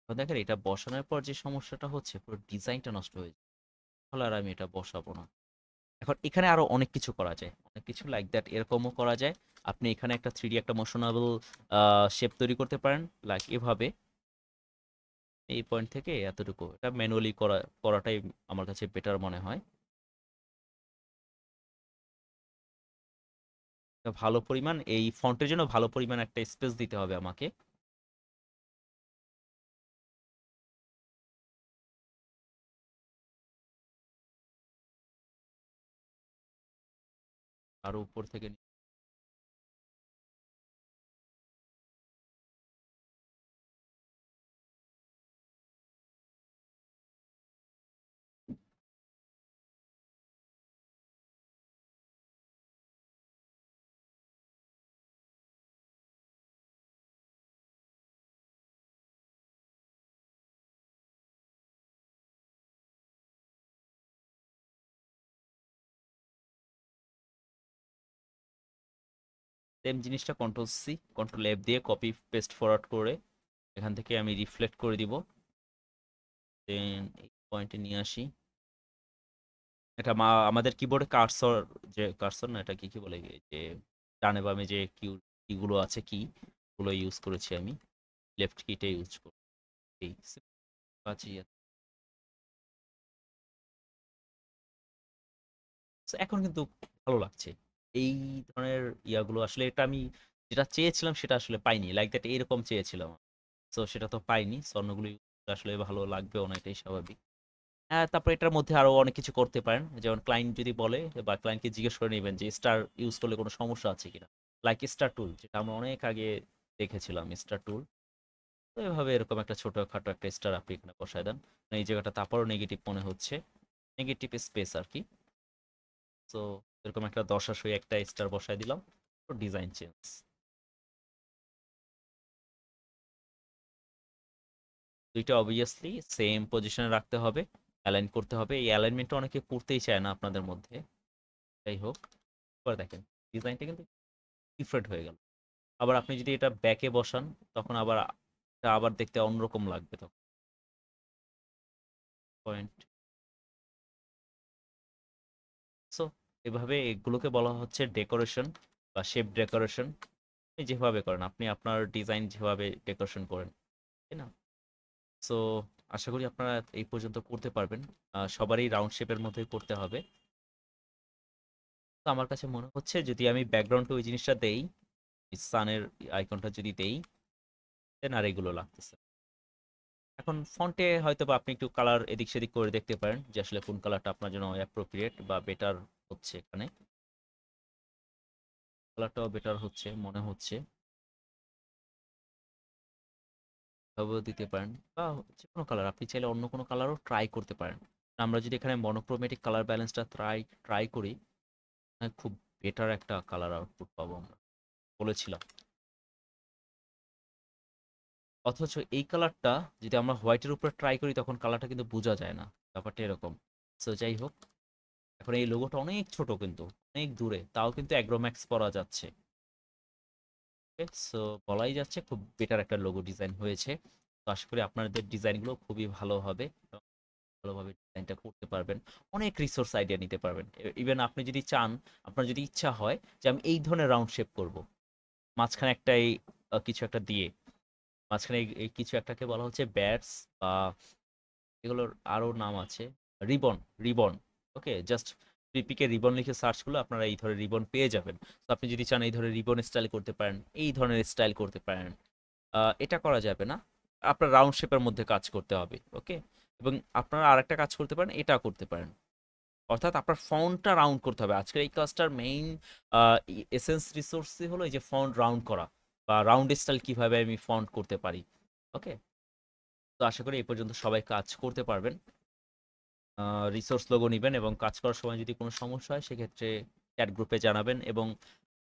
তো দেখেন এটা বসানোর পর যে সমস্যাটা হচ্ছে, পুরো ডিজাইনটা নষ্ট হয়ে যায়। তাহলে আর আমি এটা বসাবো না। এখন এখানে আরো অনেক কিছু করা যায়, অনেক কিছু লাইক দ্যাট এরকমও করা যায়। আপনি এখানে একটা 3D একটা মোশনাবল শেপ তৈরি করতে পারেন, লাইক এভাবে। এই পয়েন্ট থেকে এতটুকু এটা ম্যানুয়ালি করাটাই আমার কাছে বেটার মনে হয়। একটা ভালো পরিমাণ এই ফন্টের জন্য ভালো পরিমাণ একটা স্পেস দিতে হবে আমাকে। আরো উপর থেকে সেম জিনিসটা কন্ট্রোল সি কন্ট্রোল এফ দিয়ে কপি পেস্ট ফরওয়ার্ড করে এখান থেকে আমি রিফ্লেক্ট করে দিব। দেন এই পয়েন্টে নিয়ে আসি। এটা আমাদের কিবোর্ডে কার্সর, যে কার্সর না, এটা কি কি বলে, যে ডানে বামে যে কিগুলো আছে, কি গুলো ইউজ করেছি আমি, লেফট কিটা ইউজ করি। এই কাজই So, এখন কিন্তু ভালো লাগছে। এই ধরনের ইয়াগুলো আসলে, এটা আমি যেটা চেয়েছিলাম সেটা আসলে পাইনি, লাইক দ্যাট এরকম চেয়েছিলাম। সো সেটা তো পাইনি, সো অন্যগুলো আসলে ভালো লাগবেও না, এটাই স্বাভাবিক। হ্যাঁ, তারপর এটার মধ্যে আরো অনেক কিছু করতে পারেন, যেমন ক্লায়েন্ট যদি বলে বা ক্লায়েন্টকে জিজ্ঞেস করে নেবেন যে স্টার ইউজ করলে কোনো সমস্যা আছে কিনা, লাইক স্টার টুল, যেটা আমরা অনেক আগে দেখেছিলাম স্টার টুল। তো এভাবে এরকম একটা ছোটখাটো একটা স্টার আপনি এখানে বসায় দেন। এই জায়গাটা তারপরও নেগেটিভ মনে হচ্ছে, নেগেটিভ স্পেস আর কি। সো এরকম একটা দশাশই একটা স্টার বসায় দিলাম। তো ডিজাইন চেঞ্জ। দুইটা অবভিয়াসলি সেম পজিশনে রাখতে হবে, অ্যালাইন করতে হবে। এই অ্যালাইনমেন্টটা অনেকে করতেই চায় না আপনাদের মধ্যে। যাই হোক, এবার দেখেন ডিজাইনটা কিন্তু ডিফারেন্ট হয়ে গেল। আবার আপনি যদি এটা ব্যাকে বসান, তখন আবার এটা আবার দেখতে অন্যরকম লাগবে তখন। পয়েন্ট। এভাবে এগুলোকে বলা হচ্ছে ডেকোরেশন বা শেপ ডেকোরেশন। আপনি যেভাবে করেন, আপনি আপনার ডিজাইন যেভাবে ডেকোরেশন করেন, তাই না? সো আশা করি আপনারা এই পর্যন্ত করতে পারবেন। সবারই রাউন্ড শেপের মধ্যেই করতে হবে। তো আমার কাছে মনে হচ্ছে যদি আমি ব্যাকগ্রাউন্ডে ওই জিনিসটা দেই, সানের আইকনটা যদি দেই, দেন আর এগুলো লাগতেছে। এখন ফন্টে হয়তো বা আপনি একটু কালার এদিক সেদিক করে দেখতে পারেন যে আসলে কোন কালারটা আপনার জন্য অ্যাপ্রোপ্রিয়েট বা বেটার হচ্ছে। এখানে কালারটাও বেটার হচ্ছে মনে হচ্ছে, এভাবেও দিতে পারেন বা যে কোনো কালার আপনি চাইলে অন্য কোনো কালারও ট্রাই করতে পারেন। আমরা যদি এখানে মনোক্রোমেটিক কালার ব্যালেন্সটা ট্রাই করি, খুব বেটার একটা কালার আউটপুট পাবো আমরা, বলেছিলাম। অথচ এই কালারটা যদি আমরা হোয়াইটের উপরে ট্রাই করি তখন কালারটা কিন্তু বোঝা যায় না, ব্যাপারটা এরকম। সো যাই হোক, এখন এই লোগোটা অনেক ছোট কিন্তু, অনেক দূরে, তাও কিন্তু অ্যাগ্রোম্যাক্স পরা যাচ্ছে। ওকে, সো বলাই যাচ্ছে খুব বেটার একটা লোগো ডিজাইন হয়েছে। তো আশা করি আপনাদের ডিজাইনগুলো খুবই ভালো হবে, এবং ভালোভাবে ডিজাইনটা করতে পারবেন। অনেক রিসোর্স আইডিয়া নিতে পারবেন। ইভেন আপনি যদি চান, আপনার যদি ইচ্ছা হয় যে আমি এই ধরনের রাউন্ড শেপ করব, মাঝখানে একটা এই কিছু একটা দিয়ে, মাঝখানে এই কিছু একটাকে বলা হচ্ছে ব্যাটস বা এগুলোর আরো নাম আছে, রিবন, রিবন। ওকে, জাস্ট ট্রিপিকে রিবন লিখে সার্চ করলে আপনারা এই ধরনের রিবন পেয়ে যাবেন। তো আপনি যদি চান এই ধরনের রিবন স্টাইল করতে পারেন, এই ধরনের স্টাইল করতে পারেন। এটা করা যাবে না, আপনার রাউন্ড শেপের মধ্যে কাজ করতে হবে। ওকে, এবং আপনারা আরেকটা কাজ করতে পারেন, এটা করতে পারেন, অর্থাৎ আপনার ফন্টটা রাউন্ড করতে হবে। আজকের এই কাজটার মেইন এসেন্স রিসোর্সই হলো এই যে ফন্ট রাউন্ড করা, বা রাউন্ড স্টাইল কিভাবে আমি ফন্ট করতে পারি। ওকে, তো আশা করি এই পর্যন্ত সবাই কাজ করতে পারবেন। রিসোর্স লোগো নিবেন, এবং কাজ করার সময় যদি কোনো সমস্যা হয় সেক্ষেত্রে চ্যাট গ্রুপে জানাবেন। এবং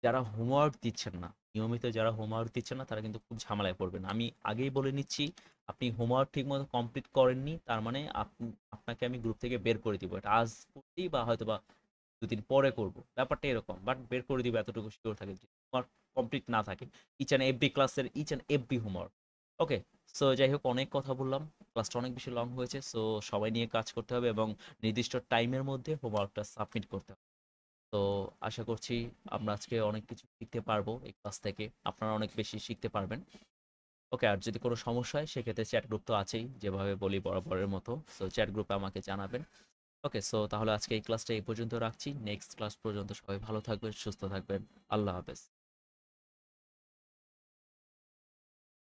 যারা হোমওয়ার্ক দিচ্ছেন না, নিয়মিত যারা হোমওয়ার্ক দিচ্ছেন না, তারা কিন্তু খুব ঝামেলায় পড়বেন। আমি আগেই বলে নিচ্ছি, আপনি হোমওয়ার্ক ঠিকমতো কমপ্লিট করেননি তার মানে আপনাকে আমি গ্রুপ থেকে বের করে দিব। এটা আজ করতেই বা হয়তো বা দুদিন পরে করব, ব্যাপারটা এরকম, বাট বের করে দিব এতটুকু শিওর থাকে, যদি হোমওয়ার্ক কমপ্লিট না থাকে, ইচ অ্যান্ড এভরি ক্লাসের each and every homework. Okay, so যাই হোক, অনেক কথা বললাম, ক্লাসটা অনেক বেশি লং হয়েছে। সো সবাই নিয়ে কাজ করতে হবে এবং নির্দিষ্ট টাইমের মধ্যে হোমওয়ার্কটা সাবমিট করতে হবে। তো আশা করছি আমরা আজকে অনেক কিছু শিখতে পারবো এই ক্লাস থেকে, আপনারা অনেক বেশি শিখতে পারবেন। ওকে, আর যদি কোনো সমস্যা হয় সেক্ষেত্রে চ্যাট গ্রুপ তো আছেই, যেভাবে বলি বরাবরের মতো। সো চ্যাট গ্রুপে আমাকে জানাবেন। ওকে, সো তাহলে আজকে এই ক্লাসটা এই পর্যন্ত রাখছি। নেক্সট ক্লাস পর্যন্ত সবাই ভালো থাকবেন, সুস্থ থাকবেন। আল্লাহ হাফেজ।